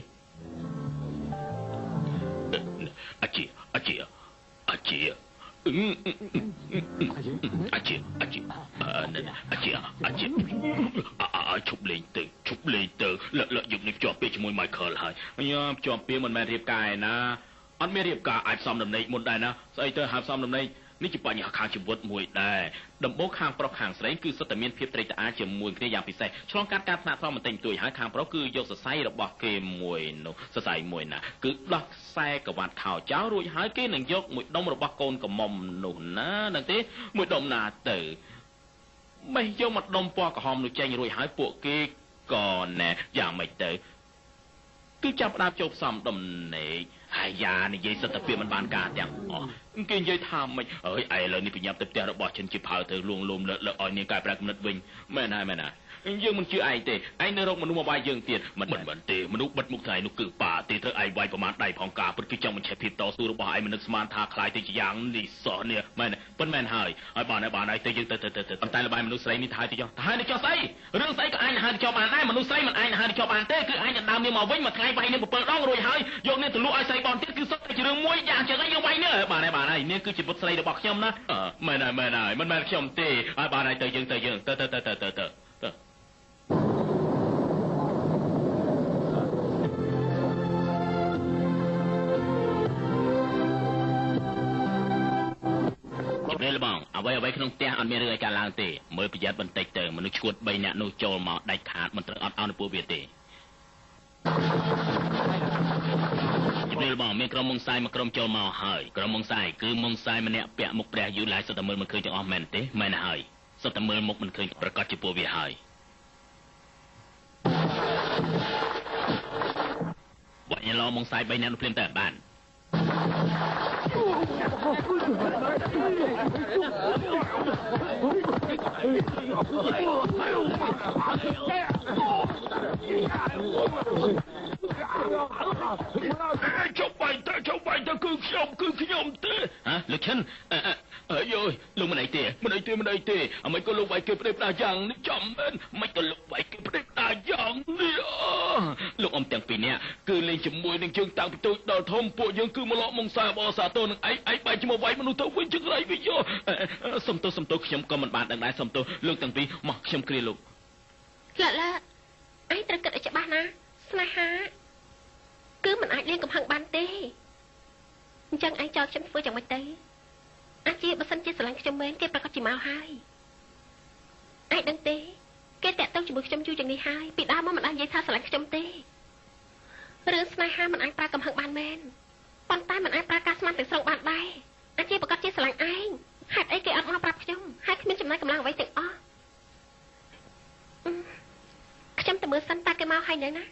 អាជាឈប់លេងទៅលក់យុគនេះជាប់ពេលជាមួយ Michael ហើយជាប់ពេលមិនមែនរៀបការឯណាអត់មានរៀបការអាចសំដំណេកមុនដែរណាស្អីទៅហាប់សំដំណេកនេះជាបញ្ហាខាងជីវិតមួយដែរដំបូងខាងប្រុសខាងស្រីគឺសុទ្ធតែមានភាពត្រេកត្រអាលជាមួយគ្នាយ៉ាងពិសេសឆ្លងកាត់ការថ្នាក់ថ្នមបន្តិចបន្តួចហើយខាងប្រុសគឺយកសរសៃរបស់គេមួយនោះសរសៃមួយណាគឺដោះខ្សែក្រវ៉ាត់ខោចោលរួចហើយគេនឹងយកមួយដុំរបស់កូនកំមុំនោះណានឹងទេមួយដុំណាទៅបេះយកមកដុំពណ៌ក្រហមនោះចេញរួចហើយពួកគេក៏ណែយ៉ាងម៉េចទៅគឺចាប់ផ្ដើមចូលផ្សំដំណេកហើយយ៉ានិយាយសិតតែពាក្យមិនបានការទាំងអស់គេនិយាយថាម៉េចអើយឥឡូវនេះបញ្ញាប់ទៅផ្ទះរបស់ចិនជាផៅទៅលួងលោមលើកឲ្យនាងកែប្រែគំនិតវិញមែនហើយ យើងមិនជឿឯងទេឯងនៅរកមនុស្សមកវាយយើងទៀតមិនទេមនុស្សបិទមុខថ្ងៃនោះគឺប៉ាទេត្រូវឯងវាយប្រមាណដៃផងការពិតគឺចង់បញ្ឆេះភាពតស៊ូរបស់ឯងមិននឹកស្មានថាខ្លាយទៅជាយ៉ាងនេះសោះនេះមែនប៉ុន្តែហើយបានហើយទៅយើងទៅប៉ុន្តែលបាយមនុស្សស្រីនេះទៅហើយទៅចុះស្អីរឿងស្អីក៏ឯងហើយទៅចុះបានដែរមនុស្សស្រីមិនឯងហើយទៅចុះបានទេគឺឯងដើមនាងមកវិញមួយថ្ងៃវាយនាង7ដងរួចហើយយកនាងទៅលក់ឲ្យស្រីបនទៀតគឺសុទ្ធតែជារឿងមួយយ៉ាងចឹងឯងយើងវាយនាងបានហើយនាងគឺជាពុតស្រីរបស់ខ្ញុំណាមែនហើយមិនមែនខ្ញុំទេហើយបានហើយទៅយើងទៅបងអ្វីក្នុងផ្ទះអត់មានរឿងអីកើតឡើងទេមើលប្រយ័ត្នបន្តិចទៅមនុស្សឈួត3នាក់នោះចូលមកដាច់ខាតមិនត្រូវអត់ឲ្យពួកវាទេជំរាបបងមានក្រុមមុងសាយមកក្រុមចូលមកហើយក្រុមមុងសាយគឺមុងសាយម្នាក់ពាក់មុខព្រះយូរឡាយសុទ្ធតែមើលមិនឃើញទាំងអស់មែនទេមែនហើយសុទ្ធតែមើលមុខមិនឃើញប្រកាសជាពួកវាហើយបាក់ញ៉ឡមុងសាយ3នាក់នោះភ្លាមតែបានចុះបាយទៅគឺខ្ញុំទេហ៎លោកឈិនអើយលោកមិនអីទេអ្មេចក៏លោកវាយគេផ្ដេសផ្ដាសយ៉ាងនេះចំមែនមិនក៏លោកវាយគេផ្ដេសផ្ដាសយ៉ាងនេះលោកអ៊ំទាំងពីរនាក់គឺលេងជាមួយនឹងយើងតាំងពីតូចដល់ធំពួកយើងគឺមកលក់មុងសាបអសាទរនឹងឯងបែកជាមួយវាយមនុស្សទៅវិញចង្រៃវិញសុំទោសខ្ញុំក៏មិនបានដឹងដែរសុំទោសលោកទាំងពីរមកខ្ញុំគ្រាលោកឡាឯងត្រូវគិតឲ្យច្បាស់ណាស្នេហាគឺមិនអាចលេងកំហឹងបានទេអញ្ចឹងឯងចោលខ្ញុំធ្វើយ៉ាងម៉េចទៅអាចជាបើសិនជាស្រឡាញ់ខ្ញុំមែនគេប្រកាសជាមកហើយឯងដឹងទេគេតាក់ទងជាមួយខ្ញុំយូរយ៉ាងនេះហើយពីដើមមកមិនបាននិយាយថាស្រឡាញ់ខ្ញុំទេរឿងស្នេហាមិនអាចប្រើកំហឹងបានមែនប៉ុន្តែមិនអាចប្រើការស្មានទាំងស្រុងបានដែរអាចជាប្រកាសជាស្រឡាញ់ឯងហេតុអីគេអត់មកប្រាប់ខ្ញុំហើយគ្មានចំណាយកម្លាំងអ្វីទាំងអស់ខ្ញុំទៅមើលសិនតើគេមកហើយនៅណា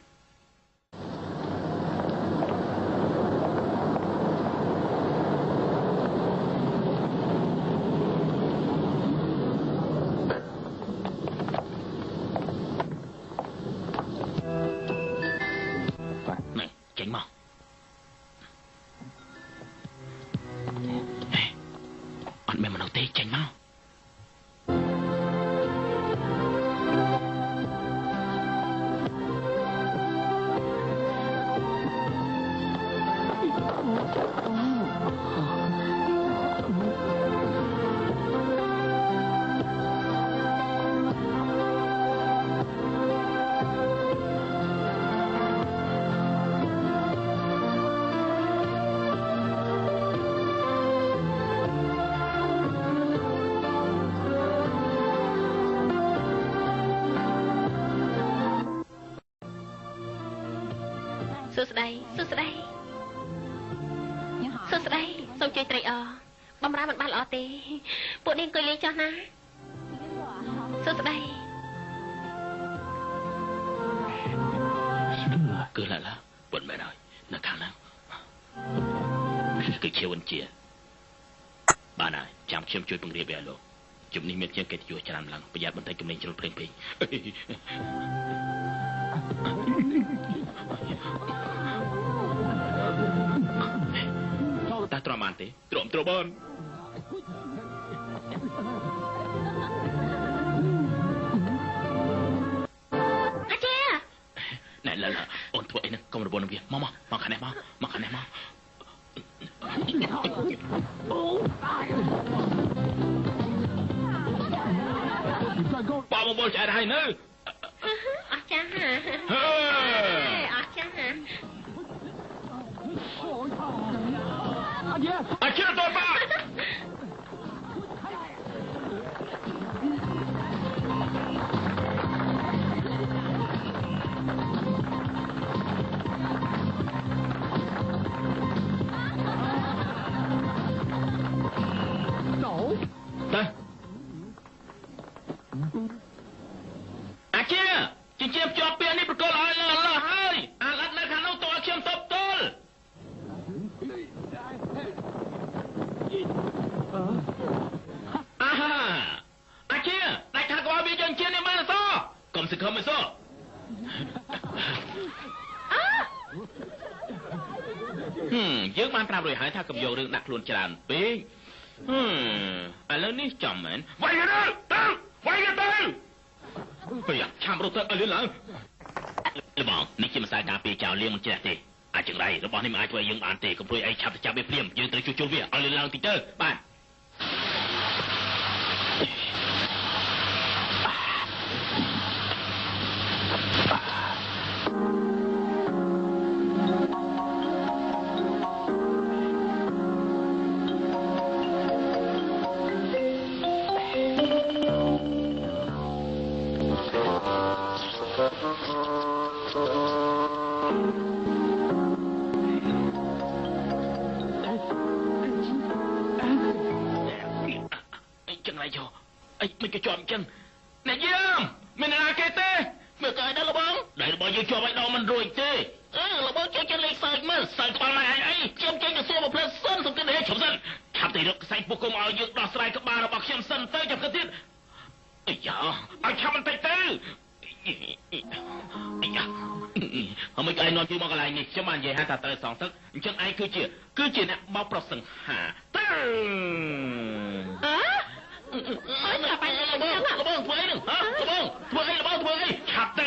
ចេញមកអត់មានមនុស្សទេចេញមកសួស្តីសូមជួយត្រេកអរបំរើមិនបានល្អទេពួកនាងអង្គុយលេងចុះណាសួស្តីគឺឡាប៉ុន្មានហើយនៅខាងណាគឺជាវិញ្ជាបានហើយចាំខ្ញុំជួយពង្រៀបឲ្យលោកជំនេះមានជាងកិត្តិយសច្រើនឡើងប្រយ័ត្នបន្តិចកុំលេងជ្រុលភ្លេងពេកតែទ្រាំបានទេទ្រាំបានអាចារ្យណែឡាអូនធ្វើអីហ្នឹងកុំរវល់នឹងវាមកខាងនេះមកខាងនេះមកបងមកឆ្អែតហើយនៅអស់ចាស់អស់ចាស់អាចារ្យទៅបាអាចារ្យជាជាប់ជាប់ពីនេះប្រកល់ឲ្យលើហើយអាឡាត់នៅខាងនោះតើខ្ញុំតបទល់អាហាអាចារ្យដាច់ថាក្បាលវាយើងជានេះបានអត់កុំ សង្ឃឹមមិនសោះយើងបានប្រាប់រួចហើយថាកុំយករឿងដាក់ខ្លួនច្រើនពេកឥឡូវនេះចំមែនវាយទៅវាយទៅពេលឆាំរត់ទៅឲ្យលឿនឡើងលបងនេះជាម្សៅការពារចោលលៀងមិនចេះទេអាចចង្រៃរបស់នេះមិនអាចធ្វើឲ្យយើងបានទេកុំព្រួយអីឆាប់ទៅចាប់វាភ្លាមយើងត្រូវជួសជុលវាឲ្យលឿនឡើងតិចទៅបាទមិនក៏ជាប់អញ្ចឹងអ្នកយាមមានណាគេទេមើលកាយដល់លបងដៃរបស់យើងជាប់ឲ្យដល់មិនរួចទេលបងជួយចេញលេខសើចមើលសើចផងណាអីខ្ញុំចេញទៅសួរមកផ្លែសិនសំគិតហេឈប់សិនឆាប់ទៅរកខ្សែពុកគុំឲ្យយើងដោះស្រាយក្បាលរបស់ខ្ញុំសិនទៅចាំគិតទៀតអាយ៉ាឲ្យឆាប់បន្តិចទៅអាយ៉ាហើយមិនឯងនាំជួយមកកន្លែងនេះខ្ញុំបាននិយាយថាត្រូវសងទឹកអញ្ចឹងឯងគឺជាអ្នកបោកប្រសង្ហាទៅអើចាប់បាយលបងធ្វើអីនឹងហ៎លបងធ្វើអីឆាប់ទៅ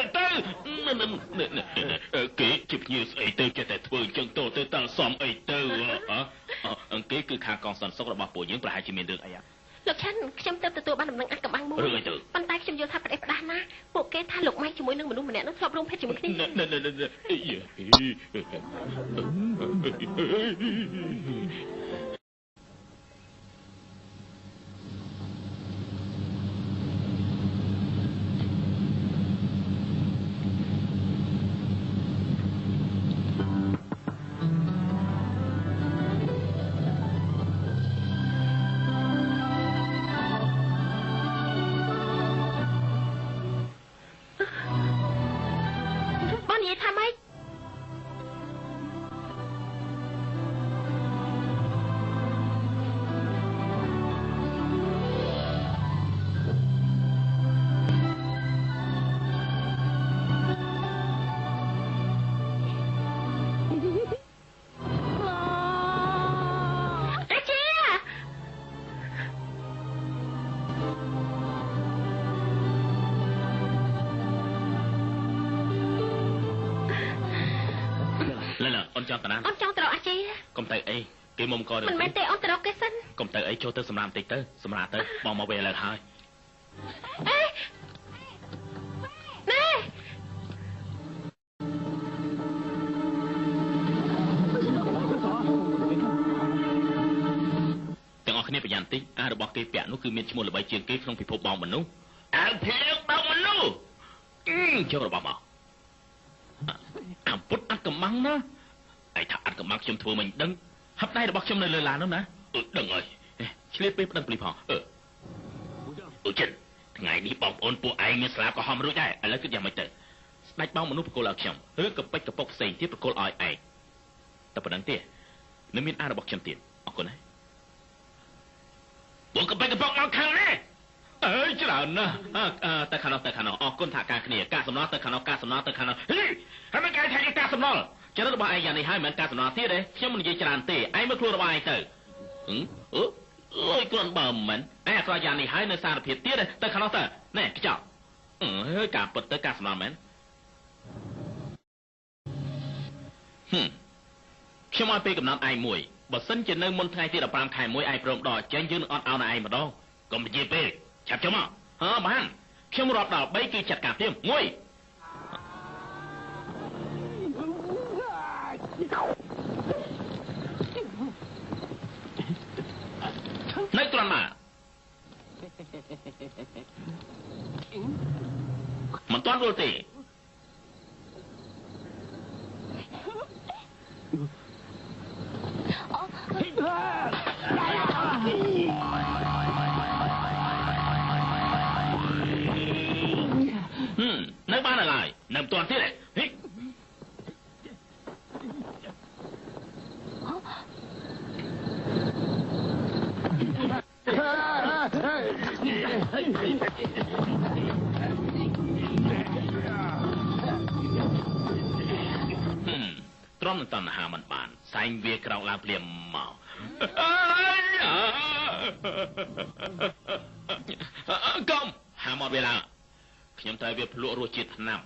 គេជាភ្ញៀវស្អីទៅចេះតែធ្វើអញ្ចឹងទៅតាំងសំអីទៅគេគឺខាងកងសន្តិសុខរបស់ពួកយើងប្រហែលជាមានរឿងអីលោកឆាន់ខ្ញុំទៅទទួលបានដំណឹងអាកំបាំងមួយប៉ុន្តែខ្ញុំយល់ថាប្រទេសផ្ដាស់ណាពួកគេថាលោកម៉ៃជាមួយនឹងមនុស្សម្នាក់នោះធ្លាប់រួមភេទជាមួយគ្នាចង់ទៅអាជីកុំទៅអីគេមុំក៏មិនមែនទេអូនទៅគេសិនកុំទៅអីចូលទៅសម្រាប់បន្តិចទៅសម្រាប់ទៅបងមកវិញឥឡូវហើយអេណែទាំងអស់គ្នាប្រយ័ត្នតិចអារបស់គេពាក់នោះគឺមានឈ្មោះល្បីជាងគេក្នុងពិភពបងមនុស្សអាភេកបងមនុស្សចូលរបស់មកអាពុតអត់កំបាំងណាឯថាអត់កំបាំងខ្ញុំធ្វើមិនដឹងហាប់ដៃរបស់ខ្ញុំនៅលើឡាននោះណាដឹងហើយឆ្លៀតពេលប្តឹងប៉ូលីសផងចិនថ្ងៃនេះបងប្អូនពួកឯងមានស្លាប់ក៏ហមរួចដែរឥឡូវគិតយ៉ាងម៉េចទៅស្ដេចបងមនុស្សប្រគល់ឲ្យខ្ញុំឬក៏ពេជ្រកពុកផ្សេងទៀតប្រគល់ឲ្យឯងតែប៉ុណ្្នឹងទេនៅមានអារបស់ខ្ញុំទៀតអរគុណណាបងក៏ពេជ្រកពុកមកខាងនេះអើយច្រើនណាស់តែខាងនោះអរគុណថាការគ្នាការសំណល់ទៅខាងនោះការសំណល់ទៅខាងនោះហើយមិនគេថាការសំណល់ចរិតរបស់ឯងយ៉ាងនេះហើយមិនមែនការសំណល់ទៀតទេខ្ញុំមិននិយាយច្រើនទេឯងមើលខ្លួនរបស់ឯងទៅអើយគ្រាន់បើមិនឯងអក្រក់យ៉ាងនេះហើយនៅសារភាពទៀតទៅខាងនោះទៅណែខ្ចប់ការពិតទៅការសំណល់មែនខ្ញុំឲ្យពេលកំណត់ឯងមួយបើសិនជានៅមុនថ្ងៃទី15ខែ1ឯងព្រមដកចេញយើងនឹងអត់ឲ្យឯងម្ដងកុំនិយាយពេកឆាប់ចុះមកបានខ្ញុំរាប់ដល់3គឺចាត់ការព្រាម1នៅត្រង់ណាមិនទាន់រួចទេនៅបានឡើយនៅមិនទាន់ទៀតទេ មនឹងតណ្ហាមិនបានសែងវាក្រោកឡើងភ្លាមមកកុំហាមកវាឡើងខ្ញុំត្រូវវាភ្លក់រសជាតិថ្នាំ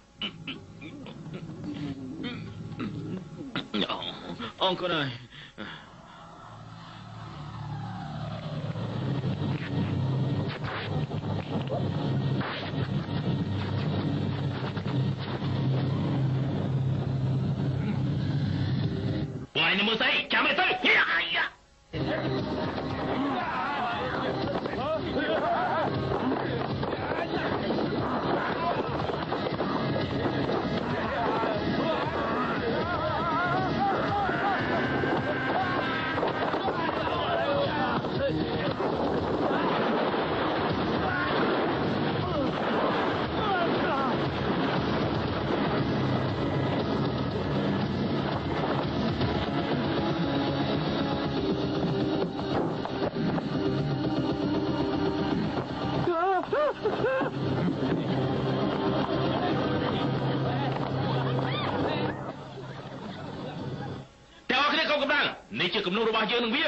អងក៏ដែរWhy no more say?ចាំទៅអាយ៉ានេះជាគំនូររបស់យើងនឹងវា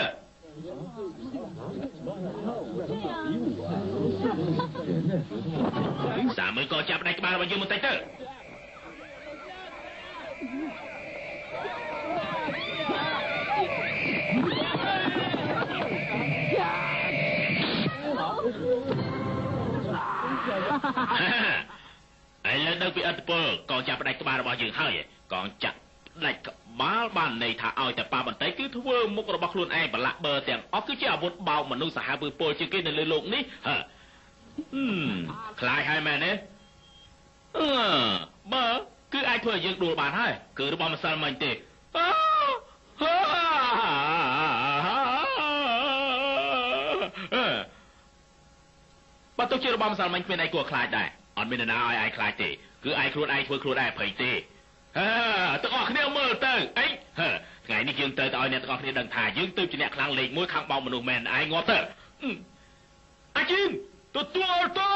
សាមើលក៏ចាប់ដៃក្បាលរបស់យើងបន្តិចទៅឥឡូវដឹងពីឥទ្ធិពលកងចាប់ផ្ដាច់ក្បាលរបស់យើងហើយកងចាប់ដាច់ក្បាលបានន័យថាឲ្យតែប៉ាបន្តិចគឺធ្វើមុខរបស់ខ្លួនឯងប្រឡាក់បឺទាំងអស់គឺជាអាវុធបោកមនុស្សសាហាវពើពលជាងគេនៅលើលោកនេះខ្លាយហើយមែនទេបើគឺអាចធ្វើឲ្យយើងដួលបានហើយគឺរបស់ម្សិលមិញទេបើទៅជារបស់ម្សិលមិញគ្មានអីគួរខ្លាចដែរអត់មាននរណាឲ្យឯងខ្លាចទេគឺឯងខ្លួនឯងធ្វើខ្លួនឯងភ័យទេទាំងអស់គ្នាមើលទៅអីថ្ងៃនេះយើងទៅឲ្យអ្នកទាំងអស់គ្នាដឹងថាយើងទៅជាអ្នកខ្លាំងលេខ1ខាងបោកមនុស្សមែនឯងងាប់ទៅអាជីងទទួលទៅ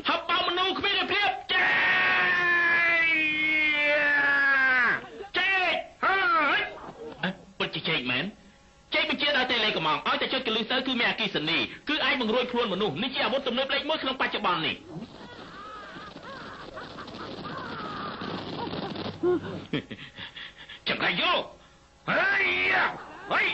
ហបបោកមនុស្សគ្មានភាពចេពិតជាចេកមែនចេកបញ្ជាដល់តែលេខកំងឲ្យតែចុចកលឹះទៅគឺមានអគិសនីគឺអាចបង្រួយខ្លួនមនុស្សនេះជាអាវុធទំនើបលេខ1ក្នុងបច្ចុប្បន្ននេះចាំកាយយោហើយ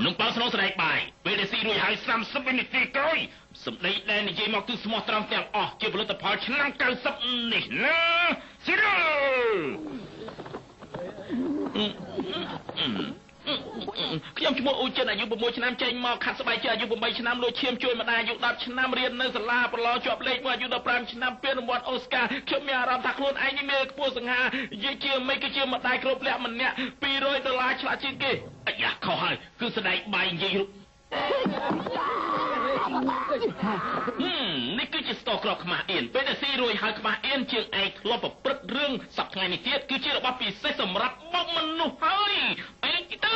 នំប៉ោងស្នូលស្រែកបាយពេលដែលស៊ីរួចហើយ30វិនាទីក្រោយសម្ដីដែលនិយាយមកគឺស្មោះត្រង់ទាំងអស់ជាផលិតផលឆ្នាំ90នេះណាស៊ីរ៉ូខ្ញុំឈ្មោះអ៊ូចិនអាយុ6ឆ្នាំចេញមកខាត់ស្បែកជាអាយុ8ឆ្នាំលួចឈាមជួយម្ដាយអាយុ10ឆ្នាំរៀននៅសាលាប្រឡងជាប់លេខ1អាយុ15ឆ្នាំពានរង្វាន់អូស្ការខ្ញុំមានអារម្មណ៍ថាខ្លួនឯងនេះមានខ្ពស់សង្ហានិយាយជាមិនគឺជាម្ដាយគ្រប់លក្ខម្នាក់$200ឆ្លាតជាងគេអាយ៉ាខុសហើយគឺស្ដែកបាយនិយាយរូបនេះគឺជាស្ទោក្រខ្មាស់អៀនពេលដែលស៊ីរួយហើយខ្មាស់អៀនជាងឯងធ្លាប់ប្រព្រឹត្តរឿងសប្តាហ៍នេះទៀតគឺជារបស់ពិសេសសម្រាប់បោកមនុស្សហើយអីទៅ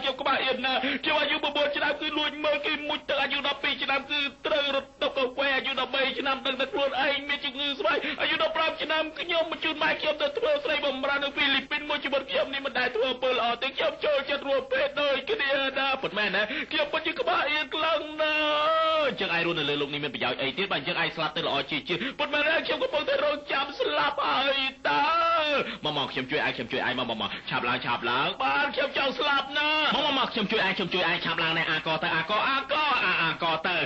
ខ្ញុំក្បាលអៀនណាខ្ញុំអាយុ9ឆ្នាំគឺលួចមើលគេមុជទៅអាយុ12ឆ្នាំគឺត្រូវរត់ទៅកវែអាយុ13ឆ្នាំដឹងតែខ្លួនឯងមានជំងឺស្បែកអាយុ15ឆ្នាំខ្ញុំបញ្ជូនម៉ែខ្ញុំទៅធ្វើស្រីបំរើនៅហ្វីលីពីនមួយជីវិតខ្ញុំនេះមិនដែលធ្វើអំពើល្អទេខ្ញុំចូលចិត្តរួមពេទ្យដូចគ្នាណាប៉ុន្តែណាខ្ញុំពិតជាក្បាលអៀនខ្លាំងណាស់អញ្ចឹងឯងរស់នៅលើលោកនេះមានប្រយោជន៍អីទៀតបើអញ្ចឹងឯងស្លាប់ទៅល្អជាប៉ុន្តែខ្ញុំកំពុងតែរងចាំស្លាប់ហើយតើមកខ្ញុំជួយឯងមកឆាប់ឡើងបានខ្ញុំចង់ស្លាប់ណាមកខ្ញុំជួយឯងឆាប់ឡើងណែអាកទៅអាកទៅ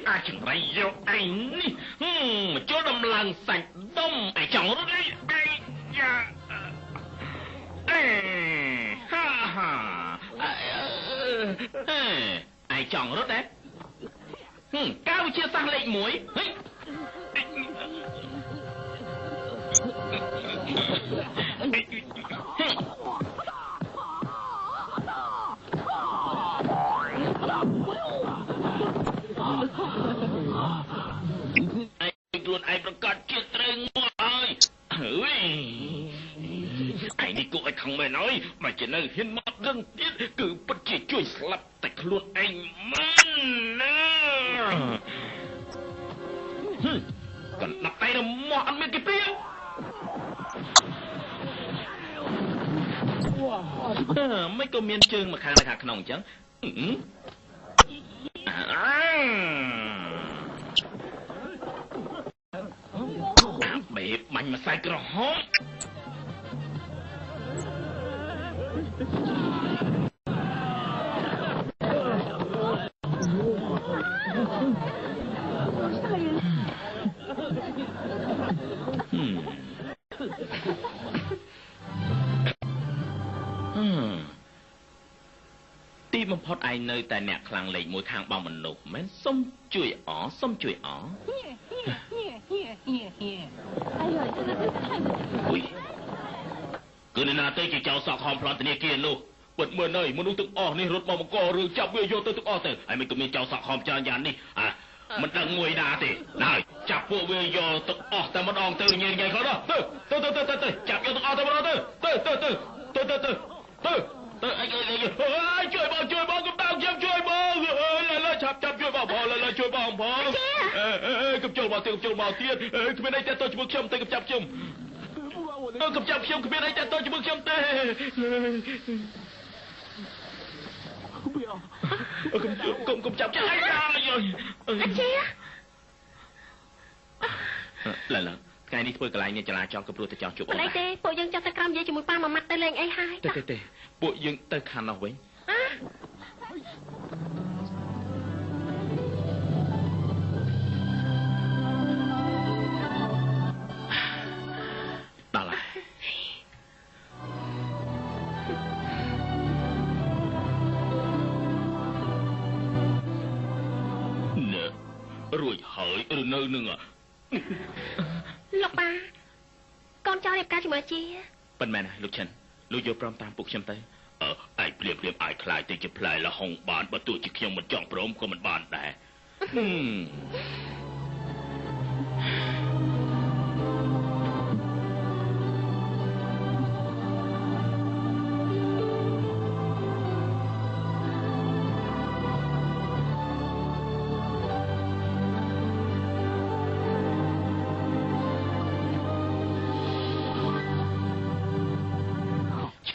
អាចង្រៃយកឯងនេះមកចូលដំឡើងសាច់ដុំឯងចង់រត់ឯងចង់រត់ទេការវិជាសាស្ត្រលេខ1ខ្លួនឯងប្រកាសជាត្រូវងាប់ហើយ mà chỉ nơi hiên mặt dân tiết cứ bất chỉ chui slap tạch luôn anh man còn đặt tay là mò ăn bên cái tia mấy cô miên chương mà khang là khang nòng chẳng bể bánh mà sai cái hóm tíបំផុតឯងនៅតែអ្នកខ្លាំងលេខមួយខាងបងមនុស្សមែនសុំជួយអសុំជួយអអុយគឺនៅណាទៅជាចៅសក់ខំប្លន់ធនាគារនោះពិតមើលនៅមនុស្សទាំងអស់នេះរត់មកបង្ករឿងចាប់វាយកទៅទាំងអស់ទៅហើយមិនក៏មានចៅសក់ខំច្រើនយ៉ាងនេះមិនដឹងមួយណាទេហើយចាប់ពួកវាយកទាំងអស់តែម្ដងទៅញ៉ៃៗគាត់ទៅចាប់យកទាំងអស់តែម្ដងទៅអីជួយបងកំដៅខ្ញុំជួយបងឡើយចាប់ជួយបងផងឡើយជួយបងផងកំចូលមកទៀតគ្មានអីតែទៅជាមួយខ្ញុំទៅកំចាប់ខ្ញុំគ្មានអីតែទៅជាមួយខ្ញុំទេកុំចាប់ខ្ញុំអាជាឡើយថ្ងៃនេះធ្វើកន្លែងនេះចលាចលក៏ព្រោះតែចង់ជួបអូនដែរទេពួកយើងចាត់តែក្រំនិយាយជាមួយប៉ាមួយម៉ាត់ទៅលេងអីហើយទេពួកយើងទៅខាងនោះវិញដល់ហើយរួចហើយឬនៅនឹងលោកប៉ាកូនចៅរៀបការជាមួយជាប៉ុន្មានហើយលោកឈិនលោកយកព្រមតាមពួកខ្ញុំទៅឯងព្រាមអាចខ្លាយទៅជាផ្លែលហុងបានបើទោះជាខ្ញុំមិនចង់ព្រមក៏មិនបានដែរ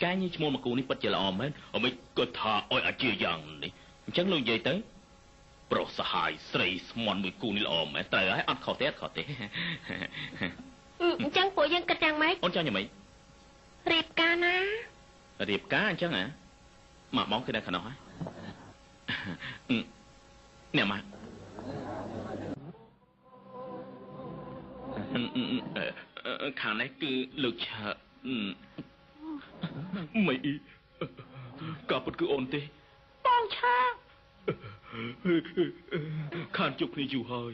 ឆ្កែញីឈ្មោះមកគូនេះពិតជាល្អមែនអមិនគាត់ថាអោយអាជាយ៉ាងនេះអញ្ចឹងលោកនិយាយទៅប្រុសសហាយស្រីស្មន់មួយគូនេះល្អមែនត្រូវហើយអត់ខុសទេអញ្ចឹងពួកយើងគិតយ៉ាងម៉េចអូនចង់យ៉ាងម៉េចរៀបការណារៀបការអញ្ចឹងម៉ាក់បងគឺនៅខាងនោះហ៎អ្នកម៉ាក់ខាងនេះគឺលោកឆើមិនការពិតគឺអូនទេបងឆាខានជប់គ្នាយូរហើយ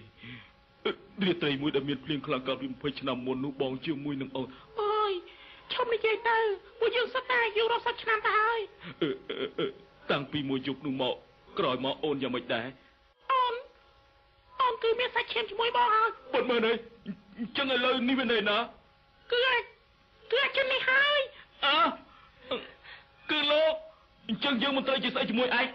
រាត្រីមួយដែលមានភ្លៀងខ្លាំងកាលពី20ឆ្នាំមុននោះបងជាមួយនឹងអូនអើយឈប់និយាយទៅពួកយើងសិតតែយូររាប់សិបឆ្នាំទៅហើយតាំងពីមួយយប់នោះមកក្រោយមកអូនយ៉ាងម៉េចដែរអូនគឺមានសាច់ឈាមជាមួយបងហើយប៉ុន្មានហើយអញ្ចឹងឥឡូវនេះវានៅណាគឺអាចជិះនេះហើយគឺលោកអញ្ចឹងយើងមិនត្រូវជាស្អីជាមួយឯង